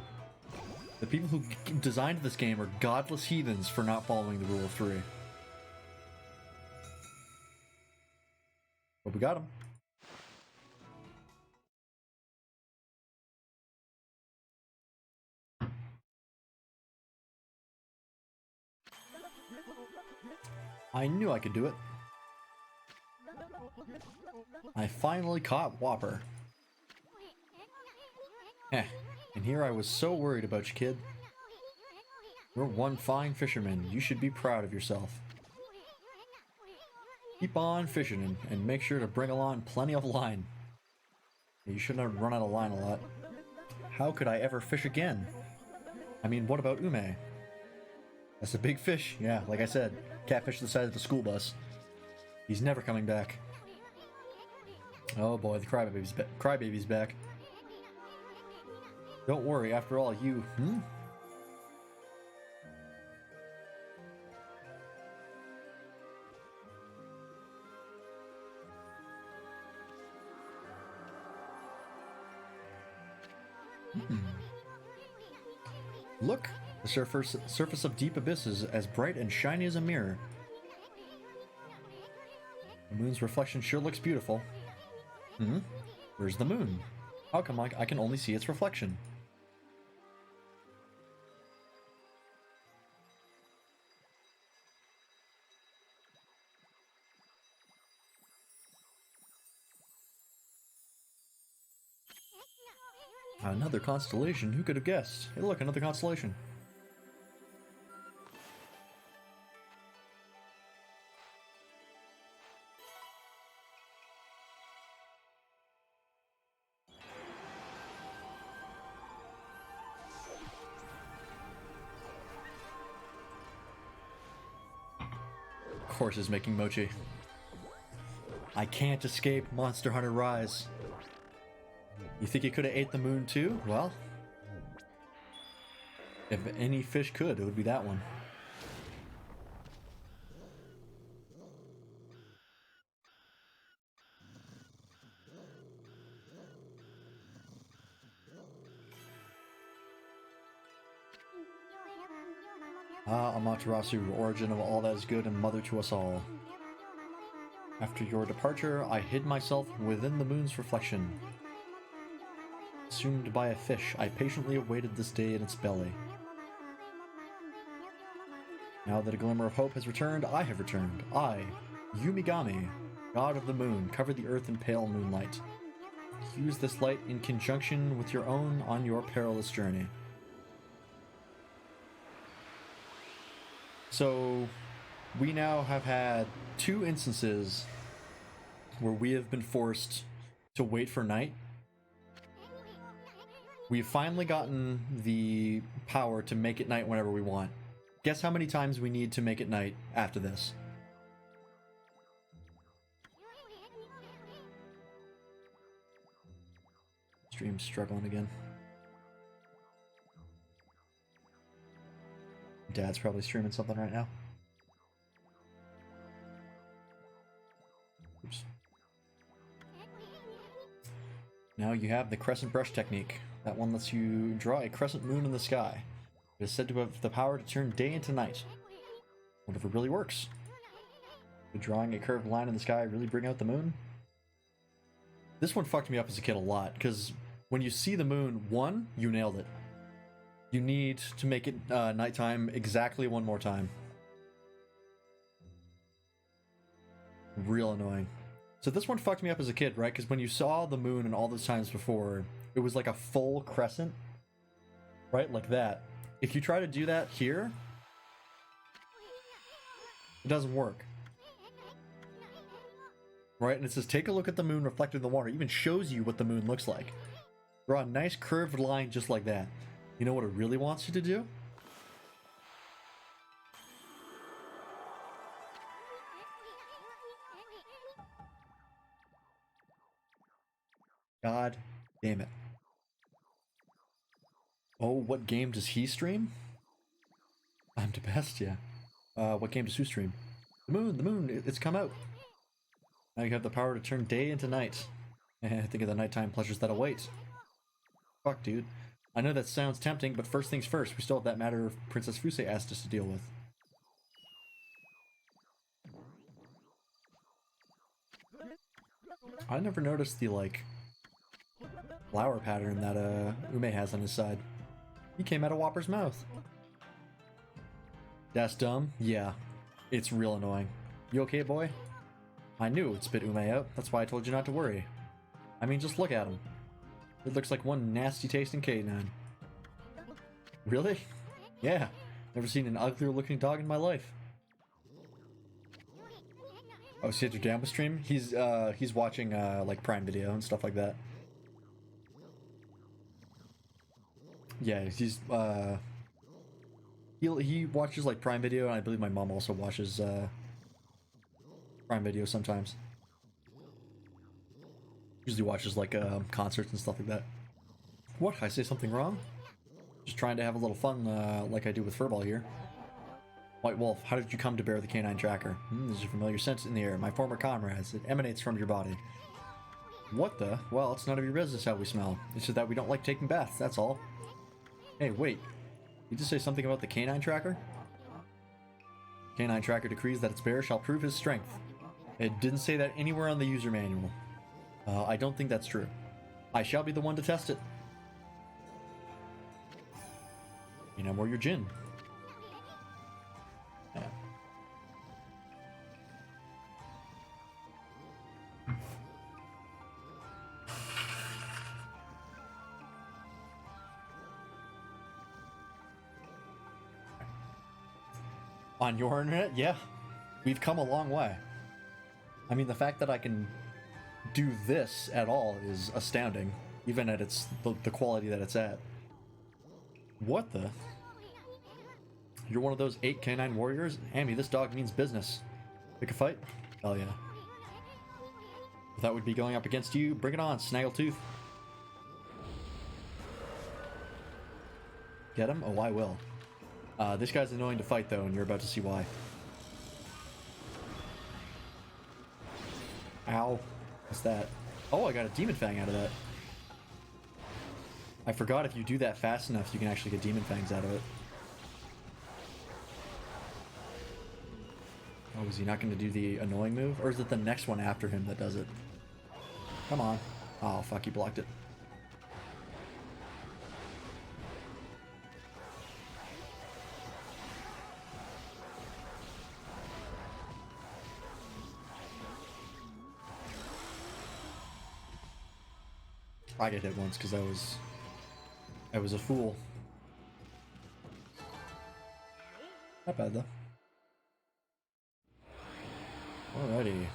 The people who designed this game are godless heathens for not following the rule of 3. But we got him. I knew I could do it. I finally caught Whopper. Heh, and here I was so worried about you, kid. You're one fine fisherman. You should be proud of yourself. Keep on fishing and make sure to bring along plenty of line. You shouldn't have run out of line a lot. How could I ever fish again? I mean, what about Ume? That's a big fish. Yeah, like I said, catfish the size of a school bus. He's never coming back. Oh boy, the crybaby's back. Don't worry, after all, you... Look, the surface of deep abyss is as bright and shiny as a mirror. The moon's reflection sure looks beautiful. Where's the moon? How come I can only see its reflection? Another constellation? Who could have guessed? Hey look, another constellation. Of course is making mochi. I can't escape Monster Hunter Rise. You think he could have ate the moon too? Well, if any fish could, it would be that one. Ah, Amaterasu, origin of all that is good and mother to us all. After your departure, I hid myself within the moon's reflection. Consumed by a fish, I patiently awaited this day in its belly. Now that a glimmer of hope has returned, I have returned. I, Yumigami, god of the moon, cover the earth in pale moonlight. Use this light in conjunction with your own on your perilous journey. So, we now have had 2 instances where we have been forced to wait for night. We've finally gotten the power to make it night whenever we want. Guess how many times we need to make it night after this? Stream's struggling again. Dad's probably streaming something right now. Oops. Now you have the crescent brush technique. That one lets you draw a crescent moon in the sky. It is said to have the power to turn day into night. What if it really works? Would drawing a curved line in the sky really bring out the moon? This one fucked me up as a kid a lot, because when you see the moon, one, you nailed it. You need to make it nighttime exactly one more time. Real annoying. So this one fucked me up as a kid, right? Because when you saw the moon and all those times before, it was like a full crescent, right? Like that. If you try to do that here, it doesn't work. Right? And it says, take a look at the moon reflected in the water. It even shows you what the moon looks like. Draw a nice curved line just like that. You know what it really wants you to do? God damn it. Oh, what game does he stream? I'm the best, yeah. What game does who stream? The moon, it's come out. Now you have the power to turn day into night. Think of the nighttime pleasures that await. Fuck, dude. I know that sounds tempting, but first things first, we still have that matter Princess Fuse asked us to deal with. I never noticed the, like, flower pattern that Ume has on his side. He came out of Whopper's mouth. That's dumb? Yeah. It's real annoying. You okay, boy? I knew it would spit Ume out. That's why I told you not to worry. I mean, just look at him. It looks like one nasty tasting canine. Really? Yeah. Never seen an uglier looking dog in my life. Oh, see at your Gamma stream? He's watching like Prime Video and stuff like that. Yeah, he watches like Prime Video, and I believe my mom also watches Prime Video sometimes. Usually watches like concerts and stuff like that. What? I say something wrong? Just trying to have a little fun like I do with Furball here. White Wolf, how did you come to bear the canine tracker? There's a familiar scent in the air. My former comrades. It emanates from your body. What the? Well, it's none of your business how we smell. It's just that we don't like taking baths, that's all. Hey, wait. You just say something about the canine tracker? Canine tracker decrees that its bearer shall prove his strength. It didn't say that anywhere on the user manual. I don't think that's true. I shall be the one to test it. You know, more your gin. Yeah. On your internet? Yeah. We've come a long way. I mean, the fact that I can do this at all is astounding, even at the quality that it's at. What the? You're one of those 8 canine warriors? Amy, this dog means business. Pick a fight? Hell yeah. If that would be going up against you, bring it on, Snaggletooth. Get him? Oh, I will. This guy's annoying to fight, though, and you're about to see why. Ow. What's that? Oh, I got a Demon Fang out of that. I forgot if you do that fast enough, you can actually get Demon Fangs out of it. Oh, is he not going to do the annoying move? Or is it the next one after him that does it? Come on. Oh, fuck, he blocked it. I get hit once because I was a fool. Not bad though. Alrighty.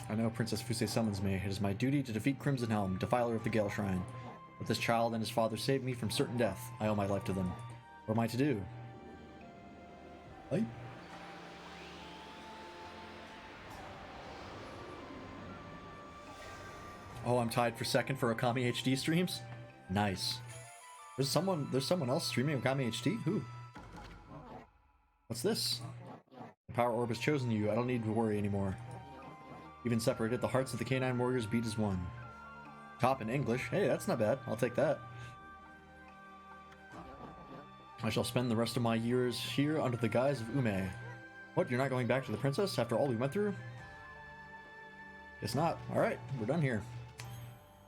I know Princess Fusei summons me. It is my duty to defeat Crimson Helm, defiler of the Gale Shrine. But this child and his father saved me from certain death. I owe my life to them. What am I to do? Hey? Oh, I'm tied for second for Okami HD streams? Nice. There's someone else streaming Okami HD? Who? What's this? The power orb has chosen you. I don't need to worry anymore. Even separated, the hearts of the canine warriors beat as one. Top in English. Hey, that's not bad. I'll take that. I shall spend the rest of my years here under the guise of Ume. What, you're not going back to the princess after all we went through? Guess not. Alright, we're done here.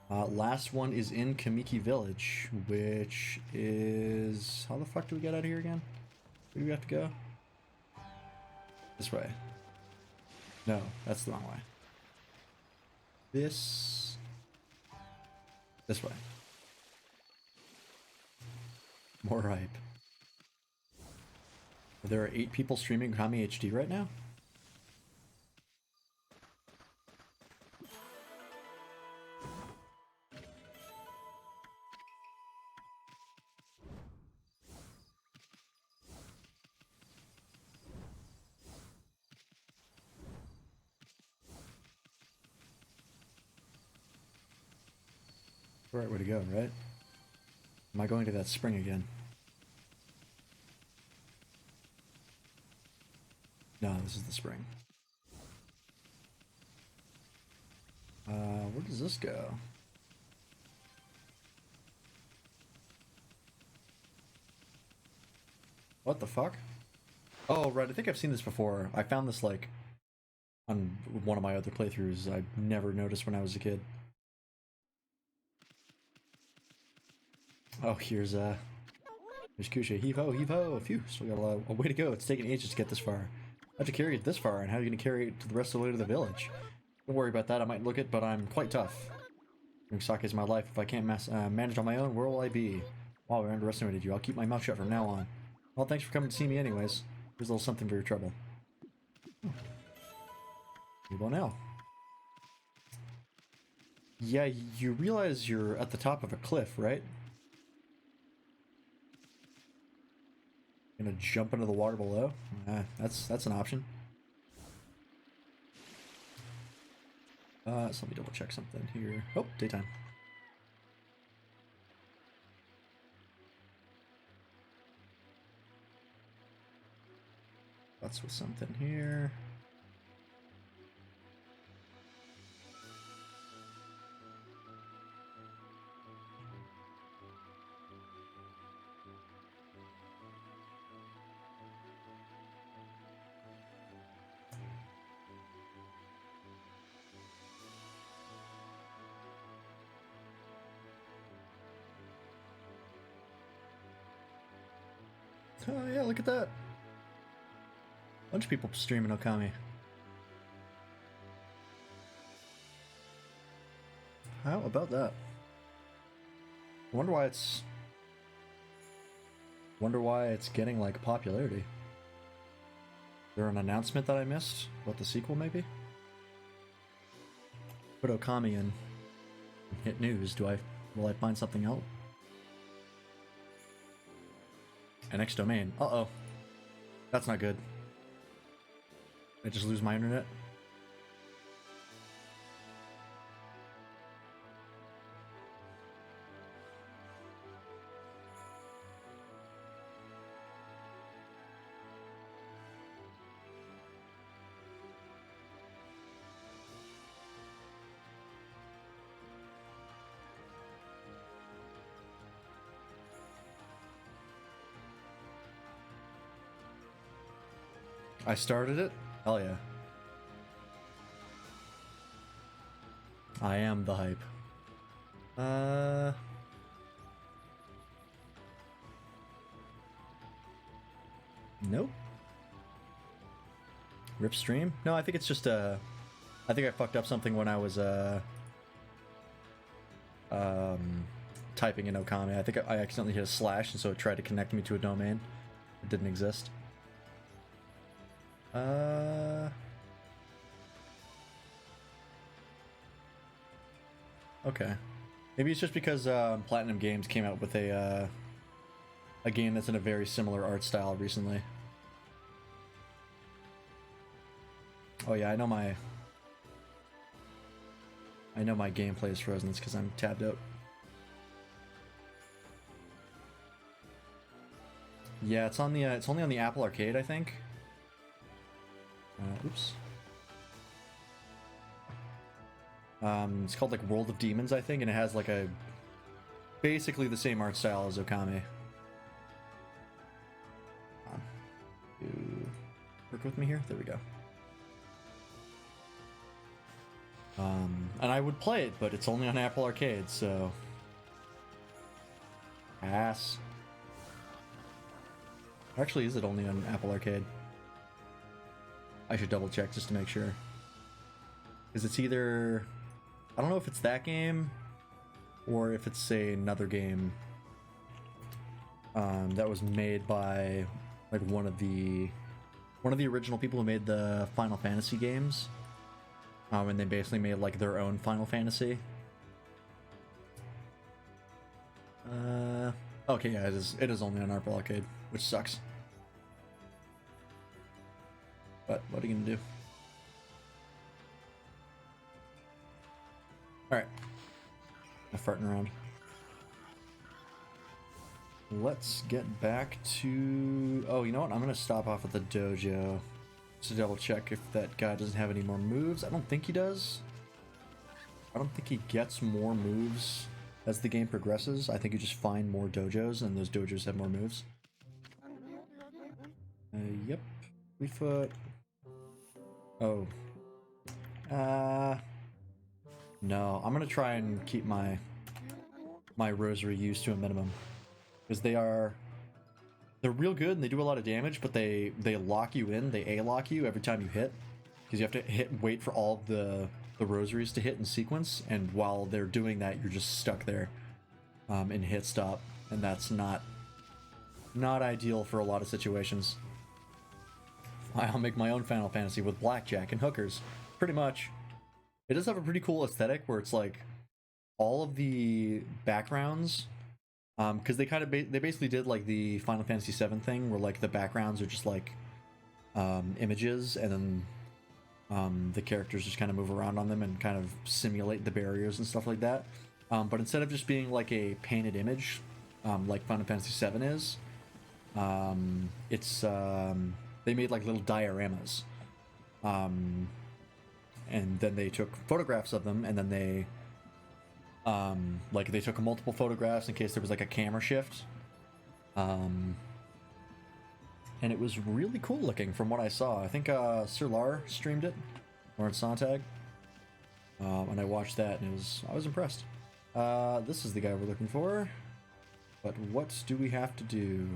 Last one is in Kamiki Village, which is... How the fuck do we get out of here again? Where do we have to go? This way. No, that's the wrong way. This way. More ripe. There are 8 people streaming Okami HD right now? The right way to go, right? Am I going to that spring again? No, this is the spring. Where does this go? What the fuck? Oh, right, I think I've seen this before. I found this, like, on one of my other playthroughs. I never noticed when I was a kid. Oh, here's Kusha. Heave ho, heave ho. Phew, still got a way to go. It's taken ages to get this far. How'd you carry it this far, and how are you going to carry it to the rest of the way to the village? Don't worry about that, I might look it, but I'm quite tough. Drink sake is my life. If I can't manage on my own, where will I be? Wow, I underestimated you. I'll keep my mouth shut from now on. Well, thanks for coming to see me anyways. Here's a little something for your trouble. You will now. Yeah, you realize you're at the top of a cliff, right? Gonna jump into the water below? That's an option. So let me double check something here. Oh, daytime. That's with something here. Oh yeah, look at that. Bunch of people streaming Okami. How about that? Wonder why it's getting like popularity. Is there an announcement that I missed about the sequel maybe? Put Okami in hit news. Will I find something else? An X domain. Uh-oh. That's not good. I just lose my internet. I started it? Hell yeah. I am the hype. Nope. Rip stream? No, I think it's just I think I fucked up something when I was typing in Okami. I think I accidentally hit a slash, and so it tried to connect me to a domain. It didn't exist. Okay. Maybe it's just because Platinum Games came out with a game that's in a very similar art style recently. Oh yeah, I know my gameplay is frozen. It's because I'm tabbed out. Yeah, it's on the it's only on the Apple Arcade, I think. Oops. It's called like World of Demons, I think, and it has like a basically the same art style as Okami. You work with me here? There we go. And I would play it, but it's only on Apple Arcade, so pass. Actually, is it only on Apple Arcade? I should double check just to make sure. Because it's either... I don't know if it's that game, or if it's, say, another game that was made by like one of the original people who made the Final Fantasy games. And they basically made like their own Final Fantasy. Okay, yeah, it is only on Apple Arcade, which sucks. But what are you gonna do? Alright. I'm farting around. Let's get back to... Oh, you know what? I'm gonna stop off at the dojo to double check if that guy doesn't have any more moves. I don't think he does. I don't think he gets more moves as the game progresses. I think you just find more dojos, and those dojos have more moves. Yep. 3 foot. Oh. No. I'm gonna try and keep my rosary used to a minimum. Because they're real good and they do a lot of damage, but they lock you in, they A-lock you every time you hit. Because you have to wait for all of the rosaries to hit in sequence, and while they're doing that, you're just stuck there in hit stop, and that's not ideal for a lot of situations. I'll make my own Final Fantasy with blackjack and hookers, pretty much. It does have a pretty cool aesthetic where it's like all of the backgrounds, because they basically did like the Final Fantasy VII thing where like the backgrounds are just like images, and then the characters just kind of move around on them and kind of simulate the barriers and stuff like that. But instead of just being like a painted image, like Final Fantasy VII is, it's they made like little dioramas, and then they took photographs of them, and then they like they took multiple photographs in case there was like a camera shift, and it was really cool looking from what I saw. I think Sir Lar streamed it, or Sontag, and I watched that, and I was impressed. This is the guy we're looking for, but what do we have to do?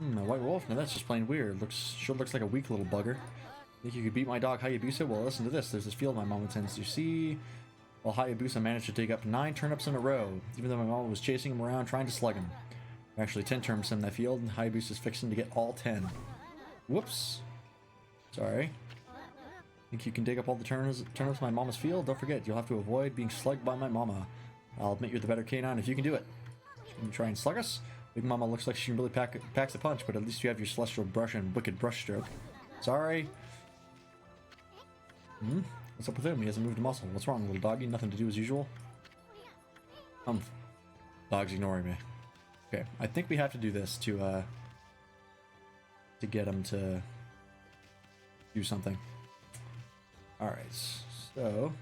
A white wolf? No, that's just plain weird. Sure looks like a weak little bugger. Think you could beat my dog Hayabusa? Well, listen to this. There's this field my mom intends to see. Well, Hayabusa managed to dig up 9 turnips in a row, even though my mom was chasing him around trying to slug him. Actually, 10 turnips in that field, and Hayabusa's fixing to get all 10. Whoops. Sorry. Think you can dig up all the turnips in my mama's field? Don't forget, you'll have to avoid being slugged by my mama. I'll admit you're the better canine if you can do it. Can you try and slug us? Big Mama looks like she can really packs a punch, but at least you have your celestial brush and wicked brush stroke. Sorry. What's up with him? He hasn't moved a muscle. What's wrong, little doggy? Nothing to do as usual? Dog's ignoring me. Okay, I think we have to do this to get him to do something. Alright, so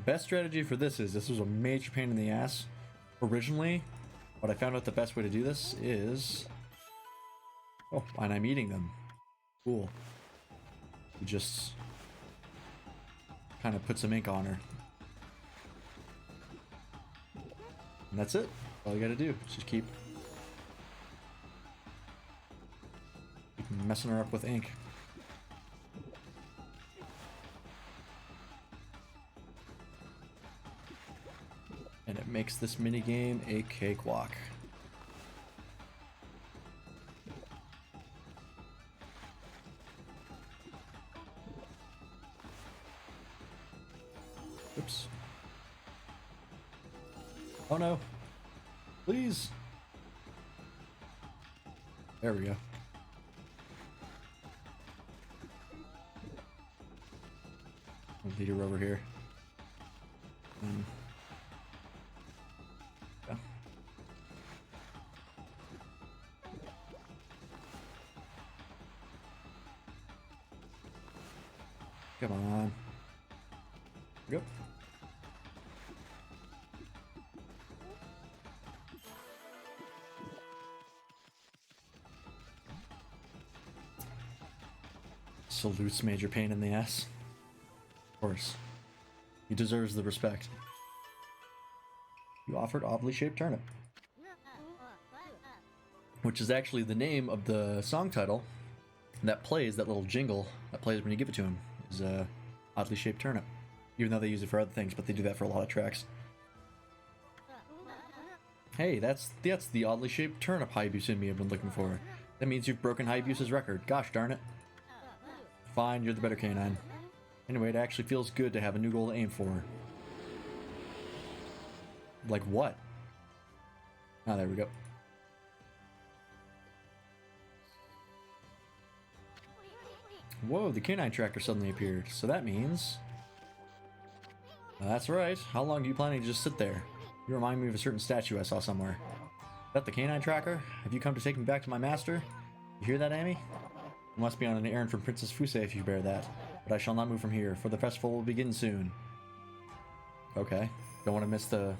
best strategy for this was a major pain in the ass originally. But I found out the best way to do this is... Oh, and I'm eating them. Cool. He just kind of put some ink on her. And that's it. All you gotta do is just keep messing her up with ink. And it makes this minigame a cakewalk. Oops. Oh no. Please. There we go. I'll lead her over here. Yeah. Come on. Go. Salutes Major Pain in the ass. Of course. He deserves the respect. You offered oddly shaped turnip. Which is actually the name of the song title that plays, that little jingle that plays when you give it to him, is oddly shaped turnip. Even though they use it for other things, but they do that for a lot of tracks. Hey, that's the oddly shaped turnip Hayabusa me have been looking for. That means you've broken Hayabusa's record. Gosh darn it. Fine, you're the better canine. Anyway, it actually feels good to have a new goal to aim for. Like what? Oh, there we go. Whoa, the canine tracker suddenly appeared. So that means... That's right. How long are you planning to just sit there? You remind me of a certain statue I saw somewhere. Is that the canine tracker? Have you come to take me back to my master? You hear that, Amy? You must be on an errand from Princess Fuse if you bear that. But I shall not move from here, for the festival will begin soon. Okay. Don't want to miss the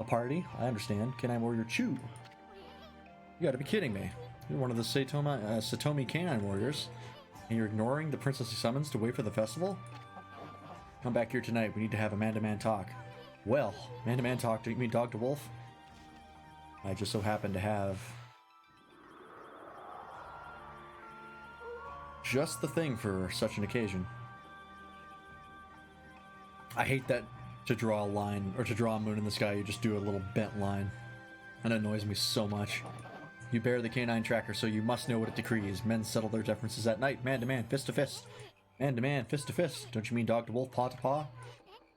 party? I understand. Canine Warrior Chu. You gotta be kidding me. You're one of the Satomi Canine Warriors, and you're ignoring the princess's summons to wait for the festival? Come back here tonight. We need to have a man-to-man talk. Well, man-to-man talk, do you mean dog to wolf? I just so happen to have just the thing for such an occasion. I hate that to draw a line, or to draw a moon in the sky, you just do a little bent line. That annoys me so much. You bear the canine tracker, so you must know what it decrees. Men settle their differences at night, man to man, fist to fist. Man to man, fist to fist. Don't you mean dog to wolf, paw to paw?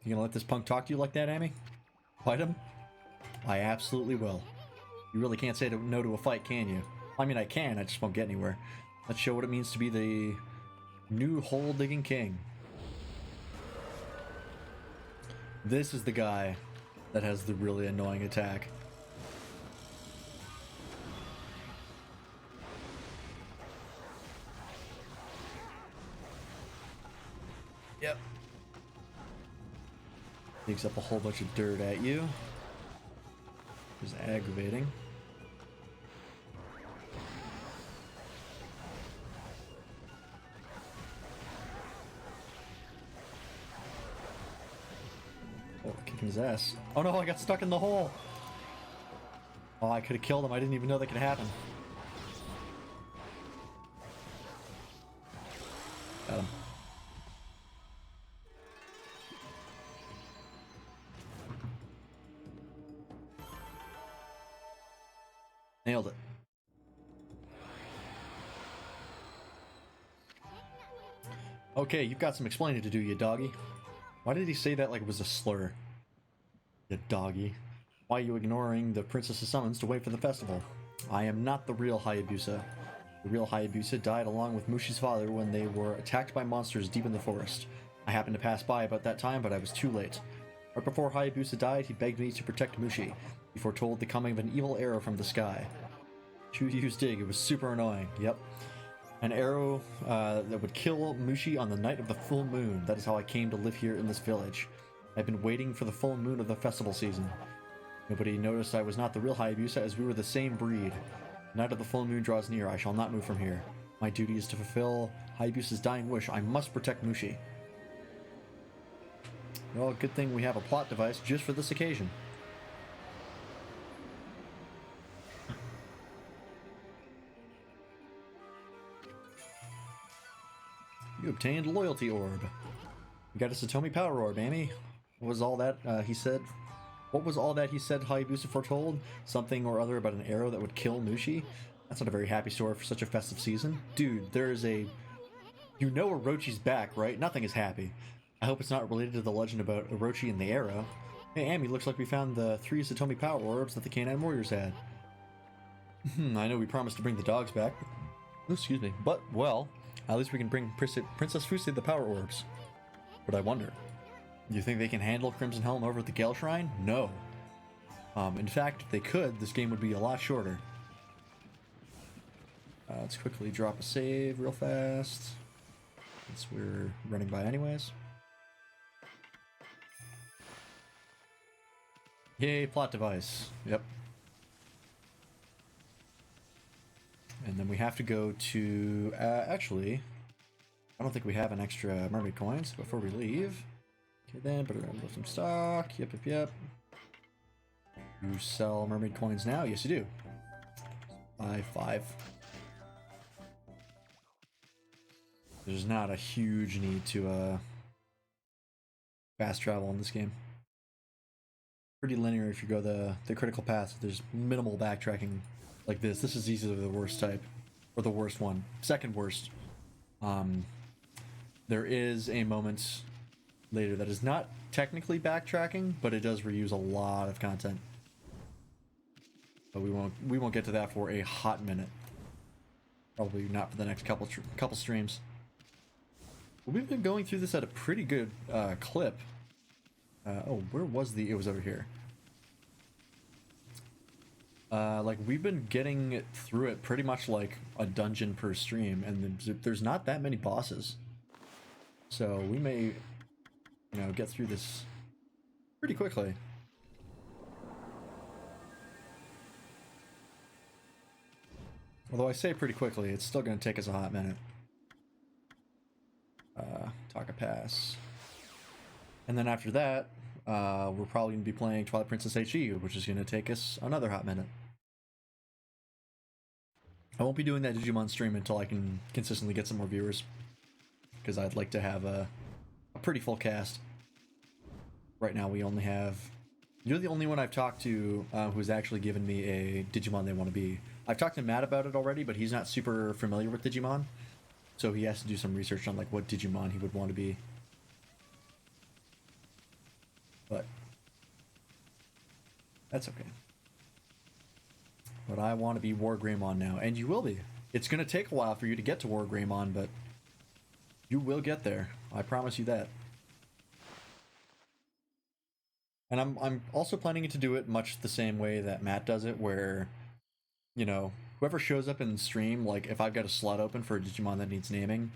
You gonna let this punk talk to you like that, Amy? Fight him? I absolutely will. You really can't say no to a fight, can you? I mean, I can, I just won't get anywhere. Let's show what it means to be the new hole-digging king. This is the guy that has the really annoying attack. Yep. Digs up a whole bunch of dirt at you. Is aggravating. Oh, kicking his ass. Oh no, I got stuck in the hole! Oh, I could have killed him. I didn't even know that could happen. Got him. Nailed it. Okay, you've got some explaining to do, you doggy. Why did he say that like it was a slur? You doggy. Why are you ignoring the princess's summons to wait for the festival? I am not the real Hayabusa. The real Hayabusa died along with Mushi's father when they were attacked by monsters deep in the forest. I happened to pass by about that time, but I was too late. Right before Hayabusa died, he begged me to protect Mushi. He foretold the coming of an evil arrow from the sky. Churyu's dig, it was super annoying, yep. An arrow that would kill Mushi on the night of the full moon. That is how I came to live here in this village. I've been waiting for the full moon of the festival season. Nobody noticed I was not the real Hayabusa, as we were the same breed. The night of the full moon draws near. I shall not move from here. My duty is to fulfill Hayabusa's dying wish. I must protect Mushi. Well, good thing we have a plot device just for this occasion. You obtained Loyalty Orb. You got a Satomi Power Orb, Amy. What was all that he said? What was all that he said Hayabusa foretold? Something or other about an arrow that would kill Mushi? That's not a very happy story for such a festive season. Dude, there is a... You know Orochi's back, right? Nothing is happy. I hope it's not related to the legend about Orochi and the arrow. Hey, Amy, looks like we found the 3 Satomi Power Orbs that the Canine Warriors had. I know we promised to bring the dogs back. Oh, excuse me. But, well, at least we can bring Princess Fusei the Power Orbs. But I wonder, do you think they can handle Crimson Helm over at the Gale Shrine? No. In fact, if they could, this game would be a lot shorter. Let's quickly drop a save real fast, since we're running by anyways. Yay, plot device. Yep. And then we have to go to... actually, I don't think we have an extra mermaid coins before we leave. Okay, then put it around with some stock. Yep. You sell mermaid coins now? Yes, you do. Buy 5. There's not a huge need to fast travel in this game. Pretty linear if you go the critical path. There's minimal backtracking like this. This is easily the worst type, or the worst one. Second worst. There is a moment later that is not technically backtracking, but it does reuse a lot of content. But we won't get to that for a hot minute. Probably not for the next couple streams. We've been going through this at a pretty good clip. Oh, where was it was over here. Like, we've been getting through it pretty much like a dungeon per stream, and there's not that many bosses. So we may, you know, get through this pretty quickly. Although I say pretty quickly, it's still going to take us a hot minute. Taka Pass. And then after that, we're probably going to be playing Twilight Princess HE, which is going to take us another hot minute. I won't be doing that Digimon stream until I can consistently get some more viewers, because I'd like to have a pretty full cast. Right now we only have... You're the only one I've talked to who's actually given me a Digimon they want to be. I've talked to Matt about it already, but he's not super familiar with Digimon. So he has to do some research on like what Digimon he would want to be. But that's okay. But I want to be War Greymon now, and you will be. It's going to take a while for you to get to War Greymon, but you will get there. I promise you that. And I'm also planning to do it much the same way that Matt does it, where, you know, whoever shows up in stream, like if I've got a slot open for a Digimon that needs naming,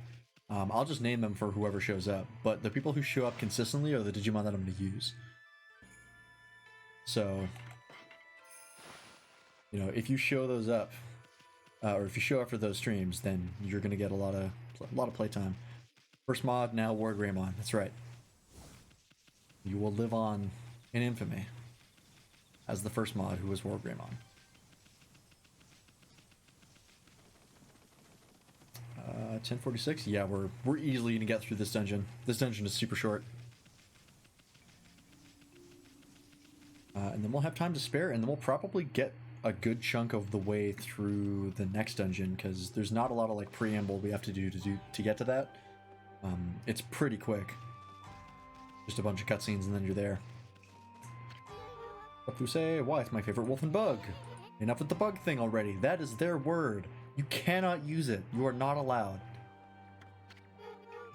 I'll just name them for whoever shows up. But the people who show up consistently are the Digimon that I'm going to use. So, you know, if you show those up, or if you show up for those streams, then you're going to get a lot of playtime. First mod, now War Greymon. That's right. You will live on in infamy as the first mod who was War Greymon. 1046. Yeah, we're easily gonna get through this dungeon. This dungeon is super short. And then we'll have time to spare, and then we'll probably get a good chunk of the way through the next dungeon, because there's not a lot of like preamble we have to do to get to that. It's pretty quick. Just a bunch of cutscenes and then you're there. What do you say? Why, it's my favorite wolf and bug. Enough with the bug thing already. That is their word. You cannot use it. You are not allowed.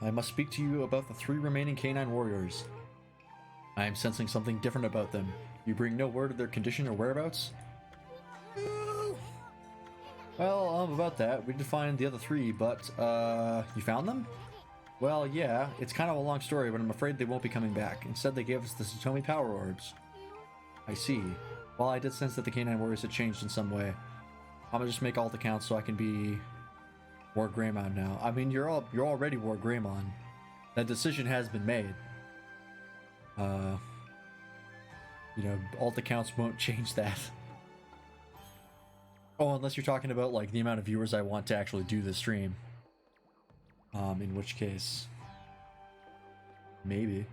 I must speak to you about the 3 remaining canine warriors. I am sensing something different about them. You bring no word of their condition or whereabouts? Well, about that. We did find the other 3, but, you found them? Well, yeah, it's kind of a long story, but I'm afraid they won't be coming back. Instead, they gave us the Satomi Power Orbs. I see. Well, I did sense that the Canine Warriors had changed in some way. I'm gonna just make all the counts so I can be War Greymon now. I mean, you're already War Greymon. That decision has been made. You know, alt accounts won't change that. Oh, unless you're talking about like the amount of viewers I want to actually do the stream. In which case, maybe,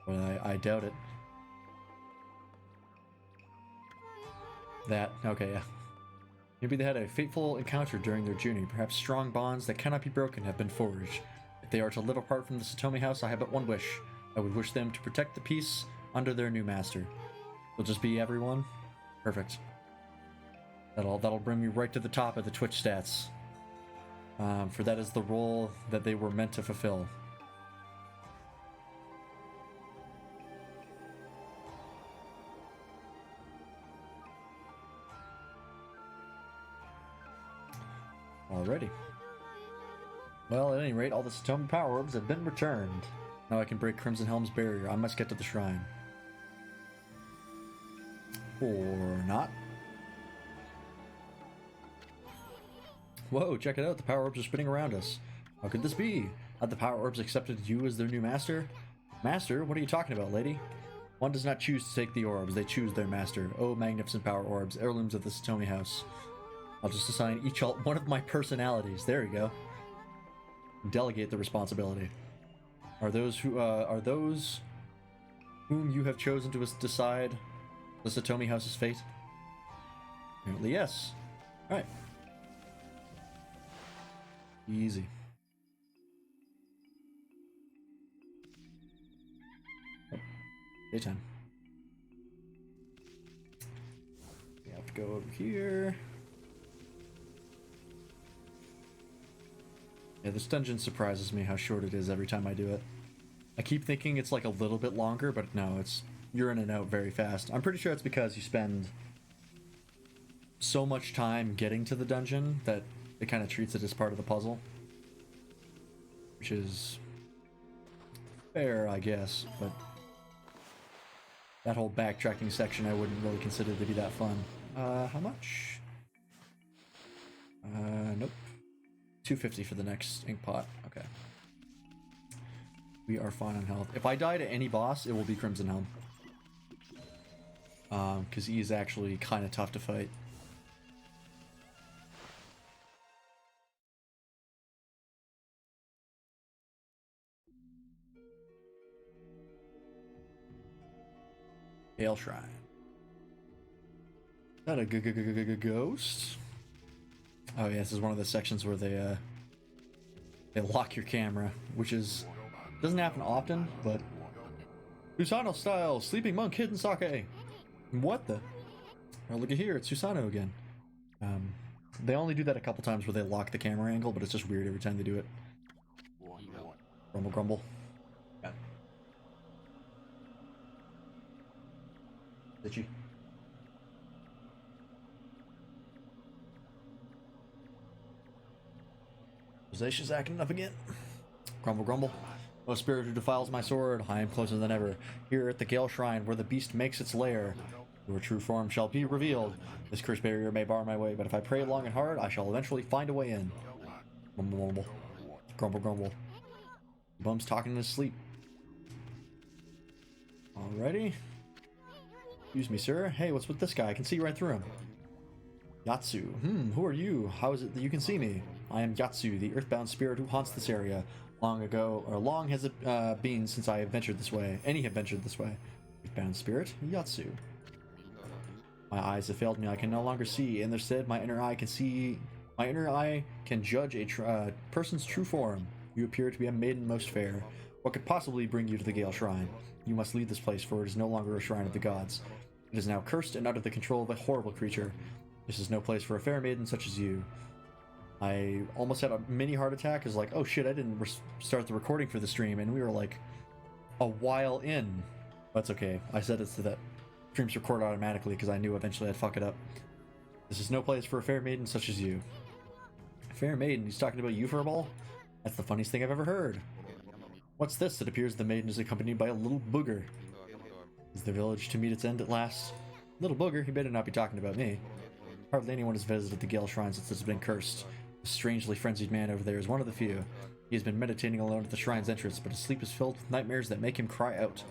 but I doubt it. That, okay, yeah. Maybe they had a fateful encounter during their journey. Perhaps strong bonds that cannot be broken have been forged. If they are to live apart from the Satomi house, I have but one wish. I would wish them to protect the peace under their new master. It'll just be everyone? Perfect. That'll bring me right to the top of the Twitch stats. For that is the role that they were meant to fulfill. Alrighty. Well, at any rate, all the Satomi power orbs have been returned. Now I can break Crimson Helm's barrier. I must get to the shrine. Or not. Whoa, check it out. The power orbs are spinning around us. How could this be? Have the power orbs accepted you as their new master? Master? What are you talking about, lady? One does not choose to take the orbs. They choose their master. Oh, magnificent power orbs. Heirlooms of the Satomi house. I'll just assign each alt one of my personalities. There you go. Delegate the responsibility. Are those whom you have chosen to decide the Satomi house's fate? Apparently yes. Alright. Easy. Oh, daytime. We have to go over here. Yeah, this dungeon surprises me how short it is every time I do it. I keep thinking it's like a little bit longer, but no, you're in and out very fast. I'm pretty sure it's because you spend so much time getting to the dungeon that it kind of treats it as part of the puzzle. Which is fair, I guess, but that whole backtracking section I wouldn't really consider to be that fun. How much? Nope. 250 for the next ink pot. Okay. We are fine on health. If I die to any boss, it will be Crimson Helm. Because he is actually kind of tough to fight. Gale Shrine. Is that a ghost? Oh yeah, this is one of the sections where they lock your camera, which doesn't happen often, but Susano style, sleeping monk hidden sake. What the? Oh, look at here, it's Susano again. They only do that a couple times where they lock the camera angle, but it's just weird every time they do it. Grumble, grumble. Yeah. Itchy. Rosacea's acting up again. Grumble, grumble. O spirit who defiles my sword, I am closer than ever. Here at the Gale Shrine, where the beast makes its lair, your true form shall be revealed. This cursed barrier may bar my way, but if I pray long and hard, I shall eventually find a way in. Grumble, grumble. Grumble, grumble. Bum's talking in his sleep. Alrighty. Excuse me, sir. Hey, what's with this guy? I can see right through him. Yatsu. Who are you? How is it that you can see me? I am Yatsu, the earthbound spirit who haunts this area. Long has it been since I have ventured this way. Any have ventured this way. Earthbound spirit? Yatsu. My eyes have failed me. I can no longer see. In their stead, my inner eye can judge a person's true form. You appear to be a maiden most fair. What could possibly bring you to the Gale Shrine? You must leave this place, for it is no longer a shrine of the gods. It is now cursed and under the control of a horrible creature. This is no place for a fair maiden such as you. I almost had a mini heart attack. It's like, oh shit, I didn't start the recording for the stream, and we were like a while in. That's okay. I said it so that streams record automatically because I knew eventually I'd fuck it up. This is no place for a fair maiden such as you. Fair maiden? He's talking about you for a ball? That's the funniest thing I've ever heard. What's this? It appears the maiden is accompanied by a little booger. Is the village to meet its end at last? Little booger? He better not be talking about me. Hardly anyone has visited the Gale Shrine since it's been cursed. strangely frenzied man over there is one of the few. He has been meditating alone at the shrine's entrance, but his sleep is filled with nightmares that make him cry out.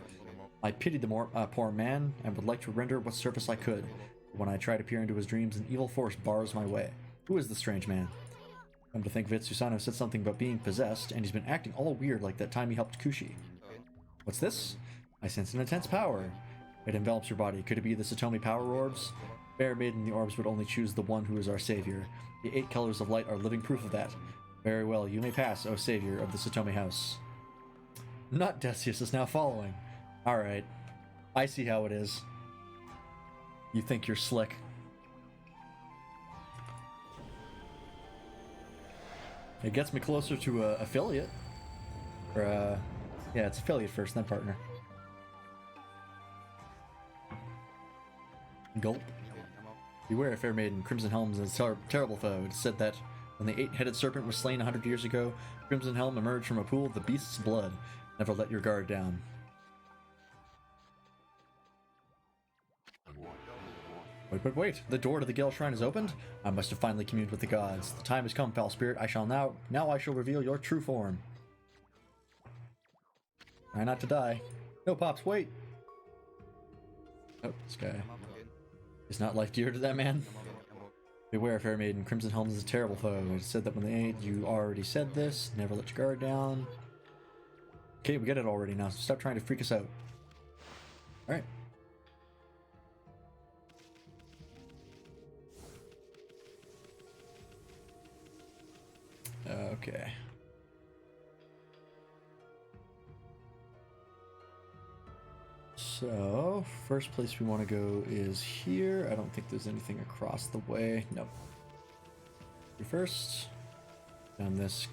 I pity the poor man and would like to render what service I could. But when I try to peer into his dreams, an evil force bars my way. Who is the strange man? Come to think of it, Susano said something about being possessed, and he's been acting all weird like that time he helped Kushi. What's this? I sense an intense power. It envelops your body. Could it be the Satomi power orbs? Fair maiden, the orbs would only choose the one who is our savior. The 8 colors of light are living proof of that. Very well, you may pass, O savior of the Satomi house. Not Decius is now following. Alright. I see how it is. You think you're slick. It gets me closer to affiliate. Or, yeah, it's affiliate first, then partner. Gulp. Beware, fair maiden. Crimson Helm is a terrible foe. It is said that when the 8-headed serpent was slain 100 years ago, Crimson Helm emerged from a pool of the beast's blood. Never let your guard down. Wait. The door to the Gale Shrine is opened? I must have finally communed with the gods. The time has come, foul spirit. I shall now I shall reveal your true form. Try not to die. No, Pops, wait. Oh, this guy. Is not life dear to that man? Beware, fair maiden. Crimson Helm is a terrible foe. It is said that when they aid, you already said this. Never let your guard down. Okay, we get it already now, so stop trying to freak us out. Alright. Okay. So, first place we want to go is here. I don't think there's anything across the way. Nope. First, down this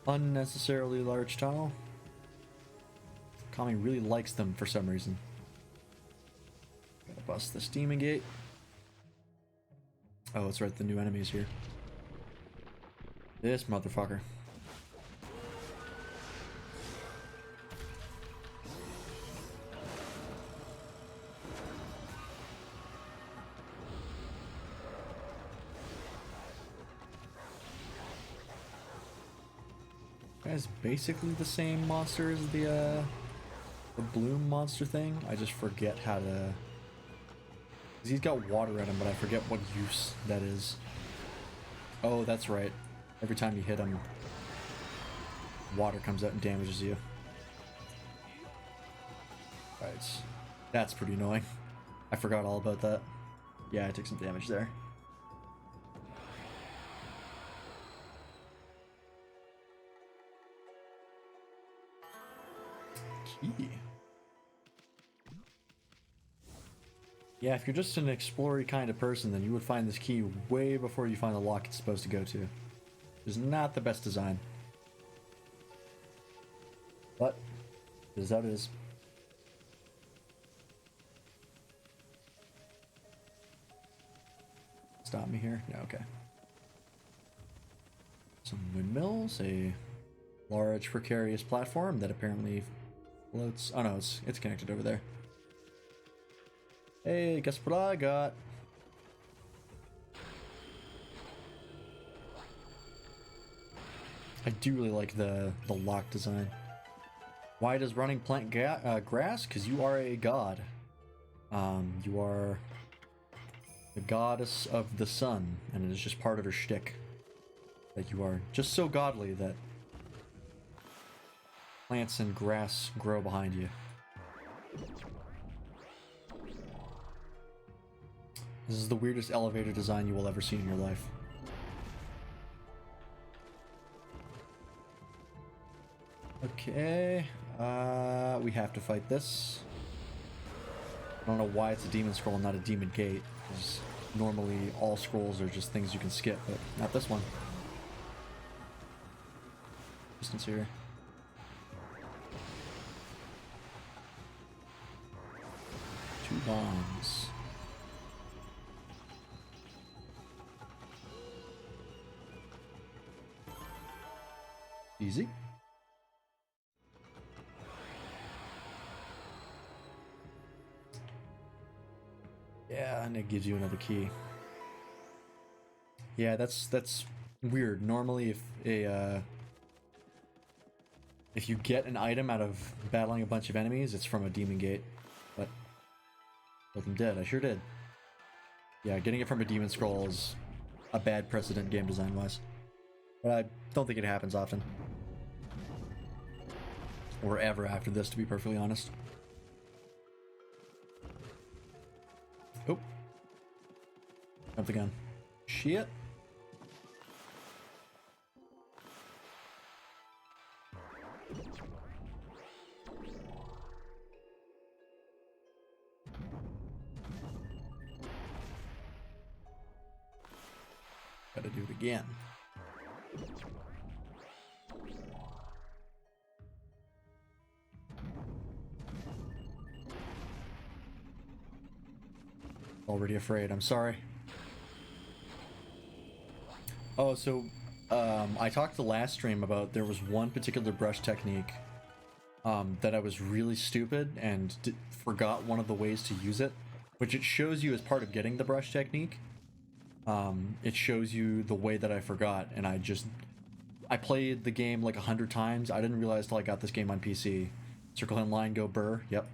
unnecessarily large tunnel. Okami really likes them for some reason. Gotta bust this demon gate. Oh, that's right, the new enemies here. This motherfucker. Guy's basically the same monster as the bloom monster thing. I just forget how to... 'cause he's got water at him, but I forget what use that is. Oh, that's right. Every time you hit him, water comes out and damages you. Right. That's pretty annoying. I forgot all about that. Yeah, I took some damage there. Key. Yeah, if you're just an explorer kind of person, then you would find this key way before you find the lock it's supposed to go to. It's not the best design. But, it is how it is. Stop me here? No, okay. Some windmills, a large precarious platform that apparently floats. Oh no, it's connected over there. Hey, guess what I got? I do really like the lock design. Why does running plant grass? Because you are a god. You are the goddess of the sun, and it is just part of her shtick. That you are just so godly that plants and grass grow behind you. This is the weirdest elevator design you will ever see in your life. Okay, we have to fight this. I don't know why it's a demon scroll and not a demon gate, because normally all scrolls are just things you can skip, but not this one. Distance here. Two bombs. Easy. Yeah, and it gives you another key. Yeah, that's Weird. Normally, if you get an item out of battling a bunch of enemies, it's from a demon gate. But both them dead. I sure did. Yeah, getting it from a demon scroll is a bad precedent game design wise. But I don't think it happens often. Or ever after this, to be perfectly honest. Oh. Jump the gun. Shit. Gotta do it again. Already afraid. I'm sorry. Oh, so I talked the last stream about there was one particular brush technique that I was really stupid and forgot one of the ways to use it, which it shows you as part of getting the brush technique. It shows you the way that I forgot, and I played the game like 100 times. I didn't realize till I got this game on PC. Circle and line, go burr. Yep.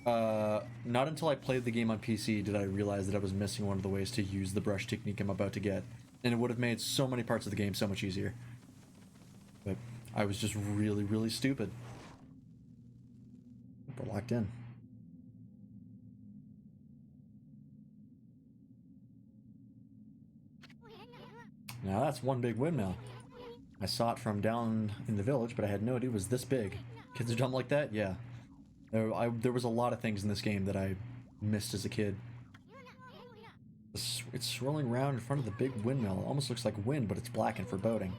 Not until I played the game on PC did I realize that I was missing one of the ways to use the brush technique I'm about to get. And it would have made so many parts of the game so much easier. But I was just really, really stupid. We're locked in. Now that's one big windmill. I saw it from down in the village, but I had no idea it was this big. Kids who jump like that? Yeah. There was a lot of things in this game that I missed as a kid. It's swirling around in front of the big windmill. It almost looks like wind, but it's black and foreboding.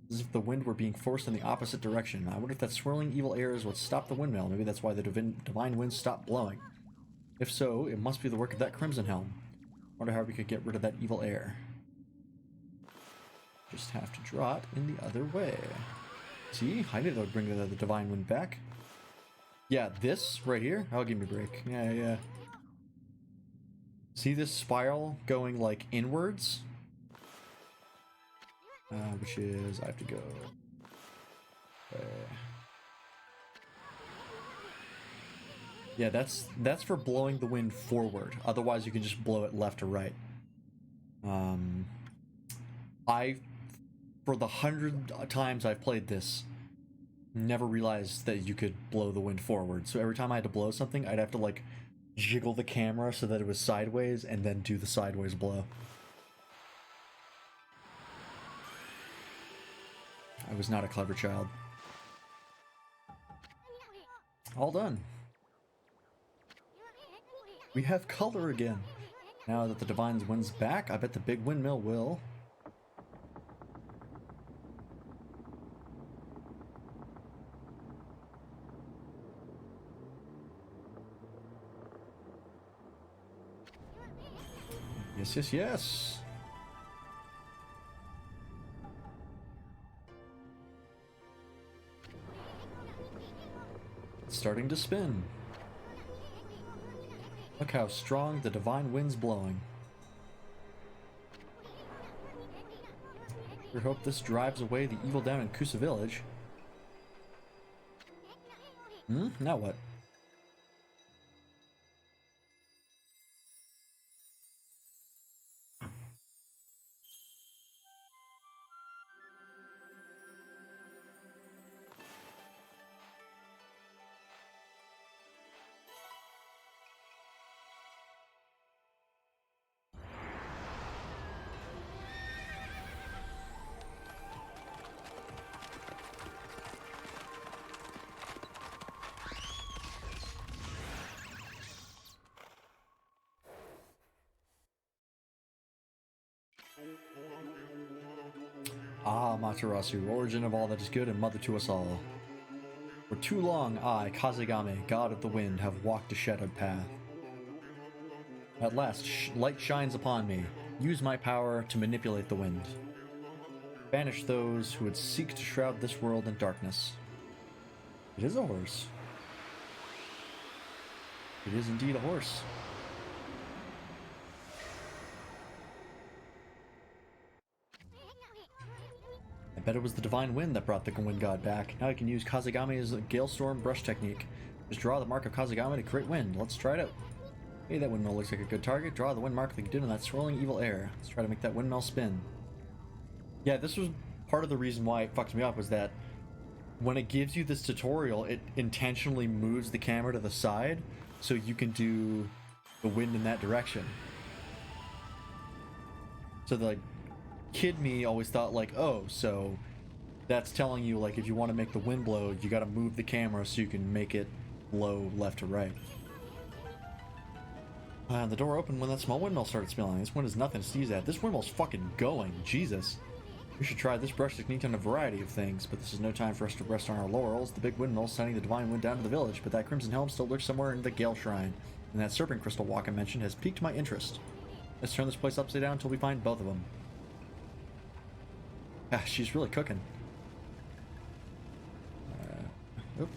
As if the wind were being forced in the opposite direction. I wonder if that swirling evil air is what stopped the windmill. Maybe that's why the divine wind stopped blowing. If so, it must be the work of that crimson helm. Wonder how we could get rid of that evil air. Just have to draw it in the other way. See? I knew that would bring the divine wind back. Yeah, this right here? Oh, give me a break. Yeah. See this spiral going like inwards? Which is, I have to go. Yeah, that's for blowing the wind forward. Otherwise, you can just blow it left or right. For the 100 times I've played this, never realized that you could blow the wind forward. So every time I had to blow something, I'd have to like jiggle the camera so that it was sideways and then do the sideways blow. I was not a clever child. All done. We have color again. Now that the divine wind's back, I bet the big windmill will. Yes. It's starting to spin. Look how strong the divine wind's blowing. We hope this drives away the evil down in Kusa village. Now what? Ah, Matarasu, origin of all that is good and mother to us all. For too long, I, Kazegame, god of the wind, have walked a shadowed path. At last, light shines upon me. Use my power to manipulate the wind. Banish those who would seek to shroud this world in darkness. It is a horse. It is indeed a horse. bet it was the divine wind that brought the wind god back. Now I can use Kazegami's Gale Storm brush technique. Just draw the mark of Kazegami to create wind. Let's try it out. Hey, that windmill looks like a good target. Draw the wind mark like you did in that swirling evil air. Let's try to make that windmill spin. Yeah, this was part of the reason why it fucked me up, was that when it gives you this tutorial, it intentionally moves the camera to the side so you can do the wind in that direction. So the kid me always thought like, oh, so that's telling you like if you want to make the wind blow, you got to move the camera so you can make it blow left to right. The door opened when that small windmill started spilling. This wind is nothing to sneeze at. This windmill's fucking going. Jesus. We should try this brush technique on a variety of things, but this is no time for us to rest on our laurels. The big windmill's sending the divine wind down to the village, but that crimson helm still lurks somewhere in the Gale Shrine, and that serpent crystal walk I mentioned has piqued my interest. Let's turn this place upside down until we find both of them. Ah, she's really cooking. Oop.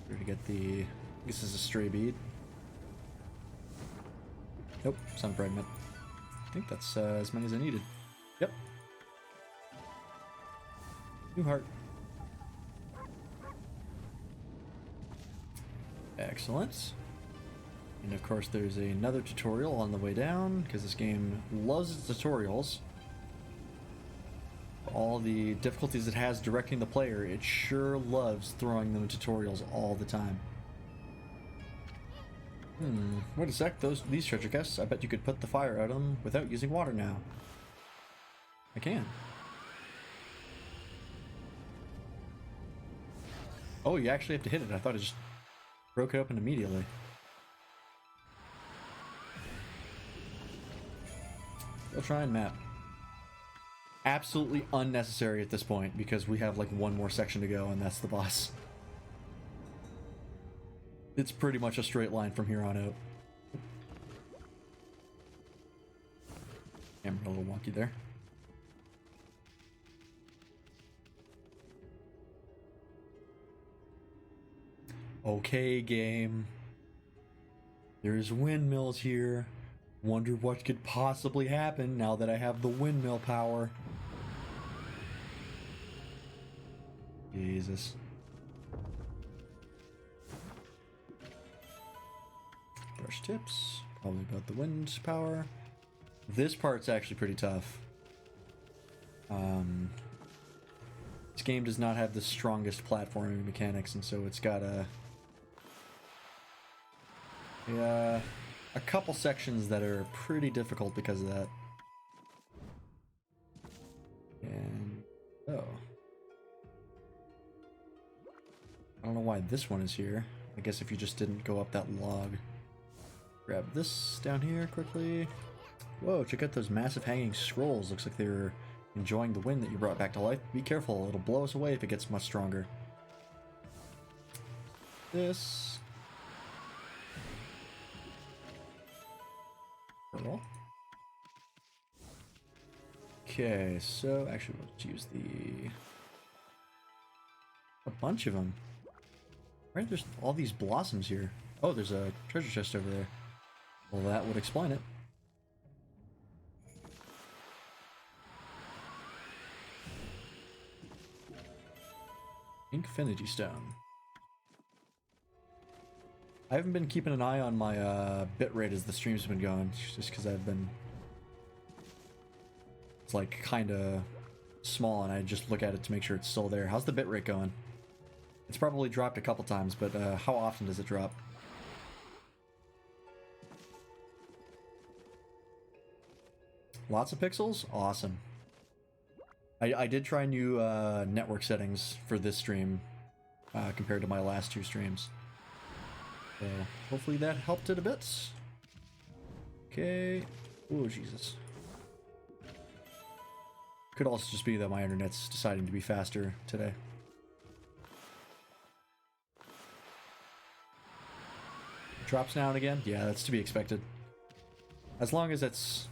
Here to get the... This is a stray bead. Nope, sun fragment. I think that's as many as I needed. Yep. New heart. Excellent. And of course there's another tutorial on the way down, because this game loves its tutorials. For all the difficulties it has directing the player, it sure loves throwing them in tutorials all the time. Wait a sec, these treasure chests, I bet you could put the fire out of them without using water now. I can. Oh, you actually have to hit it. I thought it just broke it open immediately. We'll try and map. Absolutely unnecessary at this point because we have like one more section to go and that's the boss. It's pretty much a straight line from here on out. I'm a little wonky there. Okay, game. There's windmills here. Wonder what could possibly happen now that I have the windmill power. Jesus. Brush tips. Probably about the wind power. This part's actually pretty tough. This game does not have the strongest platforming mechanics, and so it's got a couple sections that are pretty difficult because of that. And oh, I don't know why this one is here. I guess if you just didn't go up that log. Grab this down here quickly. Whoa, check out those massive hanging scrolls. Looks like they're enjoying the wind that you brought back to life. Be careful, it'll blow us away if it gets much stronger. This. Pearl. Okay, so actually let's use a bunch of them. Right, there's all these blossoms here. Oh, there's a treasure chest over there. Well, that would explain it. Infinity Stone. I haven't been keeping an eye on my bitrate as the stream's been going, just because I've been... It's like kind of small and I just look at it to make sure it's still there. How's the bitrate going? It's probably dropped a couple times, but how often does it drop? Lots of pixels? Awesome. I did try new network settings for this stream compared to my last two streams. So hopefully that helped it a bit. Okay. Oh, Jesus. Could also just be that my internet's deciding to be faster today. Drops now and again? Yeah, that's to be expected. As long as it's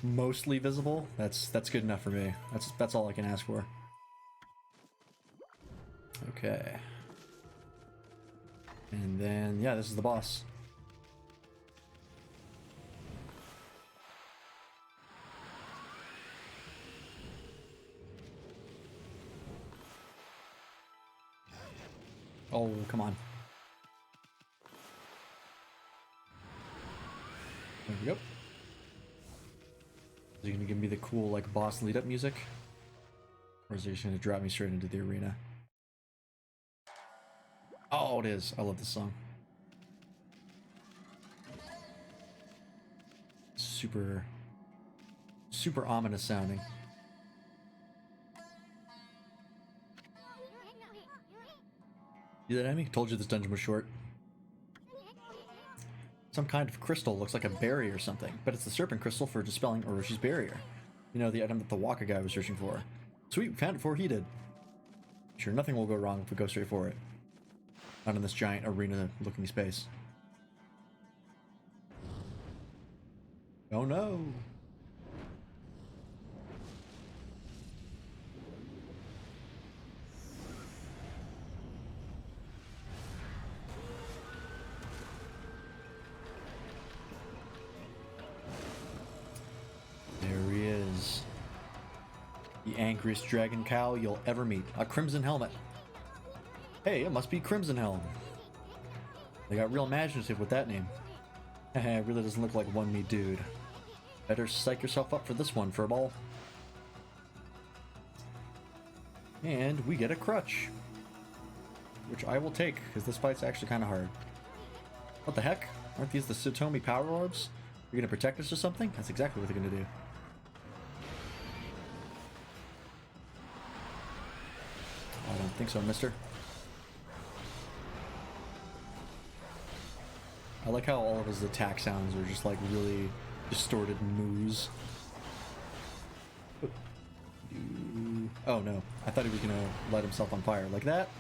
mostly visible, that's good enough for me. That's all I can ask for. Okay. And then, yeah, this is the boss. Oh, come on. There we go. Is he gonna give me the cool, like, boss lead-up music? Or is he just gonna drop me straight into the arena? Oh, it is. I love this song. Super, super ominous sounding. See that, Emmy? Told you this dungeon was short. Some kind of crystal, looks like a berry or something, but it's the serpent crystal for dispelling Oroshi's barrier. You know, the item that the Waka guy was searching for. Sweet, we found it before he did. Sure, nothing will go wrong if we go straight for it. Not in this giant arena-looking space. Oh no! There he is. The angriest dragon cow you'll ever meet. A crimson helmet. Hey, it must be Crimson Helm. They got real imaginative with that name. Haha, it really doesn't look like one me dude. Better psych yourself up for this one, furball. And we get a crutch. Which I will take, because this fight's actually kind of hard. What the heck? Aren't these the Satomi power orbs? You're gonna protect us or something? That's exactly what they're gonna do. I don't think so, mister. I like how all of his attack sounds are just like really distorted moos. Oh no, I thought he was gonna light himself on fire. Like that?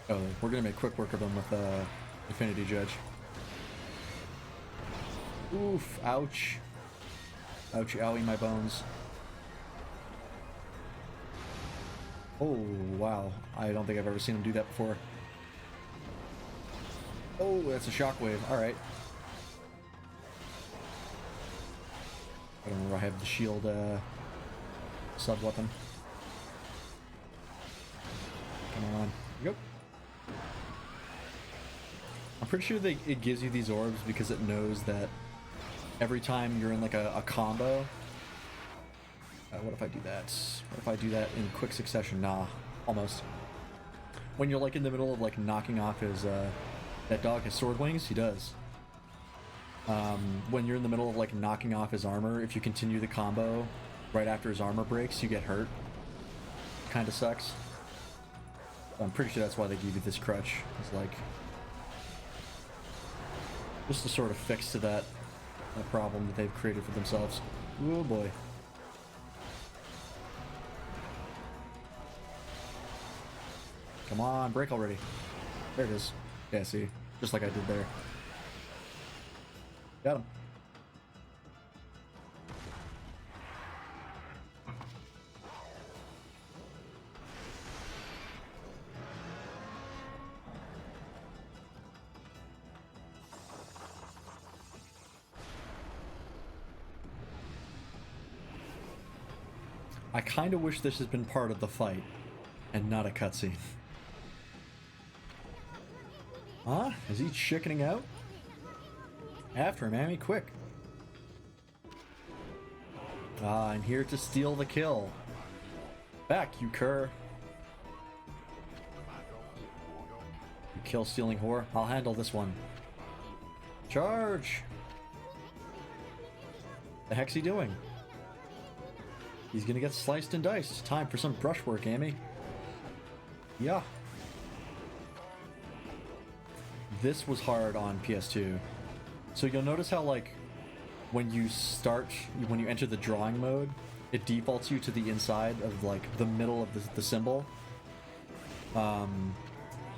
Oh, we're gonna make quick work of him with Infinity Judge. Oof, ouch. Ouch, owie my bones. Oh, wow. I don't think I've ever seen him do that before. Oh, that's a shockwave. Alright. I don't remember I have the shield sub-weapon. Come on. Yep. I'm pretty sure it gives you these orbs because it knows that every time you're in like a combo. What if I do that? What if I do that in quick succession? Nah, almost. When you're like in the middle of like knocking off his that dog has sword wings, he does. When you're in the middle of like knocking off his armor, if you continue the combo right after his armor breaks, you get hurt. Kinda sucks. I'm pretty sure that's why they give you this crutch. It's like just a sort of fix to that problem that they've created for themselves. Oh boy. Come on, break already. There it is. Yeah, see? Just like I did there. Got him. I kind of wish this had been part of the fight and not a cutscene. Huh? Is he chickening out? After him, Amy, quick. Ah, I'm here to steal the kill. Back, you cur. You kill-stealing whore. I'll handle this one. Charge! The heck's he doing? He's gonna get sliced and diced. Time for some brushwork, Amy. Yeah. This was hard on PS2. So you'll notice how, like, when you enter the drawing mode, it defaults you to the inside of, like, the middle of the symbol. And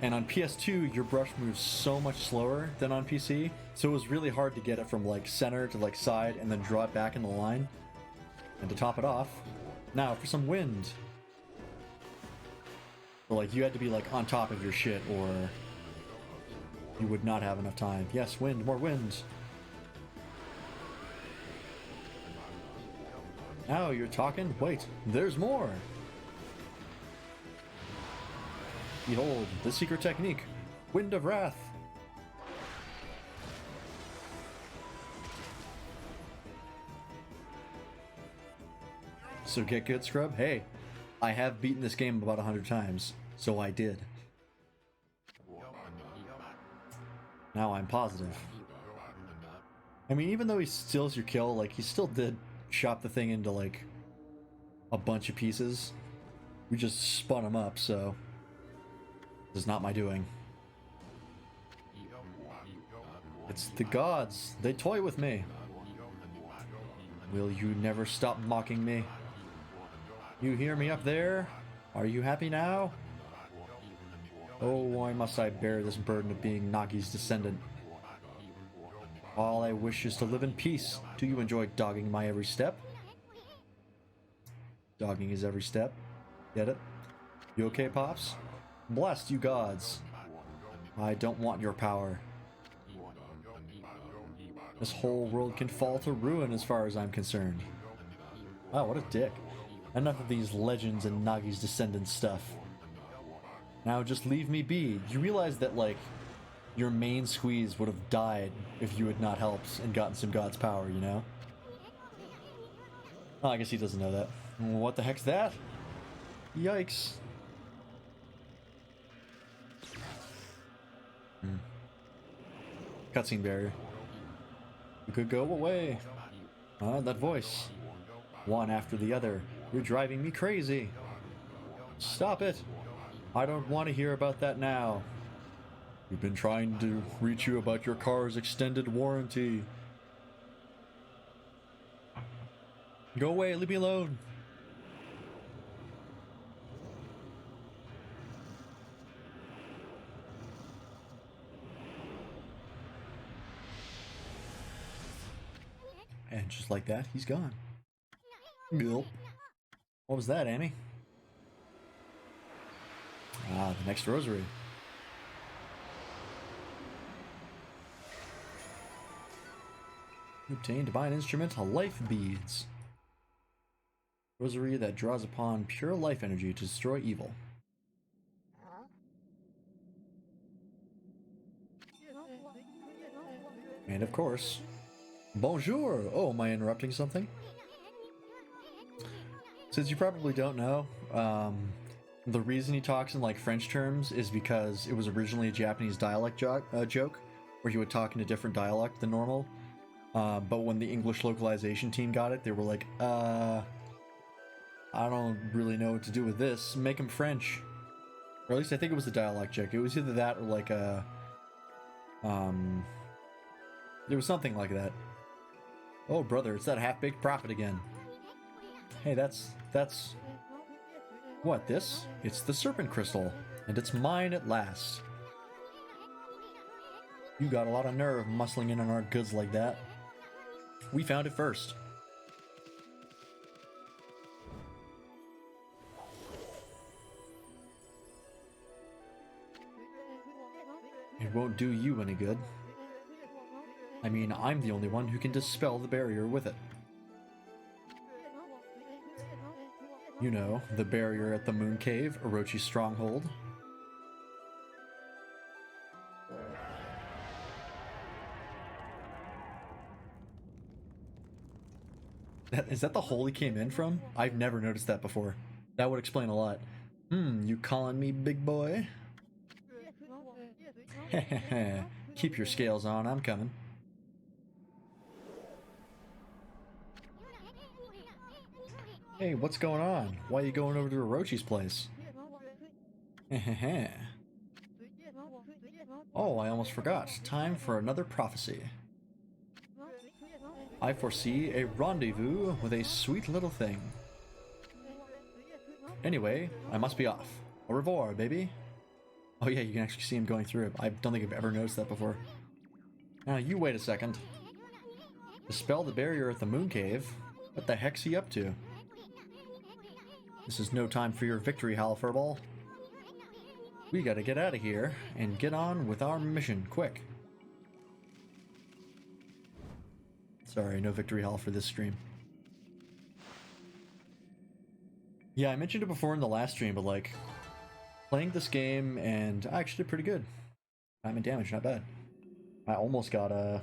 on PS2, your brush moves so much slower than on PC, so it was really hard to get it from, like, center to, like, side and then draw it back in the line. And to top it off, now for some wind. So, like, you had to be, like, on top of your shit, or you would not have enough time. Yes, wind, more wind. Now you're talking? Wait, there's more. Behold, the secret technique. Wind of Wrath. So get good, scrub? Hey, I have beaten this game about 100 times, so I did. Now I'm positive. I mean, even though he steals your kill, like, he still did chop the thing into, like, a bunch of pieces. We just spun him up, so this is not my doing. It's the gods. They toy with me. Will you never stop mocking me? You hear me up there? Are you happy now? Oh, why must I bear this burden of being Nagi's descendant? All I wish is to live in peace. Do you enjoy dogging my every step? Dogging his every step. Get it? You okay, Pops? Blessed you gods. I don't want your power. This whole world can fall to ruin as far as I'm concerned. Wow, what a dick. Enough of these legends and Nagi's descendants stuff. Now just leave me be. You realize that, like, your main squeeze would have died if you had not helped and gotten some god's power, you know? Oh, I guess he doesn't know that. What the heck's that? Yikes. Cutscene barrier. You could go away. That voice. One after the other. You're driving me crazy. Stop it. I don't want to hear about that now. We've been trying to reach you about your car's extended warranty. Go away, leave me alone. And just like that, he's gone. Gulp. What was that, Amy? Ah, the next rosary. Obtain divine instrument, life beads. Rosary that draws upon pure life energy to destroy evil. And of course, bonjour! Oh, am I interrupting something? Since you probably don't know, the reason he talks in like French terms is because it was originally a Japanese dialect joke, where he would talk in a different dialect than normal. But when the English localization team got it, they were like, I don't really know what to do with this. Make him French. Or at least I think it was the dialect joke. It was either that or like a... there was something like that. Oh, brother, it's that half-baked prophet again. Hey, that's... What, this? It's the serpent crystal, and it's mine at last. You got a lot of nerve muscling in on our goods like that. We found it first. It won't do you any good. I mean, I'm the only one who can dispel the barrier with it. You know, the barrier at the Moon Cave, Orochi's stronghold. Is that the hole he came in from? I've never noticed that before. That would explain a lot. You calling me big boy? Heh. Keep your scales on, I'm coming. Hey, what's going on? Why are you going over to Orochi's place? Heh. Oh, I almost forgot. Time for another prophecy. I foresee a rendezvous with a sweet little thing. Anyway, I must be off. Au revoir, baby. Oh yeah, you can actually see him going through it. I don't think I've ever noticed that before. Now, you wait a second. Dispel the barrier at the Moon Cave? What the heck's he up to? This is no time for your victory, Hal Furball. We gotta get out of here and get on with our mission, quick. Sorry, no victory hall for this stream. Yeah, I mentioned it before in the last stream, but like, playing this game, and I actually did pretty good. Time and damage, not bad. I almost got a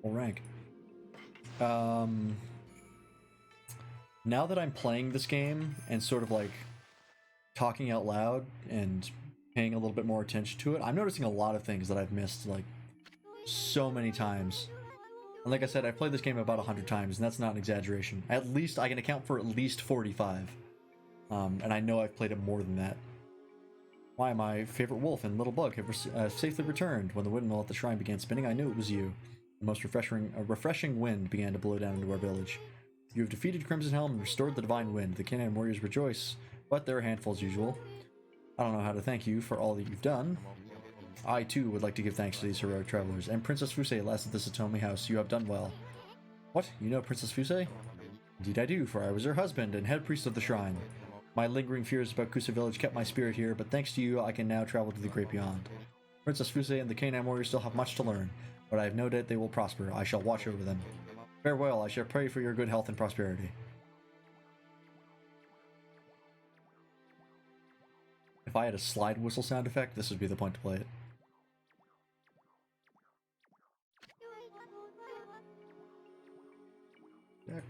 full rank. Now that I'm playing this game and sort of like talking out loud and paying a little bit more attention to it, I'm noticing a lot of things that I've missed like so many times. And like I said, I've played this game about 100 times, and that's not an exaggeration. At least I can account for at least 45. And I know I've played it more than that. Why, my favorite wolf and little bug have safely returned. When the windmill at the shrine began spinning, I knew it was you. The most refreshing wind began to blow down into our village. You have defeated Crimson Helm and restored the divine wind. The Canaan warriors rejoice, but they're a handful as usual. I don't know how to thank you for all that you've done. I, too, would like to give thanks to these heroic travelers. And Princess Fusei, last at this Atomi house, you have done well. What? You know Princess Fusei? Indeed I do, for I was her husband and head priest of the shrine. My lingering fears about Kusa village kept my spirit here, but thanks to you, I can now travel to the great beyond. Princess Fusei and the Canaan warriors still have much to learn, but I have no doubt they will prosper. I shall watch over them. Farewell, I shall pray for your good health and prosperity. If I had a slide whistle sound effect, this would be the point to play it. Deck.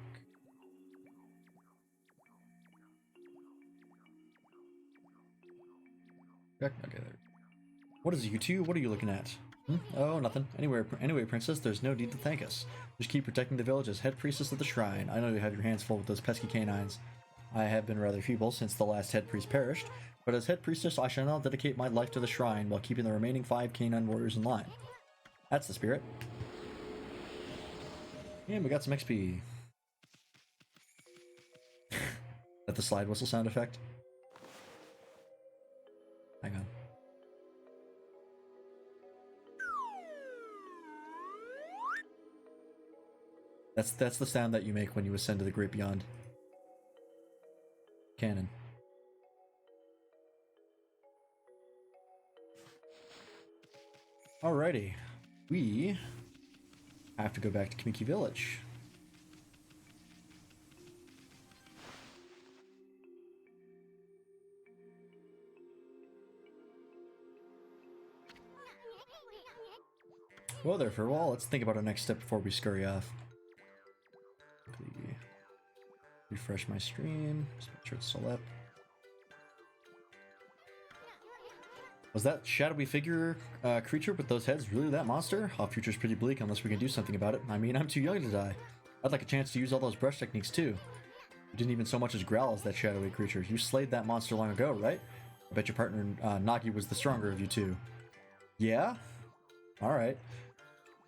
Deck. Okay, there. What is it, you two? What are you looking at? Oh, nothing. Anyway, princess, there's no need to thank us. Just keep protecting the village as head priestess of the shrine. I know you have your hands full with those pesky canines. I have been rather feeble since the last head priest perished, but as head priestess, I shall now dedicate my life to the shrine while keeping the remaining 5 canine warriors in line. That's the spirit. And we got some XP. That the slide whistle sound effect? Hang on. That's the sound that you make when you ascend to the great beyond. Canon. Alrighty. We have to go back to Kamiki Village. Well there for a while. Let's think about our next step before we scurry off. Refresh my stream. Just make sure it's still up. Was that shadowy figure creature with those heads really that monster? Our future's pretty bleak unless we can do something about it. I mean, I'm too young to die. I'd like a chance to use all those brush techniques too. You didn't even so much as growl as that shadowy creature. You slayed that monster long ago, right? I bet your partner Nagi was the stronger of you two. Yeah? Alright.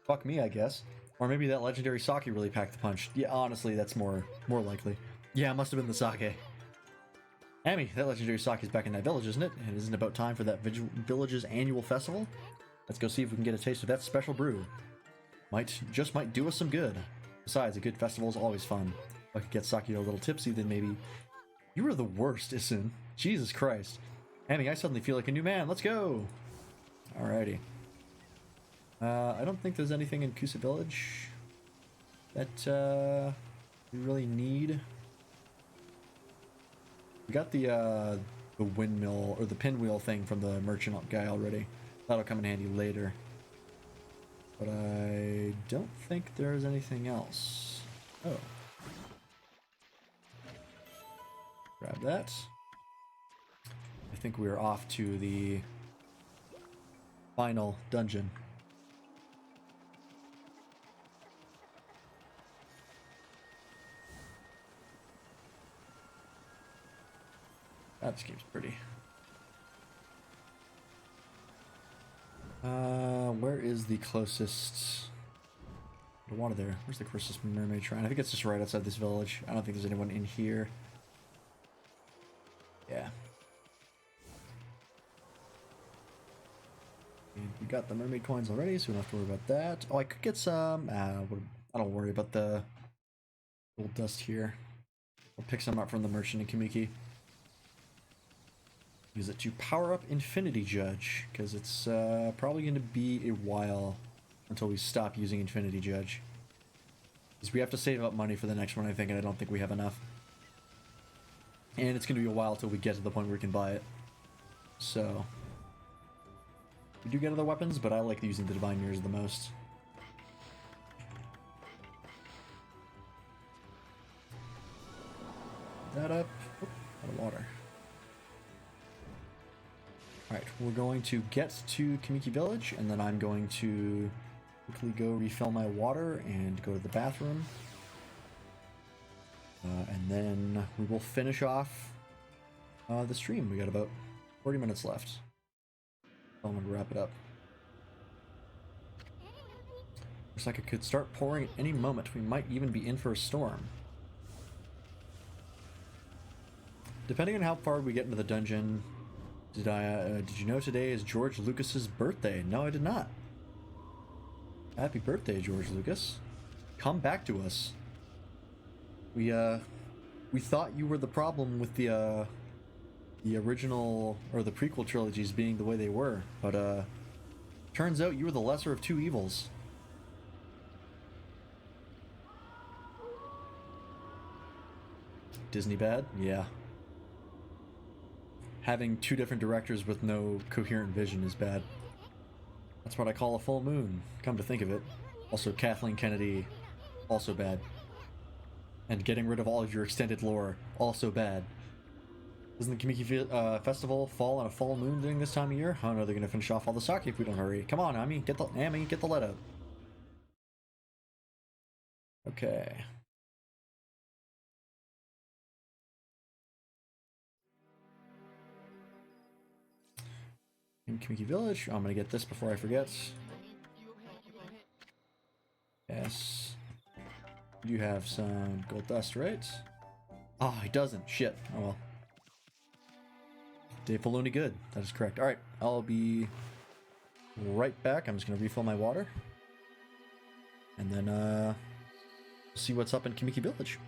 Fuck me, I guess. Or maybe that legendary sake really packed the punch. Yeah, honestly, that's more likely. Yeah, it must have been the sake. Amy, that legendary sake is back in that village, isn't it? And isn't it about time for that village's annual festival? Let's go see if we can get a taste of that special brew. Just might do us some good. Besides, a good festival is always fun. If I could get Saki a little tipsy, then maybe... You were the worst, Isun. Jesus Christ. Amy, I suddenly feel like a new man. Let's go! Alrighty. I don't think there's anything in Kusa Village that we really need. We got the windmill or the pinwheel thing from the merchant guy already. That'll come in handy later. But I don't think there's anything else. Oh. Grab that. I think we're off to the final dungeon. That game's pretty. Where is the closest water there? Where's the closest mermaid shrine? I think it's just right outside this village. I don't think there's anyone in here. Yeah. And we got the mermaid coins already, so we don't have to worry about that. Oh, I could get some. I don't worry about the gold dust here. I'll pick some up from the merchant in Kamiki. Use it to power up Infinity Judge, because it's probably going to be a while until we stop using Infinity Judge. Because we have to save up money for the next one, I think, and I don't think we have enough. And it's going to be a while till we get to the point where we can buy it. So we do get other weapons, but I like using the Divine Mirrors the most. That up. Oop, out of water. Alright, we're going to get to Kamiki Village, and then I'm going to quickly go refill my water and go to the bathroom. And then we will finish off the stream. We got about 40 minutes left. I'm going to wrap it up. Looks like it could start pouring at any moment. We might even be in for a storm. Depending on how far we get into the dungeon, did you know today is George Lucas's birthday? No, I did not. Happy birthday, George Lucas. Come back to us. We thought you were the problem with the original or the prequel trilogies being the way they were, but turns out you were the lesser of two evils. Disney bad? Yeah. Having two different directors with no coherent vision is bad. That's what I call a full moon, come to think of it. Also, Kathleen Kennedy, also bad. And getting rid of all of your extended lore, also bad. Doesn't the Kamiki Festival fall on a full moon during this time of year? Oh no, they're gonna finish off all the sake if we don't hurry. Come on, Ami, get the lead out. Okay. In Kamiki Village, I'm gonna get this before I forget. Yes. You have some gold dust, right? Oh, he doesn't. Shit. Oh well. Dave Filoni good. That is correct. Alright, I'll be right back. I'm just gonna refill my water. And then see what's up in Kamiki Village.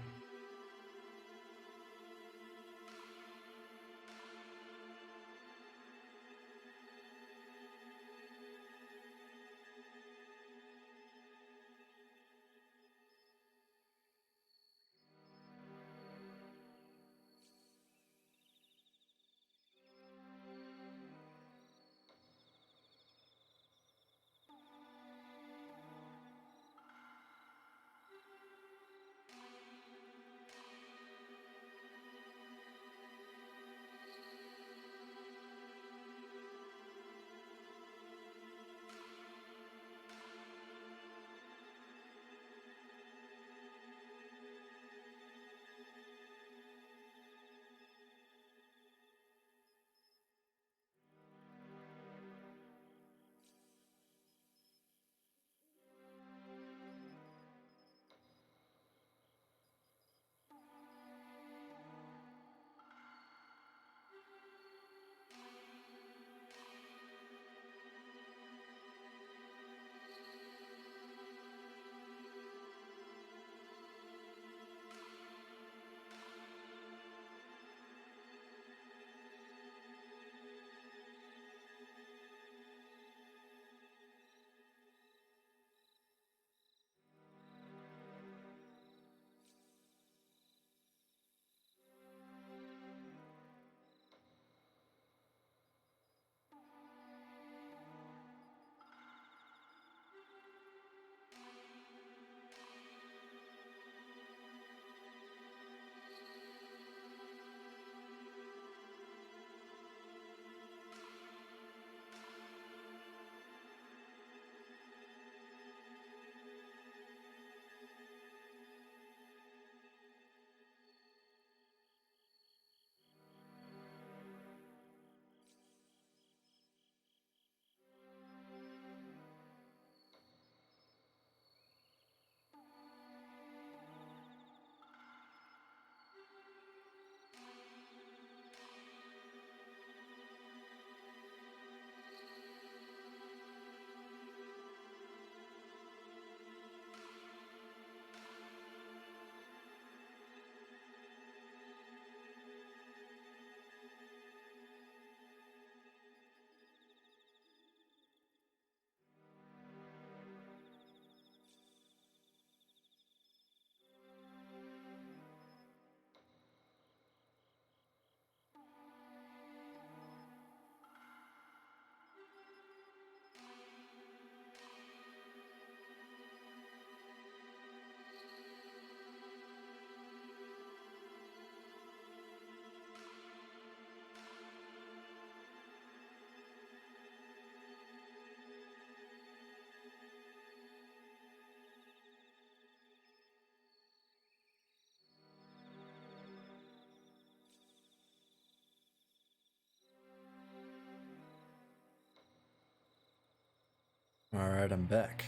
Alright, I'm back.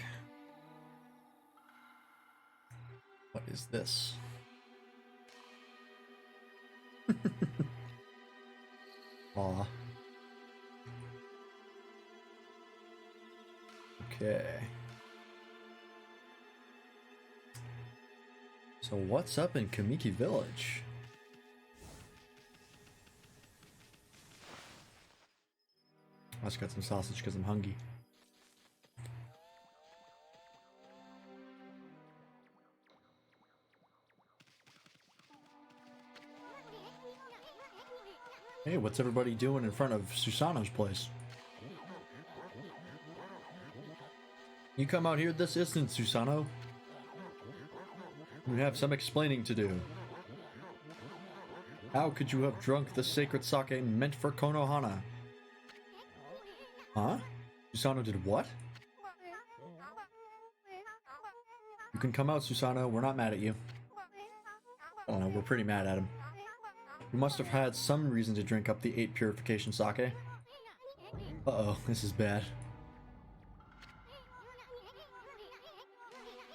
What is this? Aw. Okay. So what's up in Kamiki Village? I just got some sausage because I'm hungry. Hey, what's everybody doing in front of Susano's place? You come out here this instant, Susano. You have some explaining to do. How could you have drunk the sacred sake meant for Konohana? Huh? Susano did what? You can come out, Susano. We're not mad at you. I don't know, we're pretty mad at him. You must have had some reason to drink up the 8 purification sake. Uh-oh, this is bad.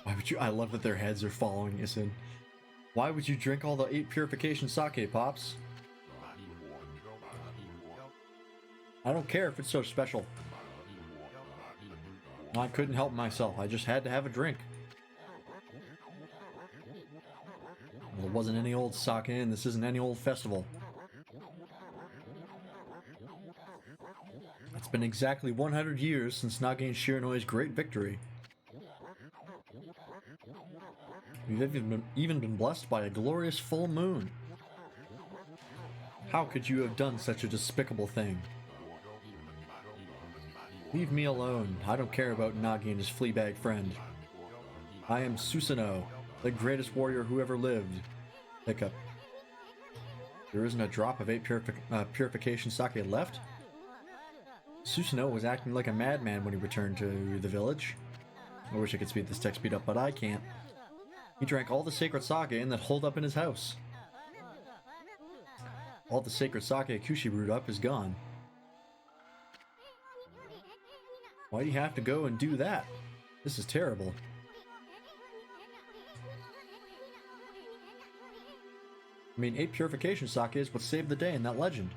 Why would you— I love that their heads are following us in. Why would you drink all the 8 purification sake, Pops? I don't care if it's so special. I couldn't help myself. I just had to have a drink. Well, it wasn't any old sake, and this isn't any old festival. It's been exactly 100 years since Nage Shiranoi's great victory. We've even been blessed by a glorious full moon. How could you have done such a despicable thing? Leave me alone. I don't care about Nagi and his fleabag friend. I am Susanoo, the greatest warrior who ever lived. Hiccup. There isn't a drop of 8 purification sake left? Susanoo was acting like a madman when he returned to the village. I wish I could speed this text speed up, but I can't. He drank all the sacred sake and that holed up in his house. All the sacred sake Kushi brewed up is gone. Why do you have to go and do that? This is terrible. I mean, 8 purification sake is what saved the day in that legend.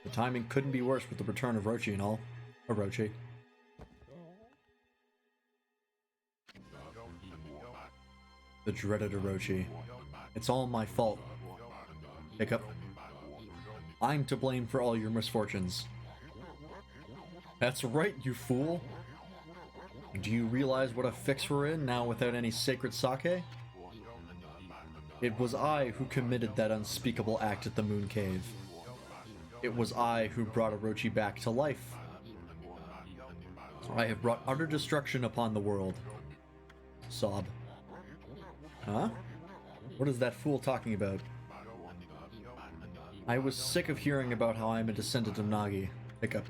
The timing couldn't be worse with the return of Orochi and all. Orochi. The dreaded Orochi. It's all my fault. Hiccup. I'm to blame for all your misfortunes. That's right, you fool! Do you realize what a fix we're in now without any sacred sake? It was I who committed that unspeakable act at the Moon Cave. It was I who brought Orochi back to life. I have brought utter destruction upon the world. Sob. Huh? What is that fool talking about? I was sick of hearing about how I am a descendant of Nagi. Hiccup.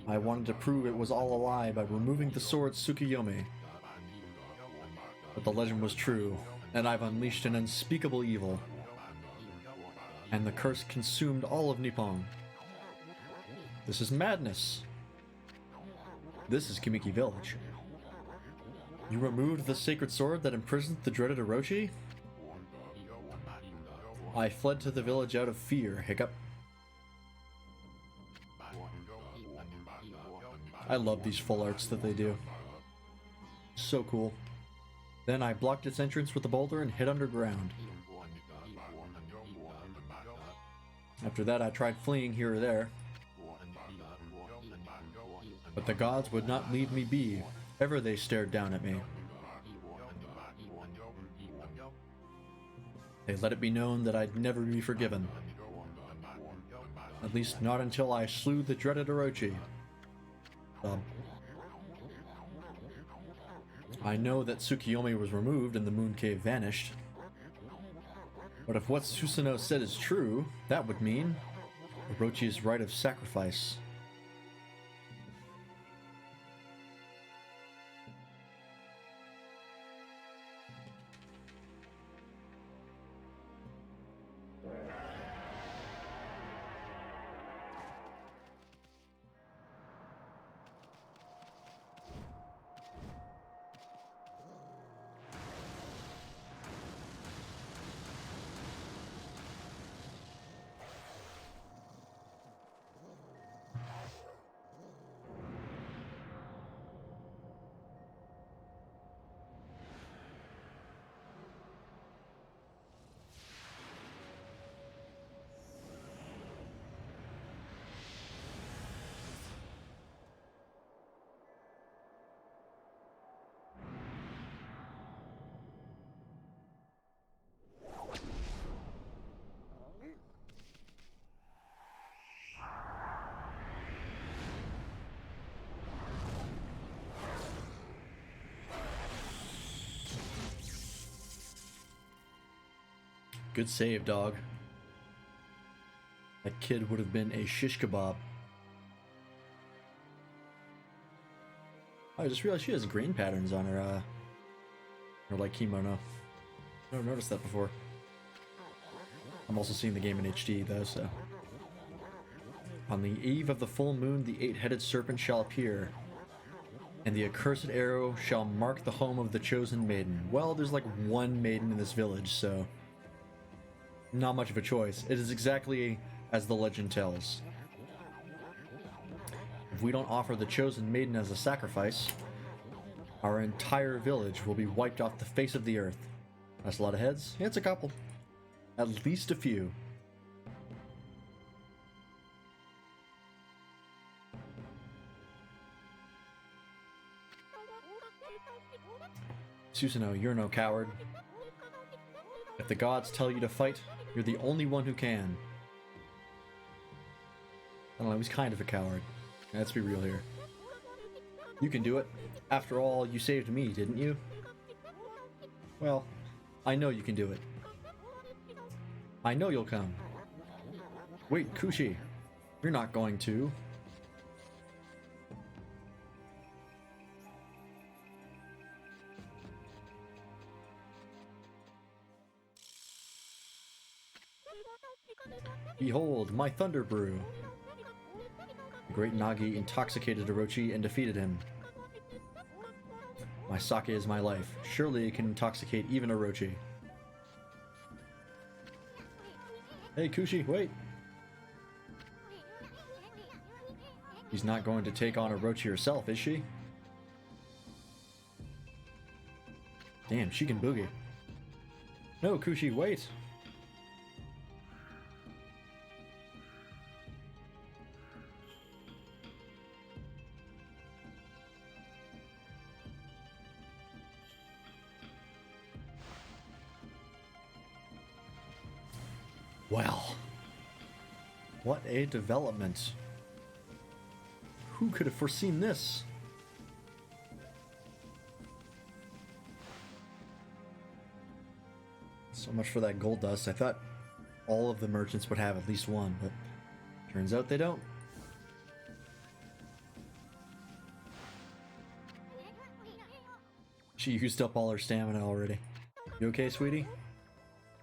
I wanted to prove it was all a lie by removing the sword Tsukuyomi. But the legend was true, and I've unleashed an unspeakable evil. And the curse consumed all of Nippon. This is madness. This is Kamiki Village. You removed the sacred sword that imprisoned the dreaded Orochi? I fled to the village out of fear, Hiccup. I love these full arts that they do. So cool. Then I blocked its entrance with a boulder and hid underground. After that I tried fleeing here or there. But the gods would not leave me be. Ever they stared down at me. They let it be known that I'd never be forgiven. At least not until I slew the dreaded Orochi. I know that Tsukuyomi was removed and the Moon Cave vanished. But if what Susanoo said is true, that would mean Orochi's rite of sacrifice. Good save, dog. That kid would have been a shish kebab. Oh, I just realized she has green patterns on her like kimono. I never noticed that before. I'm also seeing the game in HD though, so. On the eve of the full moon, the eight-headed serpent shall appear, and the accursed arrow shall mark the home of the chosen maiden. Well, there's like one maiden in this village, so not much of a choice. It is exactly as the legend tells. If we don't offer the chosen maiden as a sacrifice, our entire village will be wiped off the face of the earth. That's a lot of heads. Yeah, it's a couple. At least a few. Susanoo, you're no coward. If the gods tell you to fight, you're the only one who can. I don't know, he's kind of a coward. Let's be real here. You can do it. After all, you saved me, didn't you? Well, I know you can do it. I know you'll come. Wait, Kushi. You're not going to. Behold, my Thunder Brew. The great Nagi intoxicated Orochi and defeated him. My sake is my life. Surely it can intoxicate even Orochi. Hey, Kushi, wait. She's not going to take on Orochi herself, is she? Damn, she can boogie. No, Kushi, wait. Well, what a development. Who could have foreseen this? So much for that gold dust. I thought all of the merchants would have at least one, but turns out they don't. She used up all her stamina already. You okay, sweetie?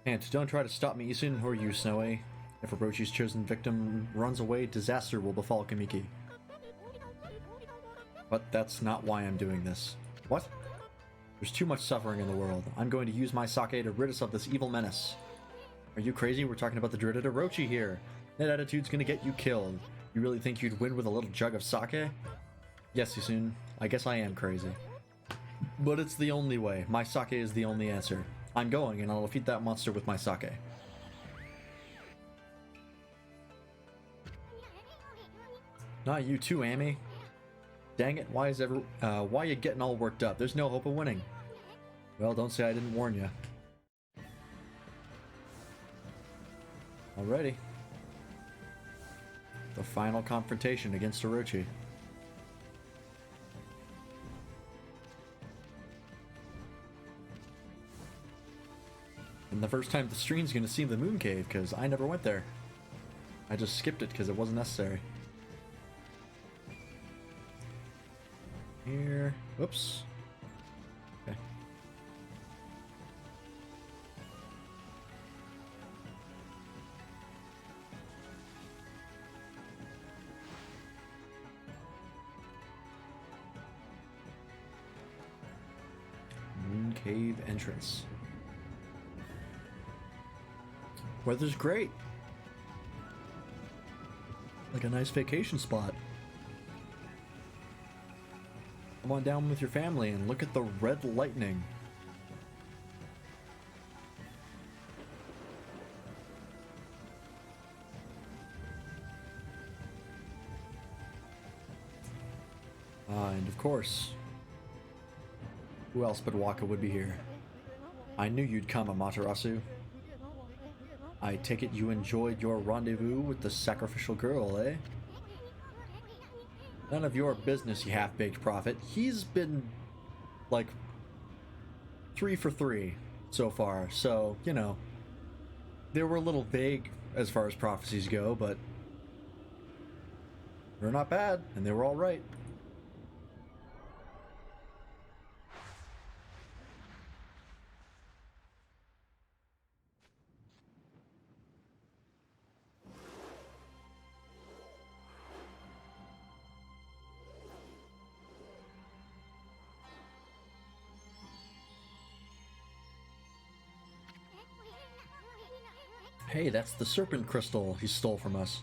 And don't try to stop me, Isun, or you, Snowy. If Orochi's chosen victim runs away, disaster will befall Kamiki. But that's not why I'm doing this. What? There's too much suffering in the world. I'm going to use my sake to rid us of this evil menace. Are you crazy? We're talking about the dreaded Orochi here. That attitude's gonna get you killed. You really think you'd win with a little jug of sake? Yes, Isun. I guess I am crazy. But it's the only way. My sake is the only answer. I'm going, and I'll defeat that monster with my sake. Not you too, Amy. Dang it, why are you getting all worked up? There's no hope of winning. Well, don't say I didn't warn you. Alrighty. The final confrontation against Orochi. And the first time the stream's gonna see the moon cave, because I never went there. I just skipped it because it wasn't necessary. Here. Whoops. Okay. Moon cave entrance. Weather's great. Like a nice vacation spot. Come on down with your family and look at the red lightning. And of course, who else but Waka would be here? I knew you'd come, Amaterasu. I take it you enjoyed your rendezvous with the sacrificial girl, eh? None of your business, you half-baked prophet. He's been, like, 3 for 3 so far, so, you know, They were a little vague as far as prophecies go, but they're not bad, and they were all right. Hey, that's the serpent crystal he stole from us.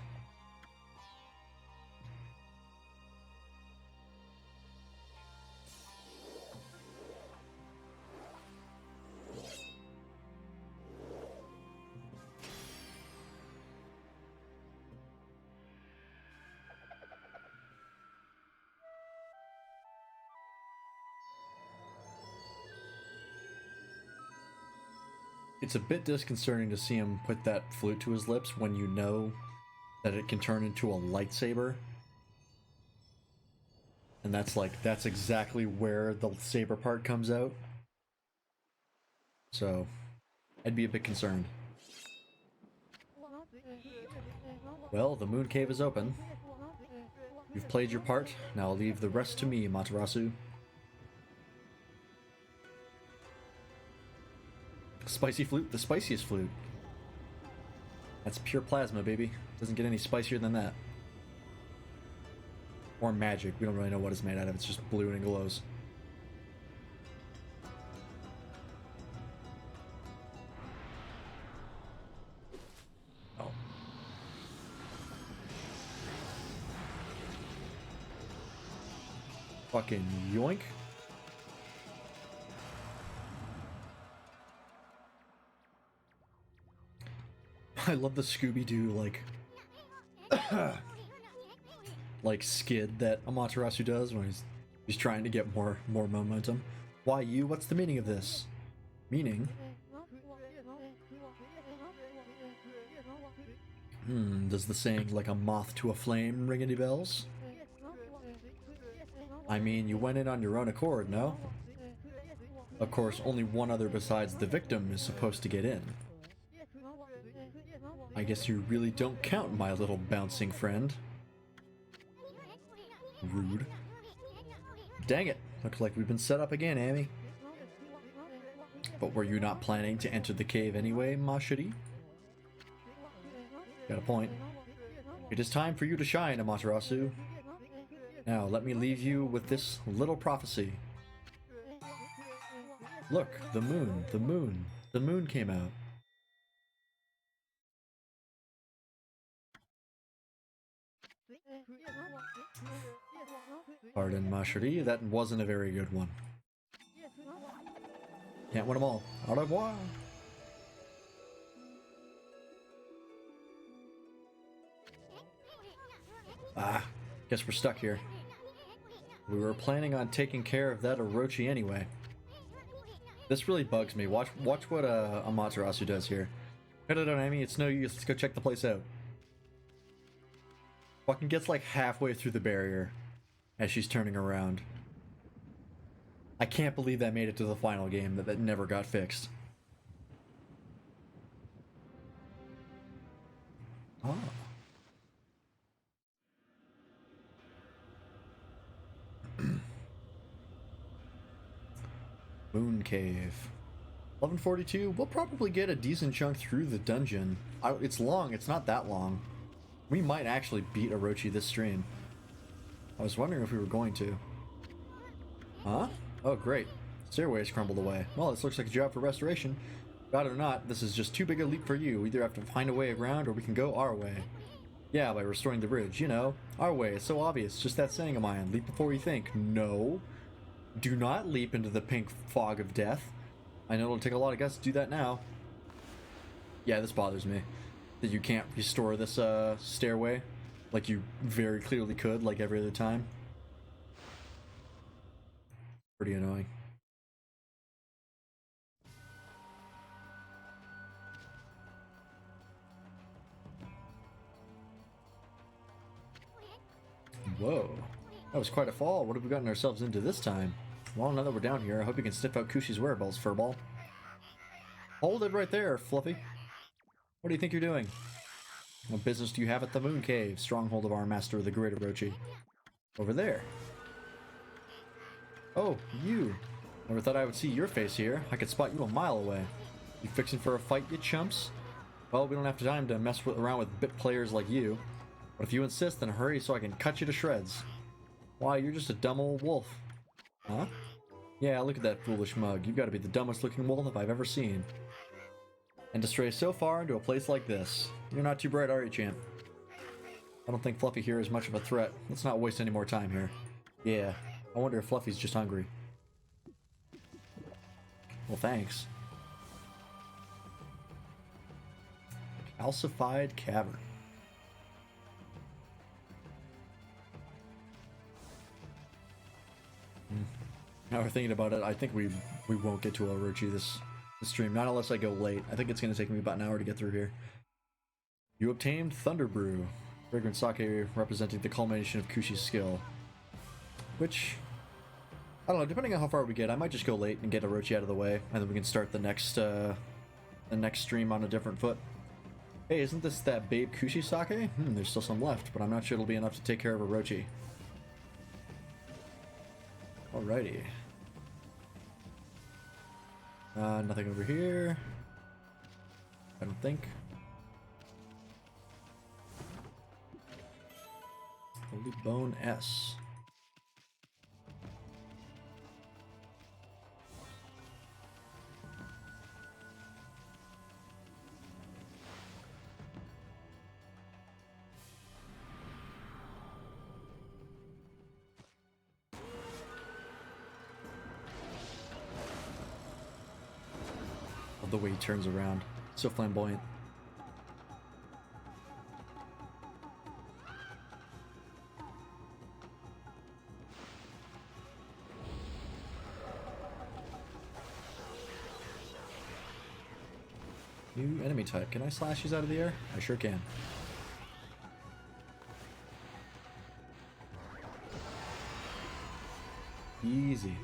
It's a bit disconcerting to see him put that flute to his lips when you know that it can turn into a lightsaber. And that's exactly where the saber part comes out. So, I'd be a bit concerned. Well, the moon cave is open. You've played your part, now leave the rest to me, Matarasu. Spicy flute? The spiciest flute. That's pure plasma, baby. Doesn't get any spicier than that. Or magic. We don't really know what it's made out of. It's just blue and it glows. Oh. Fucking yoink. I love the Scooby-Doo, like skid that Amaterasu does when he's trying to get more momentum. Why you? What's the meaning of this? Meaning? Does the saying like a moth to a flame ring any bells? I mean, you went in on your own accord, no? Of course, only one other besides the victim is supposed to get in. I guess you really don't count, my little bouncing friend. Rude. Dang it, looks like we've been set up again, Amy. But were you not planning to enter the cave anyway, Mashiri? Got a point. It is time for you to shine, Amaterasu. Now, let me leave you with this little prophecy. Look, the moon came out. Pardon, Mashiri, that wasn't a very good one. Can't win them all. Au revoir. Ah, guess we're stuck here. We were planning on taking care of that Orochi anyway. This really bugs me. Watch what Amaterasu does here. Cut it out, Amy. It's no use. Let's go check the place out. Fucking gets like halfway through the barrier as she's turning around. I can't believe that made it to the final game, that never got fixed. Oh. Moon Cave. 1142, we'll probably get a decent chunk through the dungeon. It's long, it's not that long. We might actually beat Orochi this stream. I was wondering if we were going to. Huh? Oh great. Stairways crumbled away. Well, this looks like a job for restoration. Got it or not, this is just too big a leap for you. We either have to find a way around or we can go our way. Yeah, by restoring the bridge, you know. Our way, it's so obvious. Just that saying of mine. Leap before you think. No. Do not leap into the pink fog of death. I know it'll take a lot of guts to do that now. Yeah, this bothers me. That you can't restore this stairway like you very clearly could, like every other time. Pretty annoying. Whoa. That was quite a fall. What have we gotten ourselves into this time? Well, now that we're down here, I hope you can sniff out Kushi's whereabouts, Furball. Hold it right there, Fluffy. What do you think you're doing? What business do you have at the Moon Cave, stronghold of our master, the Great Orochi? Over there. Oh, you. Never thought I would see your face here. I could spot you a mile away. You fixing for a fight, you chumps? Well, we don't have time to mess around with bit players like you. But if you insist, then hurry so I can cut you to shreds. Why, you're just a dumb old wolf. Huh? Yeah, look at that foolish mug. You've got to be the dumbest looking wolf I've ever seen. And to stray so far into a place like this. You're not too bright, are you, champ? I don't think Fluffy here is much of a threat. Let's not waste any more time here. Yeah, I wonder if Fluffy's just hungry. Well, thanks. Calcified cavern. Now we're thinking about it, I think we won't get to Orochi this stream, not unless I go late. I think it's going to take me about an hour to get through here. You obtained Thunder Brew, fragrant sake representing the culmination of Kushi's skill. Which, I don't know, depending on how far we get, I might just go late and get Orochi out of the way, and then we can start the next stream on a different foot. Hey, isn't this that babe Kushi sake? There's still some left, but I'm not sure it'll be enough to take care of Orochi. Alrighty. Nothing over here. I don't think. Holy Bone S. The way he turns around. So flamboyant. New enemy type. Can I slash these out of the air? I sure can. Easy.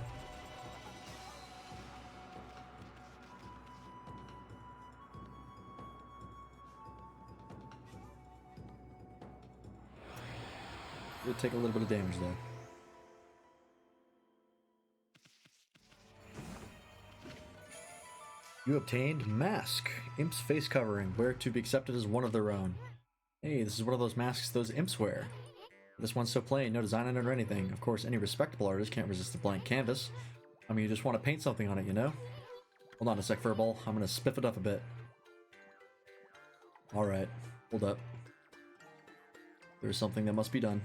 It'll take a little bit of damage though. You obtained Mask, Imp's face covering, where to be accepted as one of their own. Hey, this is one of those masks those imps wear. This one's so plain, no design on it or anything. Of course, any respectable artist can't resist a blank canvas. I mean, you just want to paint something on it, you know? Hold on a sec, Furball. I'm gonna spiff it up a bit. Alright, hold up. There's something that must be done.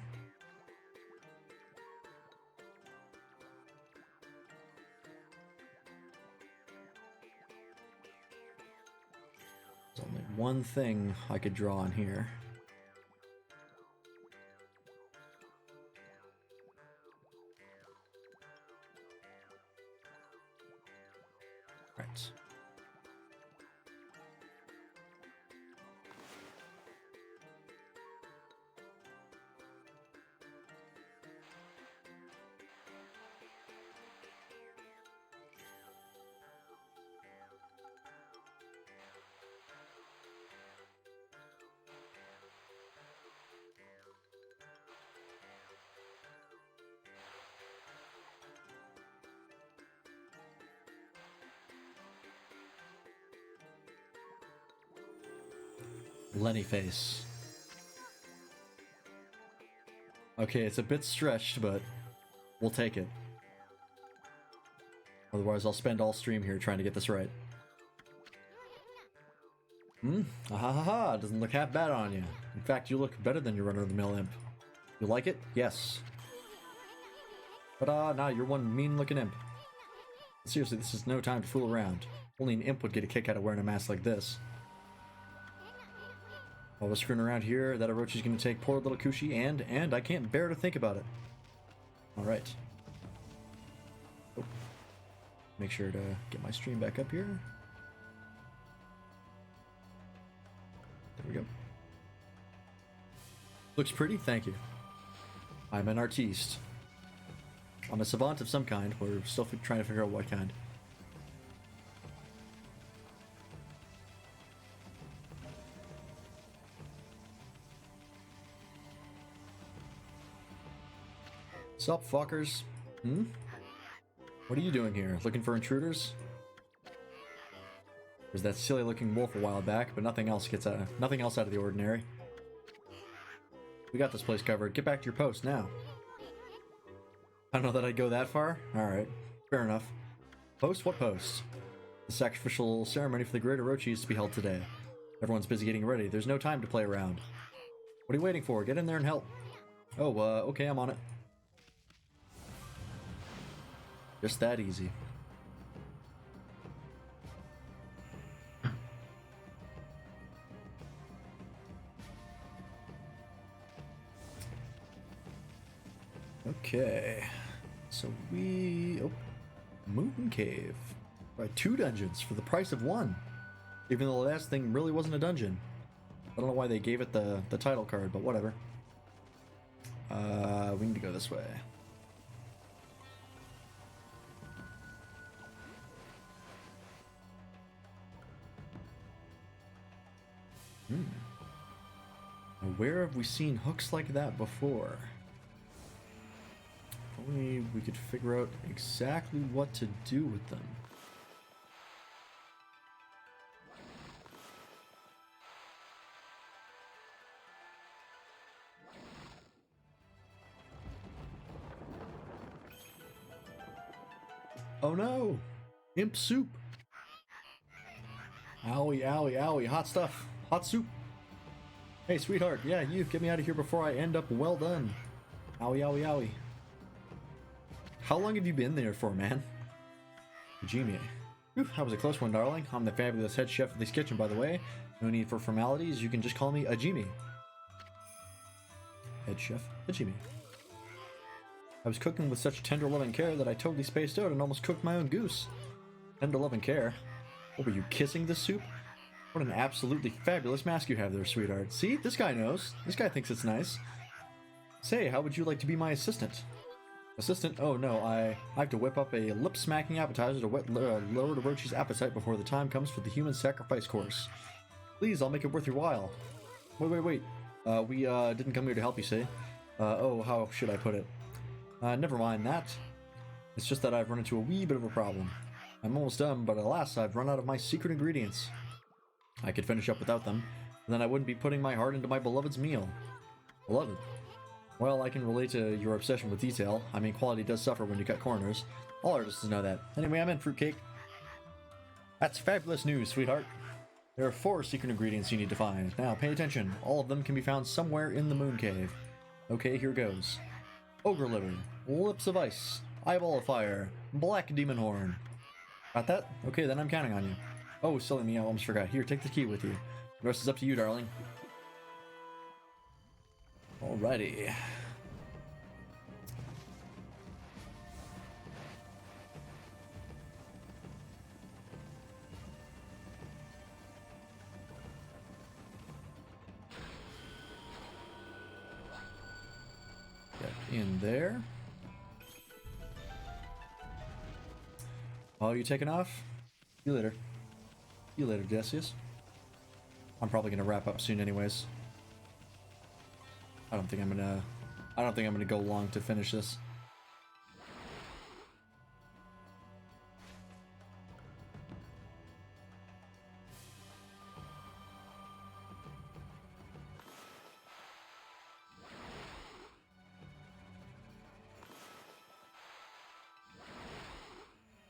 There's only one thing I could draw on here. Right. Lenny face. Okay, it's a bit stretched, but we'll take it. Otherwise, I'll spend all stream here trying to get this right. Ahahaha, doesn't look half bad on you. In fact, you look better than your run-of-the-mill imp. You like it? Yes. But nah, you're one mean-looking imp. Seriously, this is no time to fool around. Only an imp would get a kick out of wearing a mask like this. While we're screwing around here, that Orochi's gonna take poor little Kushi, and I can't bear to think about it. Alright. Oh. Make sure to get my stream back up here. There we go. Looks pretty, thank you. I'm an artiste. I'm a savant of some kind. We're still trying to figure out what kind. Sup, fuckers? Hmm? What are you doing here? Looking for intruders? There's that silly-looking wolf a while back, but nothing else out of the ordinary. We got this place covered. Get back to your post now. I don't know that I'd go that far. Alright, fair enough. Post? What post? The sacrificial ceremony for the great Orochi is to be held today. Everyone's busy getting ready. There's no time to play around. What are you waiting for? Get in there and help. Oh, okay, I'm on it. Just that easy. Okay, so Moon Cave. Right, 2 dungeons for the price of 1. Even though the last thing really wasn't a dungeon. I don't know why they gave it the title card, but whatever. We need to go this way. Now, where have we seen hooks like that before? If only we could figure out exactly what to do with them. Oh no! Imp soup! Owie, owie, owie. Hot stuff. Hot soup. Hey, sweetheart. Yeah, you. Get me out of here before I end up well done. Owie, owie, owie. How long have you been there for, man? Jimmy. That was a close one, darling. I'm the fabulous head chef of this kitchen, by the way. No need for formalities. You can just call me Ajimi. Head chef Ajimi. I was cooking with such tender loving care that I totally spaced out and almost cooked my own goose. Tender loving care? What, were you kissing this soup? What an absolutely fabulous mask you have there, sweetheart. See? This guy knows. This guy thinks it's nice. Say, how would you like to be my assistant? Assistant? Oh no, I have to whip up a lip-smacking appetizer to lower Orochi's appetite before the time comes for the human sacrifice course. Please, I'll make it worth your while. Wait. We didn't come here to help you, see? Oh, how should I put it? Never mind that. It's just that I've run into a wee bit of a problem. I'm almost done, but alas, I've run out of my secret ingredients. I could finish up without them, and then I wouldn't be putting my heart into my beloved's meal. Beloved? Well, I can relate to your obsession with detail. I mean, quality does suffer when you cut corners. All artists know that. Anyway, I'm in fruitcake. That's fabulous news, sweetheart. There are 4 secret ingredients you need to find. Now, pay attention. All of them can be found somewhere in the Moon Cave. Okay, here goes. Ogre liver, lips of ice, eyeball of fire, black demon horn. Got that? Okay, then I'm counting on you. Oh, silly me, I almost forgot. Here, take the key with you. The rest is up to you, darling. Alrighty. Get in there. Oh, you taking off? See you later. See you later, Decius. I'm probably gonna wrap up soon anyways. I don't think I'm gonna go long to finish this.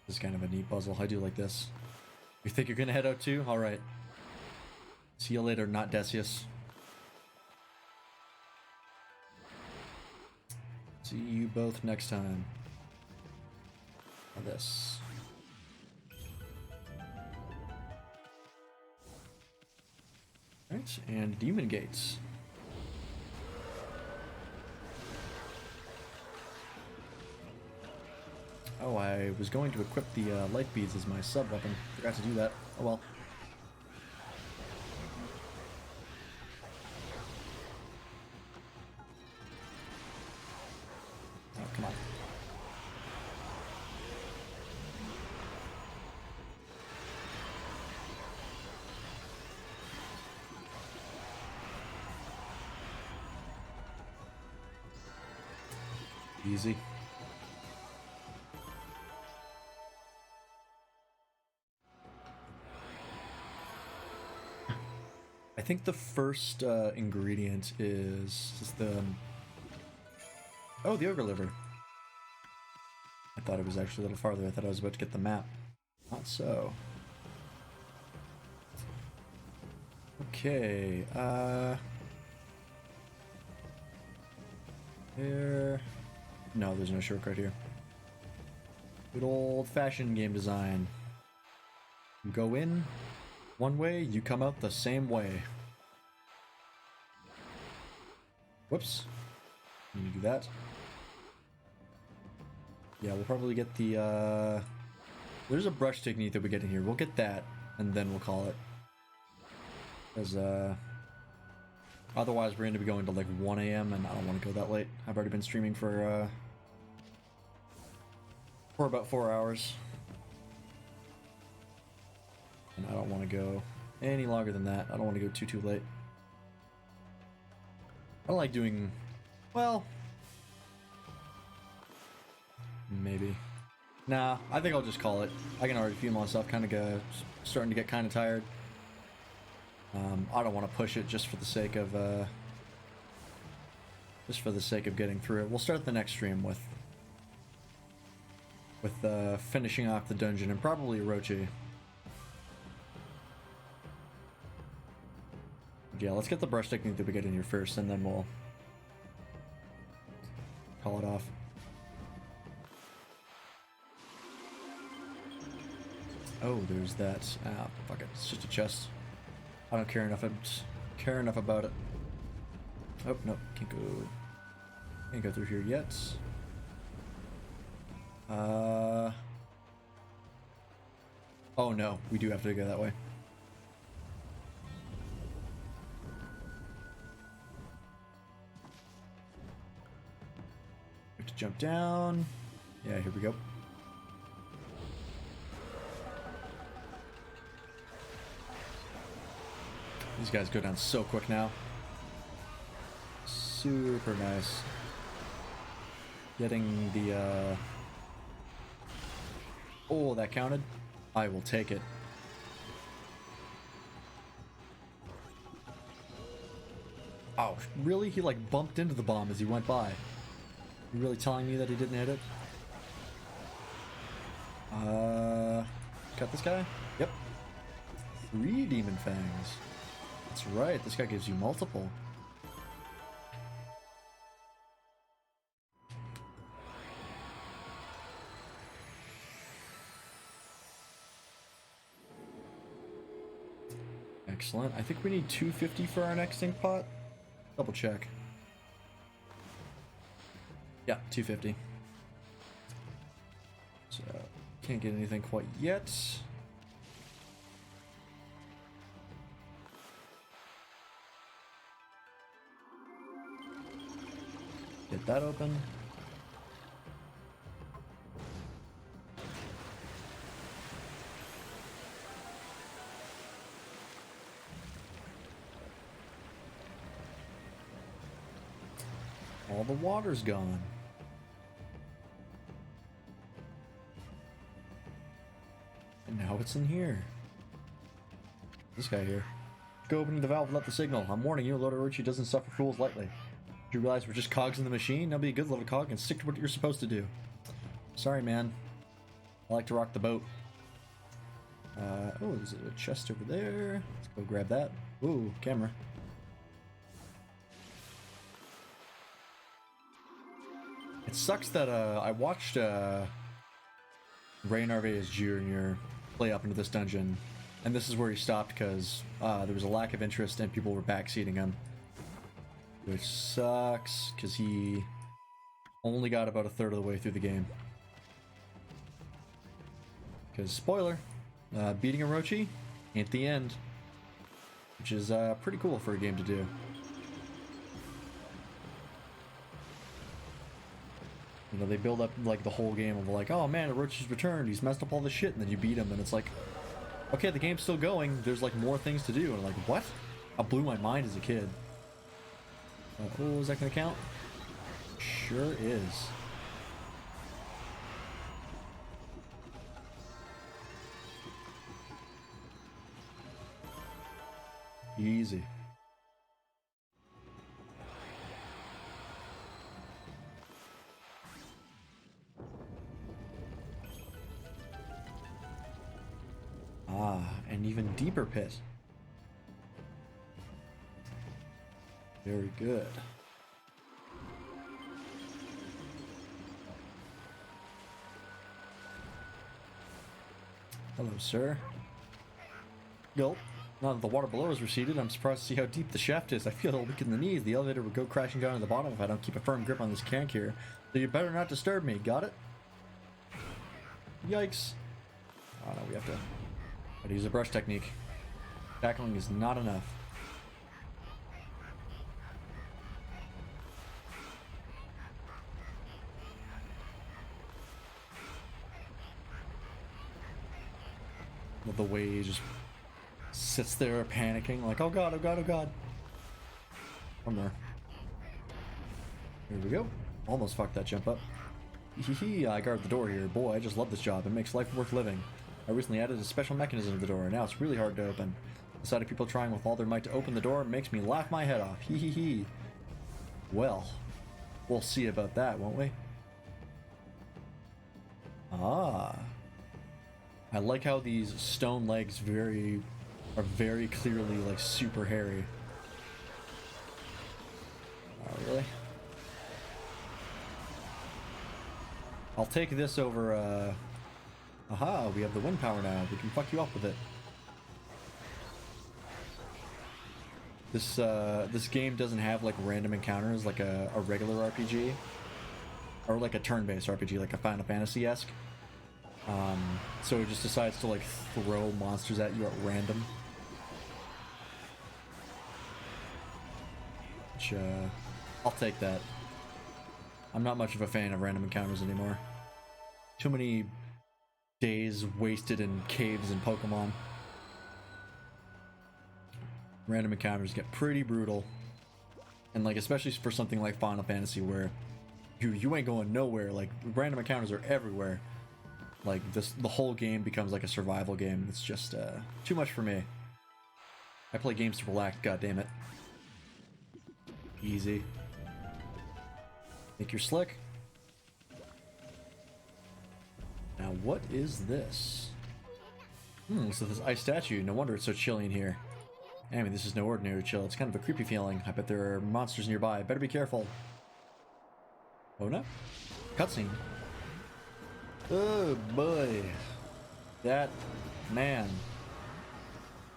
This is kind of a neat puzzle. I do like this. You think you're gonna head out too? Alright. See you later, not Decius. See you both next time. On this. Alright, and Demon Gates. Oh, I was going to equip the light beads as my sub-weapon. Forgot to do that. Oh well. Oh, come on. Easy. I think the first ingredient is the... Oh, the ogre liver. I thought it was actually a little farther. I thought I was about to get the map. Not so. Okay, here... No, there's no shortcut here. Good old-fashioned game design. You go in one way, you come out the same way. Whoops. Need to do that. Yeah, we'll probably get the, there's a brush technique that we get in here. We'll get that, and then we'll call it. Because, otherwise we're going to be going to like 1 AM, and I don't want to go that late. I've already been streaming for about 4 hours. And I don't want to go any longer than that. I don't want to go too late. I don't like doing... Well... Maybe. Nah, I think I'll just call it. I can already feel myself kind of starting to get kind of tired. I don't want to push it just for the sake of getting through it. We'll start the next stream with finishing off the dungeon and probably Orochi. Yeah, let's get the brush technique that we get in here first, and then we'll call it off. Oh, there's that. Ah, fuck it. It's just a chest. I don't care enough about it. Oh, no. Can't go through here yet. Oh no, we do have to go that way. We have to jump down. Yeah, here we go. These guys go down so quick now. Super nice. Getting the, Oh, that counted? I will take it. Oh, really? He like bumped into the bomb as he went by. You really telling me that he didn't hit it? Cut this guy? Yep. 3 demon fangs. That's right, this guy gives you multiple. Excellent. I think we need 250 for our next ink pot. Double check. Yeah, 250. So, can't get anything quite yet. Get that open. All the water's gone. And now it's in here. This guy here. Go opening the valve, let the signal. I'm warning you, Lord Orochi doesn't suffer fools lightly. You realize we're just cogs in the machine? Now be a good little cog and stick to what you're supposed to do. Sorry, man. I like to rock the boat. Oh, there's a chest over there. Let's go grab that. Ooh, camera. It sucks that I watched Ray Narvaez Jr. play up into this dungeon, and this is where he stopped because there was a lack of interest and people were backseating him. Which sucks, because he only got about 1/3 of the way through the game. Because, spoiler, beating Orochi ain't the end. Which is pretty cool for a game to do. You know, they build up like the whole game of like, oh man, Orochi's returned, he's messed up all this shit, and then you beat him, and it's like, okay, the game's still going, there's like more things to do, and I'm like, what? That blew my mind as a kid. Oh, is that gonna count? Sure is. Easy. Ah, an even deeper pit. Very good. Hello, sir. Gulp. Now that the water below is receded, I'm surprised to see how deep the shaft is. I feel weak in the knees. The elevator would go crashing down to the bottom if I don't keep a firm grip on this crank here. So you better not disturb me. Got it? Yikes. Oh no, we have to use a brush technique. Tackling is not enough. The way he just sits there panicking, like, oh god, oh god, oh god. One more. Here we go. Almost fucked that jump up. Hee I guard the door here. Boy, I just love this job. It makes life worth living. I recently added a special mechanism to the door, and now it's really hard to open. The sight of people trying with all their might to open the door makes me laugh my head off. Hee. Well, we'll see about that, won't we? Ah. I like how these stone legs are very clearly like super hairy. Oh, really? I'll take this over, aha, we have the wind power now. We can fuck you up with it. This game doesn't have like random encounters like a regular RPG. Or like a turn-based RPG, like a Final Fantasy-esque. So it just decides to like throw monsters at you at random. Which, I'll take that. I'm not much of a fan of random encounters anymore. Too many days wasted in caves and Pokemon. Random encounters get pretty brutal. And like, especially for something like Final Fantasy where you ain't going nowhere. Like, random encounters are everywhere. Like, the whole game becomes like a survival game. It's just, too much for me. I play games to relax, goddammit. Easy. Make your slick. Now, what is this? So this ice statue. No wonder it's so chilly in here. I mean, this is no ordinary chill. It's kind of a creepy feeling. I bet there are monsters nearby. Better be careful. Oh no. Cutscene. Oh boy. That, man.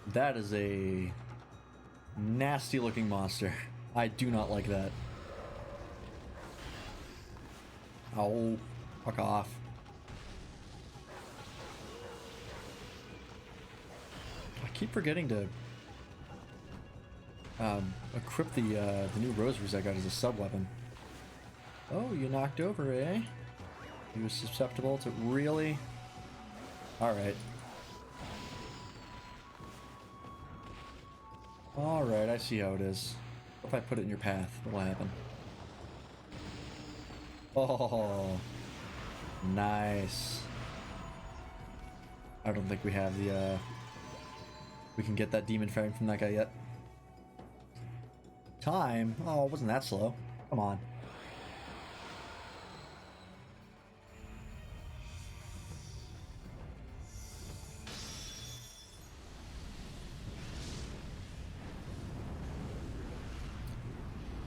That is a nasty looking monster. I do not like that. Oh, fuck off. I keep forgetting to equip the new rosaries I got as a sub-weapon. Oh, you knocked over, eh? He was susceptible to... Really? Alright. Alright, I see how it is. What if I put it in your path? What'll happen? Oh, nice. I don't think we have the, we can get that demon frame from that guy yet. Time? Oh, it wasn't that slow. Come on.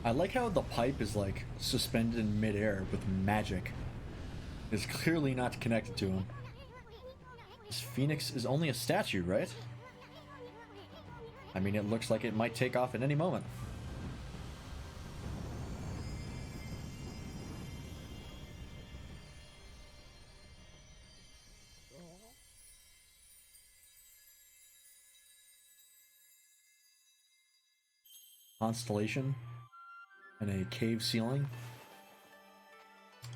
I like how the pipe is like suspended in midair with magic. It's clearly not connected to him. This phoenix is only a statue, right? I mean, it looks like it might take off at any moment. Constellation and a cave ceiling.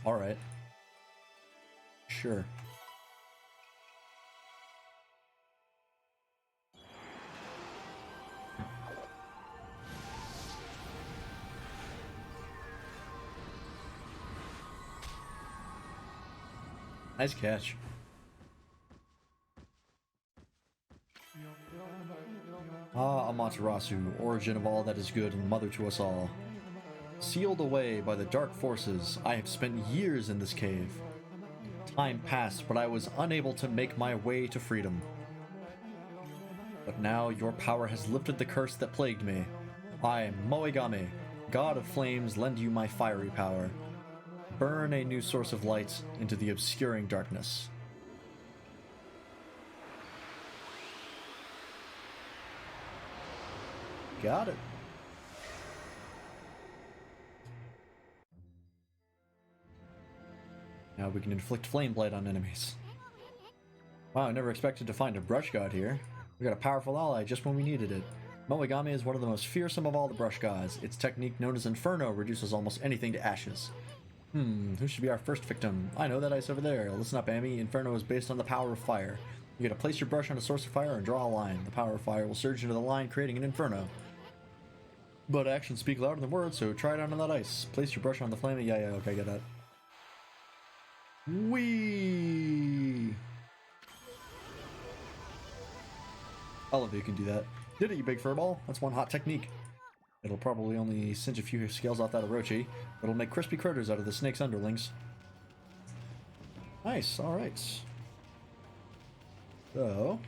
All right. Sure. Nice catch. A Amaterasu, origin of all that is good and mother to us all. Sealed away by the dark forces, I have spent years in this cave. Time passed, but I was unable to make my way to freedom. But now your power has lifted the curse that plagued me. I, Moegame, god of flames, lend you my fiery power. Burn a new source of light into the obscuring darkness. Got it. Now we can inflict flame blight on enemies. Wow, I never expected to find a brush god here. We got a powerful ally just when we needed it. Moegame is one of the most fearsome of all the brush gods. Its technique, known as Inferno, reduces almost anything to ashes. Who should be our first victim? I know that ice over there. Listen up, Amy. Inferno is based on the power of fire. You gotta place your brush on a source of fire and draw a line. The power of fire will surge into the line, creating an inferno. But actions speak louder than words, so try it out on that ice. Place your brush on the flame. Yeah, okay, I get that. Whee! I love that you can do that. Did it, you big furball. That's one hot technique. It'll probably only singe a few scales off that Orochi, but it'll make crispy critters out of the snake's underlings. Nice, alright. So...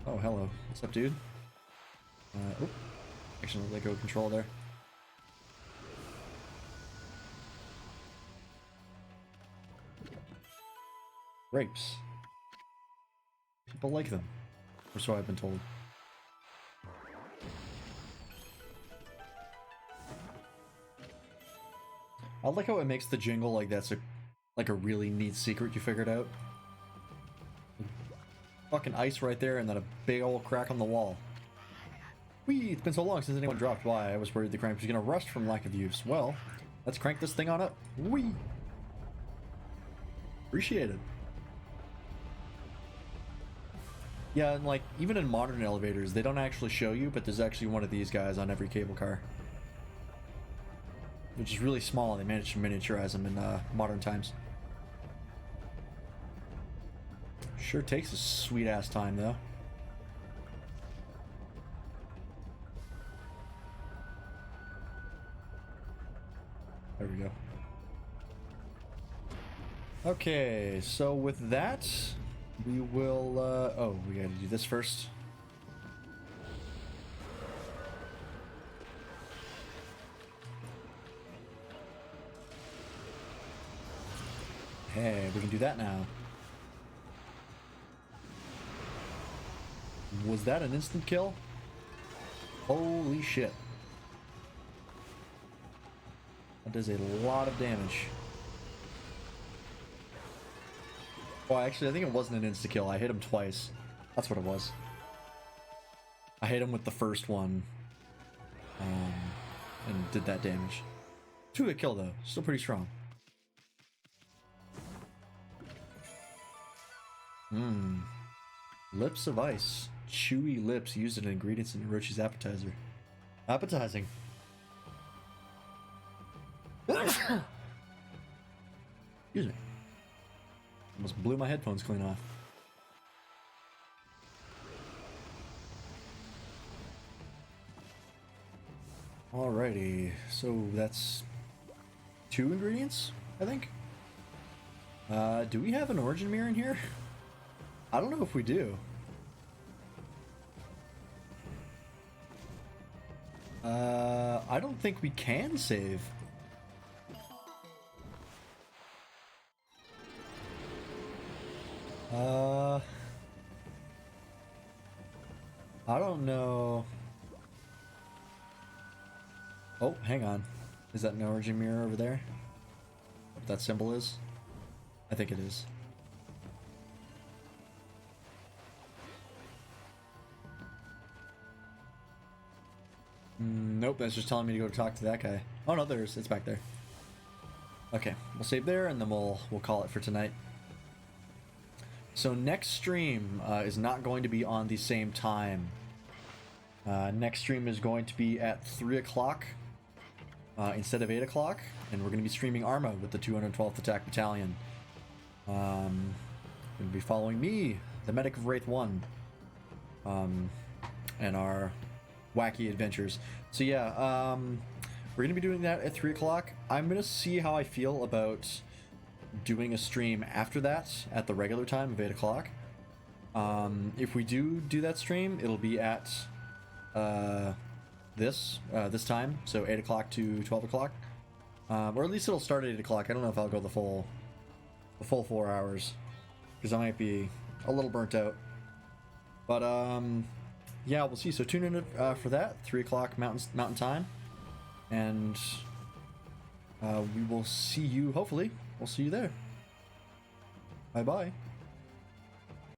Oh, hello. What's up, dude? Oop. Actually, let go of control there. Grapes. People like them. Or so I've been told. I like how it makes the jingle like that's a really neat secret you figured out. Fucking ice right there and then a big old crack on the wall. Whee! It's been so long since anyone dropped by. I was worried the crank was gonna rust from lack of use. Well, let's crank this thing on up. Whee! Appreciate it. Yeah, and like, even in modern elevators, they don't actually show you, but there's actually one of these guys on every cable car. Which is really small. They managed to miniaturize them in modern times. Sure takes a sweet ass time though. There we go. Okay, so with that, we will, oh, we gotta do this first. Hey, we can do that now. Was that an instant kill? Holy shit. That does a lot of damage. Oh, actually, I think it wasn't an insta-kill. I hit him twice. That's what it was. I hit him with the first one. And did that damage. 2-hit kill, though. Still pretty strong. Lips of ice. Chewy lips used as ingredients in Orochi's appetizer. Appetizing. Excuse me. Almost blew my headphones clean off. Alrighty, so that's 2 ingredients, I think. Do we have an origin mirror in here? I don't know if we do. I don't think we can save. I don't know. Oh, hang on. Is that an origin mirror over there? What that symbol is? I think it is. Nope, that's just telling me to go talk to that guy. Oh no, it's back there. Okay, we'll save there and then we'll call it for tonight. So next stream is not going to be on the same time. Next stream is going to be at 3 o'clock instead of 8 o'clock, and we're going to be streaming Arma with the 212th Attack Battalion. Going to be following me, the Medic of Wraith 1. and our wacky adventures. So yeah, we're gonna be doing that at 3 o'clock. I'm gonna see how I feel about doing a stream after that at the regular time of 8 o'clock. If we do that stream, it'll be at this time, so 8 o'clock to 12 o'clock, or at least it'll start at 8 o'clock. I don't know if I'll go the full 4 hours, because I might be a little burnt out. But yeah, we'll see. So tune in for that 3 o'clock mountain time, and we will see you. Hopefully, we'll see you there. Bye bye.